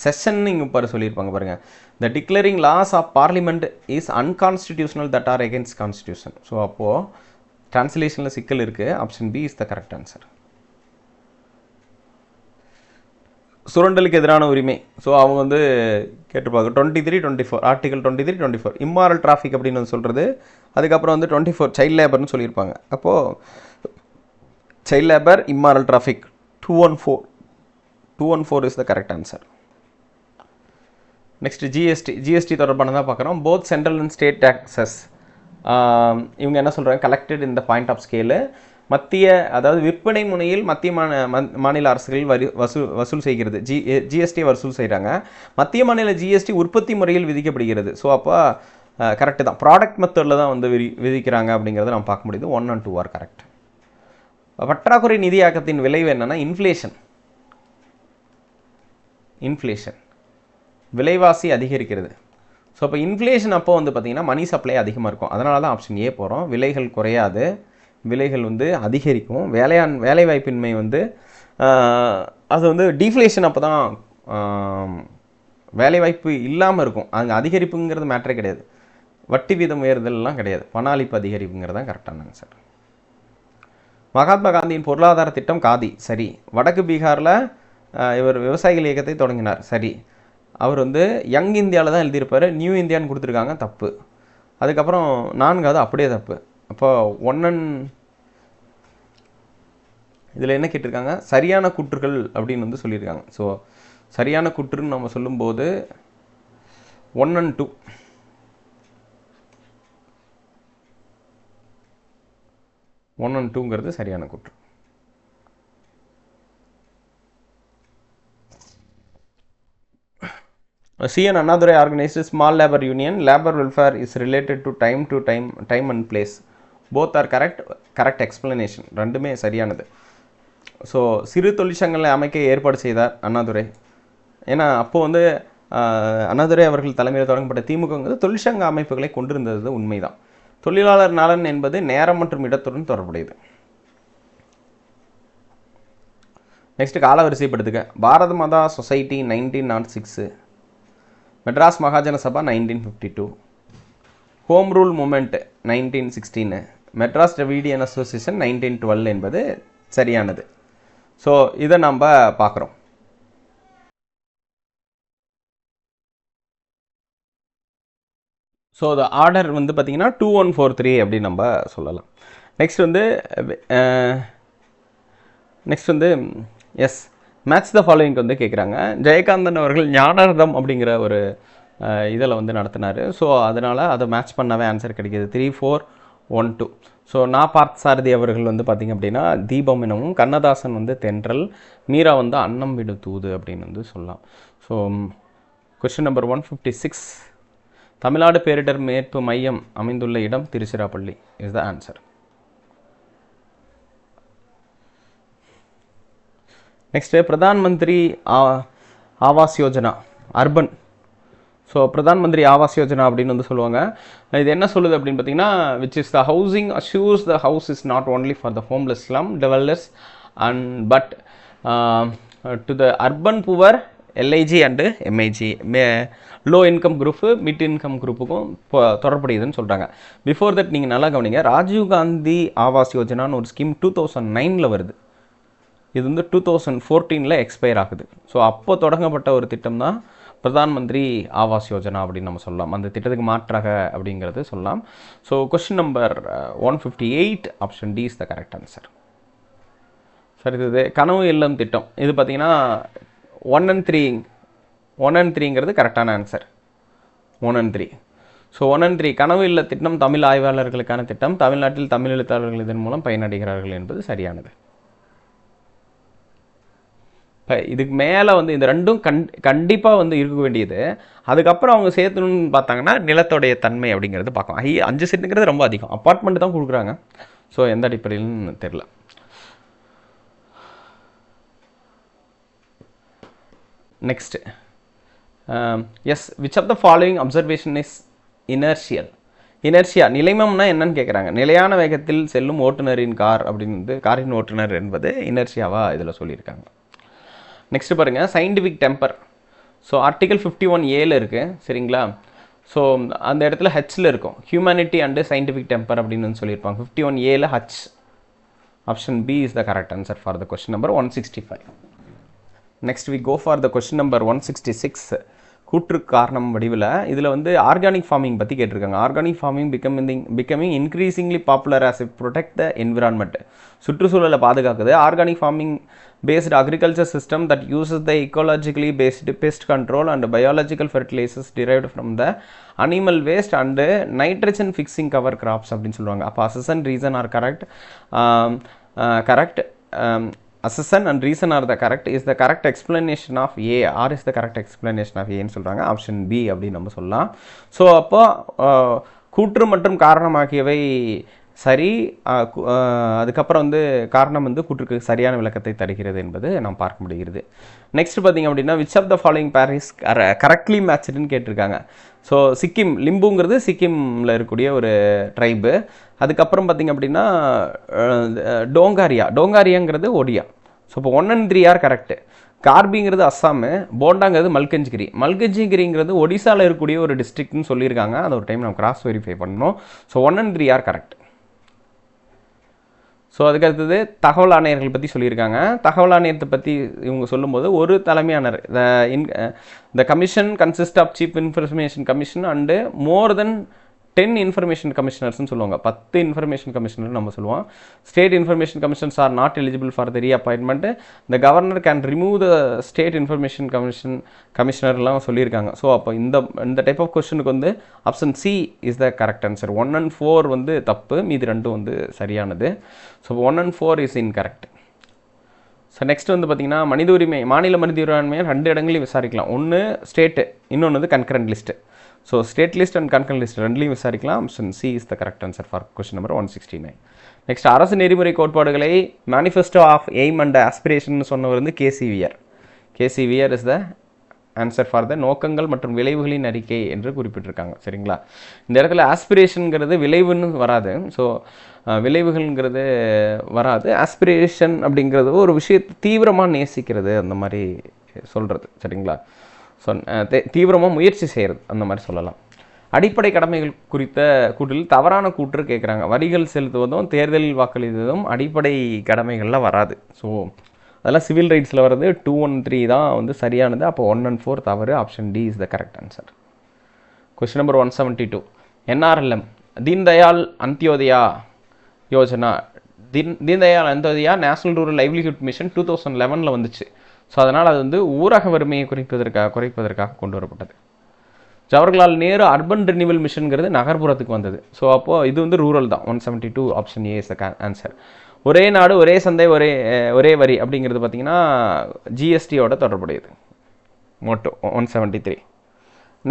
செஷன் இங்கே சொல்லியிருப்பாங்க பாருங்கள். The declaring laws of parliament is unconstitutional that are against constitution. So அப்போது டிரான்ஸ்லேஷனில் சிக்கல் இருக்குது. Option B is the correct answer. சுரண்டலுக்கு எதிரான உரிமை. ஸோ அவங்க வந்து கேட்டிருப்பாங்க 23, 24 ஆர்டிகல் 23, 24 இம்மாரல் டிராஃபிக் அப்படின்னு வந்து சொல்கிறது. அதுக்கப்புறம் வந்து 24 சைல்ட் லேபர்னு சொல்லியிருப்பாங்க. அப்போது child labour, immoral traffic 214 is the correct answer. Next GST தொடர்பானதாக பார்க்குறோம். Both central and state taxes இவங்க என்ன சொல்கிறாங்க? கலெக்டட் இந்த பாயிண்ட் ஆஃப் ஸ்கேலு மத்திய, அதாவது விற்பனை முனையில் மத்திய மாநில அரசுகள் வசூல் செய்கிறது. ஜிஎஸ்டி வசூல் செய்கிறாங்க. மத்திய மாநில ஜிஎஸ்டி உற்பத்தி முறையில் விதிக்கப்படுகிறது. ஸோ அப்போ கரெக்டு தான். ப்ராடக்ட் மெத்தடில் தான் வந்து விதிக்கிறாங்க அப்படிங்கிறத நம்ம பார்க்க முடியுது. 1 and 2 ஆர் கரெக்ட். பற்றாக்குறை நிதியாக்கத்தின் விளைவு என்னென்னா இன்ஃப்ளேஷன் விலைவாசி அதிகரிக்கிறது. ஸோ அப்போ இன்ஃப்ளேஷன் அப்போ வந்து பார்த்திங்கன்னா மணி சப்ளை அதிகமாக இருக்கும். அதனால தான் ஆப்ஷன் ஏ போகிறோம். விலைகள் குறையாது, விலைகள் வந்து அதிகரிக்கும். வேலைவாய்ப்பின்மை வந்து அது வந்து டீஃப்ளேஷன் அப்போ தான் வேலைவாய்ப்பு இல்லாமல் இருக்கும். அங்கே அதிகரிப்புங்கிறது மேட்டரே கிடையாது. வட்டி வீதம் உயர்தல்லாம் கிடையாது. பணாளிப்பு அதிகரிப்புங்கிறது தான் கரெக்டான ஆன்சர். மகாத்மா காந்தியின் பொருளாதார திட்டம் காதி. சரி. வடக்கு பீகாரில் இவர் விவசாயிகள் இயக்கத்தை தொடங்கினார். சரி. அவர் வந்து யங் இந்தியாவில் தான் எழுதியிருப்பார். நியூ இந்தியான்னு கொடுத்துருக்காங்க. தப்பு. அதுக்கப்புறம் 4வது அப்படியே தப்பு. அப்போ 1 இதில் என்ன கேட்டிருக்காங்க? சரியான கூற்றுகள் அப்படின்னு வந்து சொல்லியிருக்காங்க. ஸோ சரியான கூற்றுன்னு நம்ம சொல்லும்போது 1 and 2. ஒன் அண்ட் டூங்கிறது சரியான கூற்று. CN Annadurai organized a small labor union. Labor welfare is related to time and place. Both are correct explanation. ரெண்டுமே சரியானது. ஸோ சிறு தொழிற்சங்கங்களை அமைக்க ஏற்பாடு செய்தார் அண்ணாதுரை. ஏன்னா அப்போது வந்து அண்ணாதுரை அவர்கள் தலைமையில் தொடங்கப்பட்ட திமுகங்கிறது தொழிற்சங்க அமைப்புகளை கொண்டிருந்தது உண்மைதான். தொழிலாளர் நலன் என்பது நேரம் மற்றும் இடத்துடன் தொடர்புடையது. நெக்ஸ்ட் காலவரிசைப்படுத்துக. பாரத மாதா சொசைட்டி 1906, மெட்ராஸ் மகாஜன சபா 1952, home rule moment 1916, Madras Dravidian association 1912 என்பது சரியானது. ஸோ இதை நம்ம பார்க்குறோம். ஸோ the ஆர்டர் வந்து பார்த்திங்கன்னா 2143 அப்படின்னு நம்ம சொல்லலாம். நெக்ஸ்ட் வந்து எஸ் மேட்ச் த ஃபாலோயிங்க்கு வந்து கேட்குறாங்க. ஜெயகாந்தன் அவர்கள் ஞானரதம் அப்படிங்கிற ஒரு இதில் வந்து நடத்தினார். ஸோ அதனால் அதை மேட்ச் பண்ணவே ஆன்சர் கிடைக்கிது. 3412. ஸோ நான் பார்த்தசாரதி அவர்கள் வந்து பார்த்திங்க அப்படின்னா தீபம் எனவும், கண்ணதாசன் வந்து தென்றல், மீரா வந்து அன்னம் விடு தூது அப்படின்னு வந்து சொல்லலாம். So question number 156. தமிழ்நாடு பேரிடர் மீட்பு மையம் அமைந்துள்ள இடம் Tiruchirappalli is the answer. Next Pradhan Mantri Awas Yojana urban. So Pradhan Mantri Awas Yojana அப்படின்னு வந்து சொல்லுவாங்க. இது என்ன சொல்லுது அப்படின்னு பார்த்தீங்கன்னா, which is the housing assures the house is not only for the homeless slum developers and but to the urban poor LIG and MIG low income group mid income குரூப்புக்கும் தொடர்புடையதுன்னு சொல்கிறாங்க. பிஃபோர் தட் நீங்கள் நல்லா கவனிங்க, ராஜீவ்காந்தி ஆவாஸ் யோஜனான்னு ஒரு scheme 2009 வருது. இது வந்து 2014 எக்ஸ்பயர் ஆகுது. ஸோ அப்போ தொடங்கப்பட்ட ஒரு திட்டம் தான் பிரதான் மந்திரி ஆவாஸ் யோஜனா அப்படின்னு நம்ம சொல்லலாம். அந்த திட்டத்துக்கு மாற்றாக அப்படிங்கிறது சொல்லலாம். So question number 158 option D is the correct answer. சரி, இது கனவு இல்லம் திட்டம். இது பார்த்தீங்கன்னா 1 and 3ங்கிறது கரெக்டான ஆன்சர். 1 and 3. ஸோ 1 and 3 கனவு இல்ல திட்டம் தமிழ் ஆய்வாளர்களுக்கான திட்டம். தமிழ்நாட்டில் தமிழ் எழுத்தாளர்கள் இதன் மூலம் பயனடைகிறார்கள் என்பது சரியானது. இதுக்கு மேலே வந்து இந்த ரெண்டும் கண்டிப்பாக வந்து இருக்க வேண்டியது. அதுக்கப்புறம் அவங்க சேர்த்துணுன்னு பார்த்தாங்கன்னா நிலத்தோடைய தன்மை அப்படிங்கிறது பார்க்கலாம். 5 சென்ட்டுங்கிறது ரொம்ப அதிகம். அப்பார்ட்மெண்ட் தான் கொடுக்குறாங்க. ஸோ எந்த அடிப்படையில்னு தெரில. Next yes which of the following observation is inertial. Inertia நிலைமம்னா என்னன்னு கேட்குறாங்க. நிலையான வேகத்தில் செல்லும் ஓட்டுநரின் கார் அப்படின்னு வந்து காரின் ஓட்டுநர் என்பது இனர்ஷியாவாக இதில் சொல்லியிருக்காங்க. நெக்ஸ்ட் பாருங்கள் scientific temper. So article 51A இருக்குது சரிங்களா. ஸோ அந்த இடத்துல ஹெச்சில் இருக்கும் ஹியூமனிட்டி அண்டு சயின்டிஃபிக் டெம்பர் அப்படின்னு சொல்லியிருப்பாங்க. 51A H. Option B is the correct answer for the question number 165. Next we go for the question number 166. கூற்று காரணம் வடிவில் இதில் வந்து ஆர்கானிக் ஃபார்மிங் பற்றி கேட்டிருக்காங்க. Organic farming becoming increasingly popular as a protect the environment. சுற்றுச்சூழலை பாதுகாக்குது. Organic farming based agriculture system that uses the ecologically based pest control and biological fertilizers derived from the animal waste and nitrogen fixing cover crops அப்படின்னு சொல்லுவாங்க. அப்போ assess and reason are correct. Assess and reason are the correct. Is the correct explanation of A or is the correct explanation of A ன்னு சொல்கிறாங்க. Option B அப்படின்னு நம்ம சொல்லலாம். So அப்போ கூற்று மற்றும் காரணமாகியவை சரி, அதுக்கப்புறம் வந்து காரணம் வந்து கூற்றுக்கு சரியான விளக்கத்தை தருகிறது என்பது நாம் பார்க்க முடிகிறது. நெக்ஸ்ட் பார்த்திங்க அப்படின்னா which of the following pairs correctly மேட்ச்டுன்னு கேட்டிருக்காங்க. ஸோ சிக்கிம், லிம்புங்கிறது சிக்கிமில் இருக்கக்கூடிய ஒரு ட்ரைபு. அதுக்கப்புறம் பார்த்திங்க அப்படின்னா டோங்காரியாங்கிறது ஒடியா. ஸோ இப்போ 1 and 3 ஆர் கரெக்டு. கார்பிங்கிறது அஸ்ஸாமு, போண்டாங்கிறது மல்கஞ்சிகிரிங்கிறது ஒடிசாவில் இருக்கக்கூடிய ஒரு டிஸ்ட்ரிக்ட்னு சொல்லியிருக்காங்க. அதை ஒரு டைம் நம்ம கிராஸ் வெரிஃபை பண்ணணும். So 1 and 3 are correct. So அதுக்கடுத்தது தகவல் ஆணையர்கள் பற்றி சொல்லியிருக்காங்க. தகவல் ஆணையத்தை பற்றி இவங்க சொல்லும்போது ஒரு தலைமையாளர், the commission consist of chief information commission and more then 10 information கமிஷனர்ஸ்னு சொல்லுவாங்க. 10 இன்ஃபர்மேஷன் கமிஷனர் நம்ம சொல்லுவோம். State information commissions are not eligible for the reappointment. The governor can remove the state information கமிஷனர்லாம் சொல்லியிருக்காங்க. ஸோ அப்போ இந்த டைப் ஆஃப் கொஸ்டினுக்கு வந்து option C is the correct answer. 1 and 4 வந்து தப்பு, மீது 2 வந்து சரியானது. So 1 and 4 is incorrect. So next வந்து பார்த்திங்கன்னா மாநில மனித உரிமையை 2 இடங்களையும் விசாரிக்கலாம். ஒன்று ஸ்டேட்டு, இன்னொன்று வந்து concurrent list. So state list and concurrent list ரெண்டுலையும் விசாரிக்கலாம். Option C is the correct answer for question number 169. Next அரசு நெறிமுறை கோட்பாடுகளை manifesto of aim and aspiration சொன்னவர் வந்து KCVR. KCVR is the answer for the நோக்கங்கள் மற்றும் விளைவுகளின் அறிக்கை என்று குறிப்பிட்டிருக்காங்க சரிங்களா. இந்த இடத்துல ஆஸ்பிரேஷனுங்கிறது விளைவுன்னு வராது. ஸோ விளைவுகள்ங்கிறது வராது. ஆஸ்பிரேஷன் அப்படிங்கிறது ஒரு விஷயத்தை தீவிரமாக நேசிக்கிறது, அந்த மாதிரி சொல்கிறது சரிங்களா. ஸோ தீவிரமாக முயற்சி செய்கிறது, அந்த மாதிரி சொல்லலாம். அடிப்படை கடமைகள் குறித்த கூற்றில் தவறான கூற்று கேட்குறாங்க. வரிகள் செலுத்துவதும் தேர்தலில் வாக்களித்ததும் அடிப்படை கடமைகளில் வராது. ஸோ அதெல்லாம் சிவில் ரைட்ஸில் வர்றது. 2 and 3 தான் வந்து சரியானது. அப்போ 1 and 4 தவறு. Option D is the correct answer. Question number 172. NRLM Deen Dayal Antyodaya Yojana. Deen Dayal Antyodaya national rural livelihood mission 2011 வந்துச்சு. ஸோ அதனால் அது வந்து ஊரக வறுமையை குறைப்பதற்காக கொண்டு வரப்பட்டது. ஜவஹர்லால் நேரு அர்பன் ரினிவல் மிஷன்கிறது நகர்ப்புறத்துக்கு வந்தது. ஸோ அப்போது இது வந்து ரூரல் தான். 172 option A is the answer. ஒரே நாடு ஒரே சந்தை ஒரே வரி அப்படிங்கிறது பார்த்திங்கன்னா ஜிஎஸ்டியோட தொடர்புடையது. Motto 173.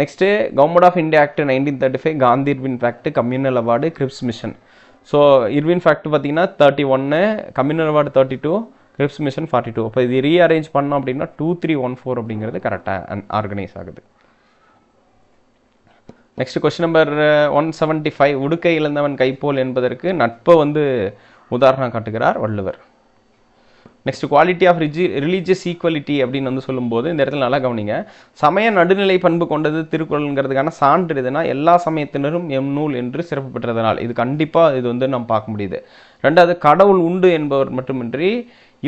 Next government of India act 1935, Gandhi Irwin pact, communal award, Cripps mission. So Irwin pact பார்த்திங்கன்னா 31, கம்யூனல் அவார்டு 32, கிரிப்ஸ் மிஷன் 42. அப்போ இது ரீஅரேஞ்ச் பண்ணோம் அப்படின்னா 2314 அப்படிங்கிறது கரெக்டாக ஆர்கனைஸ் ஆகுது. Next question number 175. உடுக்கை இழந்தவன் கைப்போல் என்பதற்கு நட்பை வந்து உதாரணம் காட்டுகிறார் Valluvar. Next quality of religious equality அப்படின்னு வந்து சொல்லும்போது இந்த இடத்துல நல்லா கவனிங்க. சமய நடுநிலை பண்பு கொண்டது திருக்குறள்ங்கிறதுக்கான சான்று எதுனா எல்லா சமயத்தினரும் எம் நூல் என்று சிறப்பு பெற்றதனால். இது கண்டிப்பாக இது வந்து நம்ம பார்க்க முடியுது. ரெண்டாவது, கடவுள் உண்டு என்பவர் மட்டுமின்றி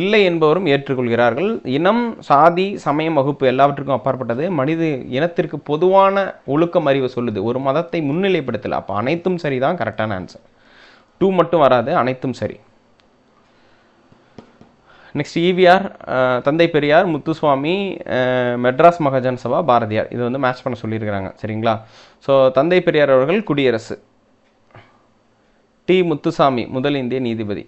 இல்லை என்பவரும் ஏற்றுக்கொள்கிறார்கள். இனம், சாதி, சமயம், வகுப்பு எல்லாவற்றுக்கும் அப்பாற்பட்டது மனித இனத்திற்கு பொதுவான ஒழுக்கம் அறிவு சொல்லுது. ஒரு மதத்தை முன்னிலைப்படுத்தலை. அப்போ அனைத்தும் சரி தான் கரெக்டான ஆன்சர். 2 மட்டும் வராது, அனைத்தும் சரி. நெக்ஸ்ட் ஈவிஆர், தந்தை பெரியார், முத்துசுவாமி, மெட்ராஸ் மகாஜன் சபா, பாரதியார். இது வந்து மேட்ச் பண்ண சொல்லியிருக்கிறாங்க சரிங்களா. ஸோ தந்தை பெரியார் அவர்கள் குடியரசு, டி முத்துசாமி முதல் இந்திய நீதிபதி,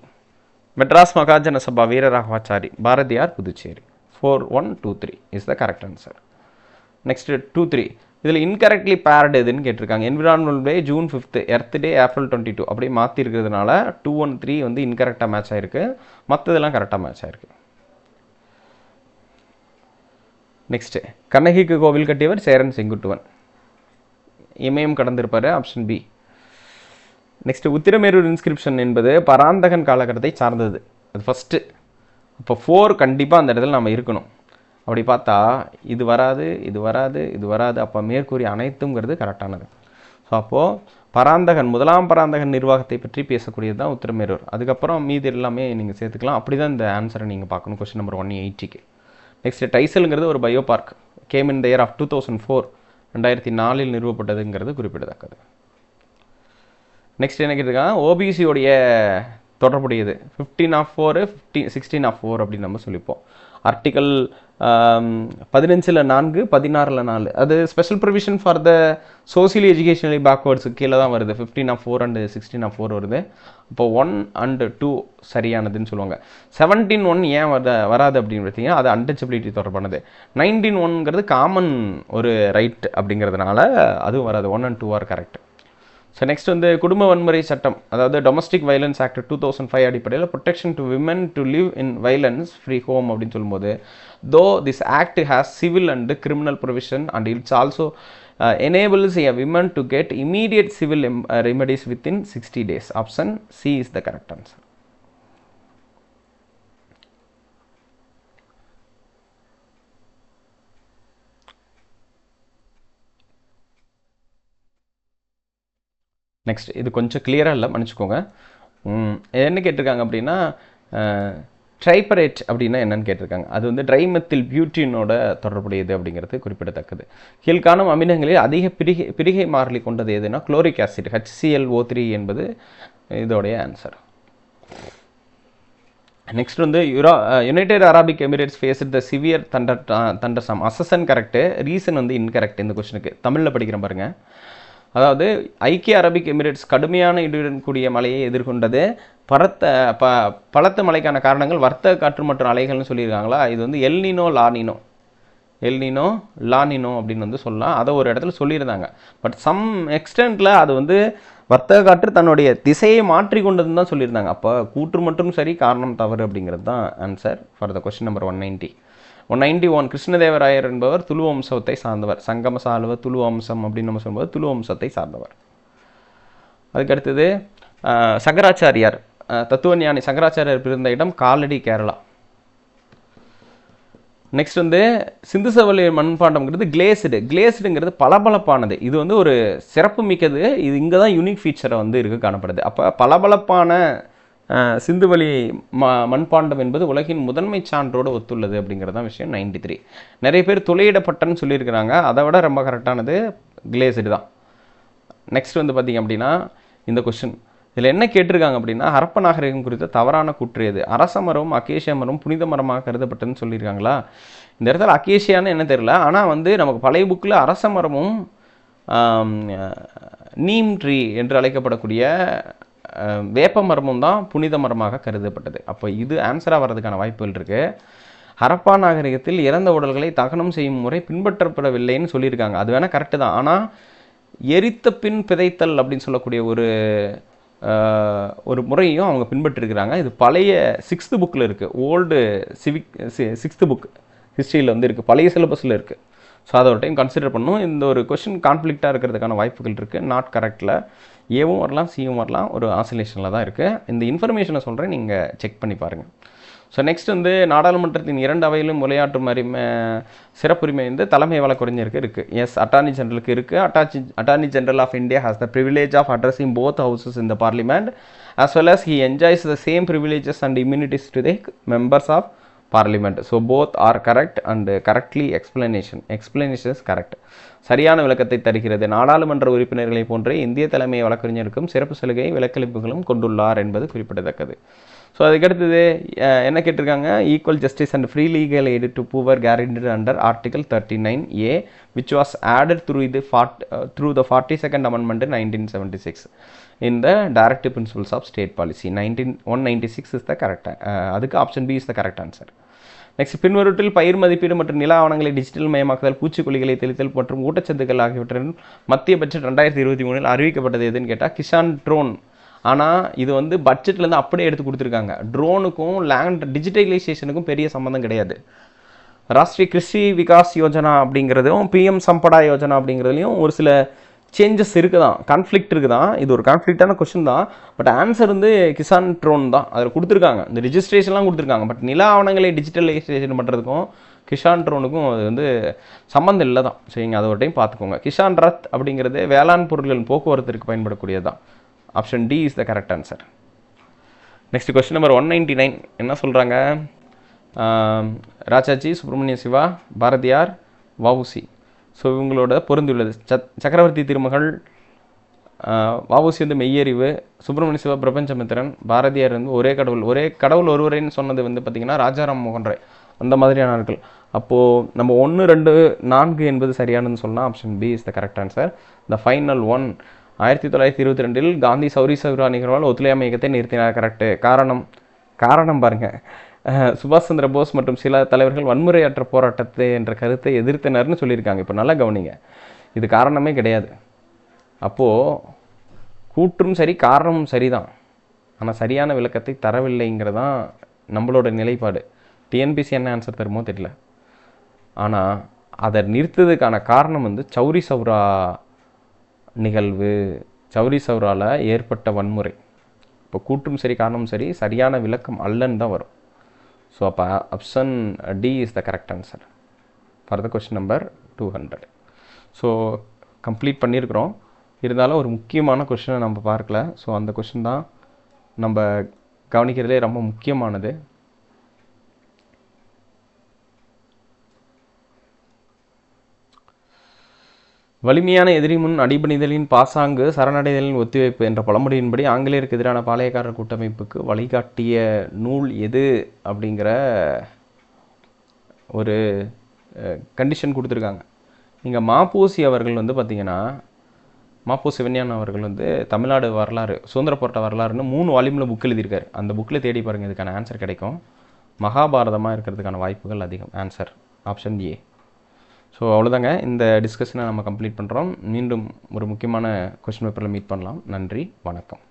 Madras Mahajana Sabha Veeraraghavachari, Bharathiyar Puducherry. 4123 is the correct answer. Next 23. இதில் இன்கரெக்ட்லி பேர்டு எதுன்னு கேட்டிருக்காங்க. Environmental day June 5, earth day April 22 அப்படி மாற்றிருக்கிறதுனால 213 வந்து இன்கரெக்டாக மேட்ச் ஆகிருக்கு. மற்றதெல்லாம் கரெக்டாக மேட்ச் ஆகிருக்கு. நெக்ஸ்ட்டு கண்ணகிக்கு கோவில் கட்டியவர் சேரன் செங்குட்டுவன். இமயம் கடந்திருப்பார், option B. Next Uthiramerur inscription என்பது பராந்தகன் காலகட்டத்தை சார்ந்தது, அது ஃபஸ்ட்டு. அப்போ 4 கண்டிப்பாக அந்த இடத்துல நம்ம இருக்கணும். அப்படி பார்த்தா இது வராது, இது வராது, இது வராது. அப்போ மேற்கூறிய அனைத்துங்கிறது கரெக்டானது. ஸோ அப்போது பராந்தகன், முதலாம் பராந்தகன் நிர்வாகத்தை பற்றி பேசக்கூடியது தான் உத்திரமேரூர். அதுக்கப்புறம் மீதி எல்லாமே நீங்கள் சேர்த்துக்கலாம். அப்படி தான் இந்த ஆன்சரை நீங்கள் பார்க்கணும் கொஸ்டின் நம்பர் 180க்கு. நெக்ஸ்ட்டு டைசலுங்கிறது ஒரு bio park, came in the year of 2004, 2004 நிறுவப்பட்டதுங்கிறது குறிப்பிடத்தக்கது. நெக்ஸ்ட் என்ன கேட்டிருக்காங்க, ஓபிசியோடைய தொடர்புடையது 15/4, 16/4 அப்படின்னு நம்ம சொல்லிப்போம். ஆர்டிக்கல் 15(4), 16(4). அது special provision for the socially educationally backwards கீழே தான் வருது. 15/4 அண்ட் 16/4 வருது. இப்போ 1 and 2 சரியானதுன்னு சொல்லுவாங்க. 17(1) ஏன் வராது அப்படின்னு பார்த்தீங்கன்னா அது அன்டச்சபிலிட்டி தொடர்பானது. 19(1)ங்கிறது காமன் ஒரு ரைட் அப்படிங்கிறதுனால அதுவும் வராது. 1 and 2 are correct. So next வந்து குடும்ப வன்முறை சட்டம், அதாவது டொமஸ்டிக் வயலன்ஸ் ஆக்ட் 2005 அடிப்படையில் protection to women to live in violence free home அப்படின்னு சொல்லும்போது, தோ this act has civil and criminal provision and it's also enables a women to get immediate civil remedies within 60 days. Option C is the correct answer. Next இது கொஞ்சம் கிளியராக இல்லை, மன்னிச்சுக்கோங்க. என்ன கேட்டிருக்காங்க அப்படின்னா ட்ரைபரேட் அப்படின்னா என்னன்னு கேட்டிருக்காங்க. அது வந்து ட்ரைமெத்தில் பியூட்டினோட தொடர்புடையது அப்படிங்கிறது குறிப்பிடத்தக்கது. கீழ்காணும் அமிலங்களில் அதிக பிரிகை மாறிலி கொண்டது எதுனா குளோரிக் ஆசிட், HClO3 என்பது இதோடைய ஆன்சர். நெக்ஸ்ட் வந்து யுனைடெட் அரபிக் எமிரேட்ஸ் ஃபேஸ்ட் த சிவியர் தண்டர்ஸ்டார்ம். அசசன் கரெக்டு, ரீசன் வந்து இன்கரெக்ட் இந்த கொஸ்டினுக்கு. தமிழில் படிக்கிறேன் பாருங்கள். அதாவது ஐக்கிய அரபிக் எமிரேட்ஸ் கடுமையான இடியுடன் கூடிய மழையை எதிர்கொண்டது. பலத்த மழைக்கான காரணங்கள் வர்த்தக காற்று மற்றும் அலைகள்னு சொல்லியிருக்காங்களா. இது வந்து எல்னினோ லானினோ அப்படின்னு வந்து சொல்லலாம். அதை ஒரு இடத்துல சொல்லியிருந்தாங்க. பட் சம் எக்ஸ்டென்ட்டில் அது வந்து வர்த்தக காற்று தன்னுடைய திசையை மாற்றி கொண்டதுன்னு தான் சொல்லியிருந்தாங்க. அப்போ கூற்று மட்டும் சரி, காரணம் தவறு அப்படிங்கிறது தான் answer for the question number 190. 191 Krishnadevarayar என்பவர் துளு வம்சத்தை சார்ந்தவர். சங்கம சாலுவ துளு வம்சம் அப்படின்னு நம்ம சொல்லும்போது துளு வம்சத்தை சார்ந்தவர். அதுக்கடுத்தது சங்கராச்சாரியார், தத்துவஞானி சங்கராச்சாரியார் பிறந்த இடம் காலடி, கேரளா. நெக்ஸ்ட் வந்து சிந்து சவெளி மண்பாண்டம்ங்கிறது கிளேஸ்டுங்கிறது பளபளப்பானது. இது வந்து ஒரு சிறப்பு மிக்கது. இது இங்கே தான் யூனிக் ஃபீச்சரை வந்து இருக்கு காணப்படுது. அப்போ பளபளப்பான சிந்துவெளி மண்பாண்டம் என்பது உலகின் முதன்மை சான்றோடு ஒத்துள்ளது அப்படிங்கிறது தான் விஷயம். 93. நிறைய பேர் துளையிடப்பட்டன்னு சொல்லியிருக்கிறாங்க. அதை விட ரொம்ப கரெக்டானது கிளேஸ்டு தான். நெக்ஸ்ட் வந்து பார்த்திங்க அப்படின்னா இந்த கொஸ்டின் இதில் என்ன கேட்டிருக்காங்க அப்படின்னா ஹரப்ப நாகரிகம் குறித்த தவறான கூற்று எது? அரச மரம் அக்கேஷியா மரம் புனித மரமாக கருதப்பட்டதுன்னு சொல்லியிருக்காங்களா. இந்த இடத்துல அக்கேஷியான்னு என்ன தெரியல. ஆனால் வந்து நமக்கு பழைய புக்கில் அரச மரமும் நீம் ட்ரீ என்று அழைக்கப்படக்கூடிய வேப்ப மரமும் தான் புனித மரமாக கருதப்பட்டது. அப்போ இது ஆன்சராக வர்றதுக்கான வாய்ப்புகள் இருக்குது. ஹரப்பா நாகரிகத்தில் இறந்த உடல்களை தகனம் செய்யும் முறை பின்பற்றப்படவில்லைன்னு சொல்லியிருக்காங்க. அது வேணால் கரெக்டு தான். ஆனால் எரித்த பின் பிதைத்தல் அப்படின்னு சொல்லக்கூடிய ஒரு முறையும் அவங்க பின்பற்றிருக்கிறாங்க. இது பழைய 6th புக்கில் இருக்குது. ஓல்டு 6th புக் ஹிஸ்ட்ரியில் வந்து இருக்குது, பழைய சிலபஸில் இருக்குது. ஸோ அதை ஒரு டைம் கன்சிடர் பண்ணணும். இந்த ஒரு கொஷின் கான்ஃப்ளிக்டாக இருக்கிறதுக்கான வாய்ப்புகள் இருக்குது. நாட் கரெக்டில் ஏவும் வரலாம், சியும் வரலாம், ஒரு ஆசிலேஷனில் தான் இருக்குது. இந்த இன்ஃபர்மேஷனை சொல்கிறேன், நீங்கள் செக் பண்ணி பாருங்கள். ஸோ நெக்ஸ்ட் வந்து நாடாளுமன்றத்தின் 2 அவையிலும் உரையாற்றும் சிறப்புரிமை வந்து தலைமை வழக்கறிஞருக்கு இருக்குது. எஸ், அட்டார்னி ஜெனரலுக்கு இருக்குது. Attorney general of India has the privilege of addressing both houses in the parliament as well as he enjoys the same privileges and immunities to the members of parliament. So both are correct and correctly explanation is correct. சரியான விளக்கத்தை தருகிறது. நாடாளுமன்ற உறுப்பினர்களை போன்றே இந்திய தலைமை வழக்கறிஞருக்கும் சிறப்பு சலுகை விலக்களிப்புகளும் கொண்டுள்ளார் என்பது குறிப்பிடத்தக்கது. ஸோ அதுக்கடுத்தது என்ன கேட்டிருக்காங்க, equal justice and free legal aid to poor guaranteed under article 39A which was added through the 42nd amendment in 1976 in the directive principles of state policy. 196 is the correct. அதுக்கு option B is the correct answer. Next பின்வருட்டில் பயிர் மதிப்பீடு மற்றும் நில ஆவணங்களை digital மயமாக்குதல், பூச்சிக்கொல்லிகளை தெளித்தல் மற்றும் ஊட்டச்சத்துக்கள் ஆகியவற்றின் மத்திய பட்ஜெட் 2023 அறிவிக்கப்பட்டது எதுன்னு கேட்டால் கிசான் ட்ரோன். ஆனால் இது வந்து பட்ஜெட்லேருந்து அப்படியே எடுத்து கொடுத்துருக்காங்க. ட்ரோனுக்கும் லேண்ட் டிஜிட்டலைசேஷனுக்கும் பெரிய சம்மந்தம் கிடையாது. ராஷ்ட்ரிய கிருஷி விகாஸ் யோஜனா அப்படிங்கிறதும் பிஎம் சம்படா யோஜனா அப்படிங்கிறதுலையும் ஒரு சில சேஞ்சஸ் இருக்குதான், கான்ஃப்ளிக்ட் இருக்குதான். இது ஒரு கான்ஃப்ளிக்டான கொஷின் தான். பட் ஆன்சர் வந்து கிசான் ட்ரோன் தான் அதில் கொடுத்துருக்காங்க. இந்த ரிஜிஸ்ட்ரேஷன்லாம் கொடுத்துருக்காங்க. பட் நில ஆவணங்களை டிஜிட்டலைசேஷன் பண்ணுறதுக்கும் கிஷான் ட்ரோனுக்கும் அது வந்து சம்மந்தம் இல்லை தான். சரிங்க, அதை ஒரு டைம் பார்த்துக்கோங்க. கிஷான் ரத் அப்படிங்கிறது வேளாண் பொருட்களின் போக்குவரத்திற்கு பயன்படக்கூடியது தான். Option D is the correct answer. Next question number 199 என்ன சொல்கிறாங்க? ராஜாஜி, சுப்பிரமணிய சிவா, பாரதியார், வஉசி. ஸோ இவங்களோட பொருந்துள்ளது. சக்கரவர்த்தி திருமகள், வஉசி வந்து மெய்யறிவு, சுப்பிரமணிய சிவா பிரபஞ்சமித்திரன், பாரதியார் வந்து ஒரே கடவுள் ஒருவரேன்னு சொன்னது வந்து பார்த்திங்கன்னா ராஜாராம் மோகன் ராய், அந்த மாதிரியான ஆட்கள். அப்போது நம்ம 1, 2, 4 என்பது சரியானதுன்னு சொன்னால் option B is the correct answer. The final one. 1922 Gandhi Chauri Chaura நிகழ்வால் ஒத்துழையாமை இயக்கத்தை நிறுத்தினார். கரெக்டு. காரணம் பாருங்கள், சுபாஷ் சந்திர போஸ் மற்றும் சில தலைவர்கள் வன்முறையற்ற போராட்டத்தை என்ற கருத்தை எதிர்த்தனர்னு சொல்லியிருக்காங்க. இப்போ நல்லா கவனிங்க, இது காரணமே கிடையாது. அப்போது கூற்றும் சரி காரணமும் சரிதான், ஆனால் சரியான விளக்கத்தை தரவில்லைங்கிறதான் நம்மளோட நிலைப்பாடு. டிஎன்பிசி என்ன ஆன்சர் தருமோ தெரியல. ஆனால் அதை நிறுத்ததுக்கான காரணம் வந்து சௌரி சௌரா நிகழ்வு, சௌரி சௌராவில் ஏற்பட்ட வன்முறை. இப்போ கூற்றும் சரி காரணமும் சரி சரியான விளக்கம் அல்லன்னு தான் வரும். ஸோ அப்போ option D is the correct answer for the question number 200. So complete பண்ணியிருக்கிறோம். இருந்தாலும் ஒரு முக்கியமான கொஷினை நம்ம பார்க்கல. ஸோ அந்த கொஷின் தான் நம்ம கவனிக்கிறதுலே ரொம்ப முக்கியமானது. வலிமையான எதிரி முன் அடிபணிதலின் பாசாங்கு சரணடைதலின் ஒத்திவைப்பு என்ற பழமொழியின்படி ஆங்கிலேயருக்கு எதிரான பாளையக்காரர் கூட்டமைப்புக்கு வழிகாட்டிய நூல் எது அப்படிங்கிற ஒரு கண்டிஷன் கொடுத்துருக்காங்க. இங்கே மாப்போசி அவர்கள் வந்து பார்த்திங்கன்னா, மாப்போ சிவஞானம் அவர்கள் வந்து தமிழ்நாடு வரலாறு, சுதந்திர போராட்ட வரலாறுன்னு 3 வால்யூமில் புக் எழுதியிருக்காரு. அந்த புக்கில் தேடி பாருங்கள், இதுக்கான ஆன்சர் கிடைக்கும். மகாபாரதமாக இருக்கிறதுக்கான வாய்ப்புகள் அதிகம். Answer option A. ஸோ அவ்வளோதாங்க, இந்த டிஸ்கஷனை நம்ம கம்ப்ளீட் பண்ணுறோம். மீண்டும் ஒரு முக்கியமான கொஸ்டின் பேப்பரில் மீட் பண்ணலாம். நன்றி, வணக்கம்.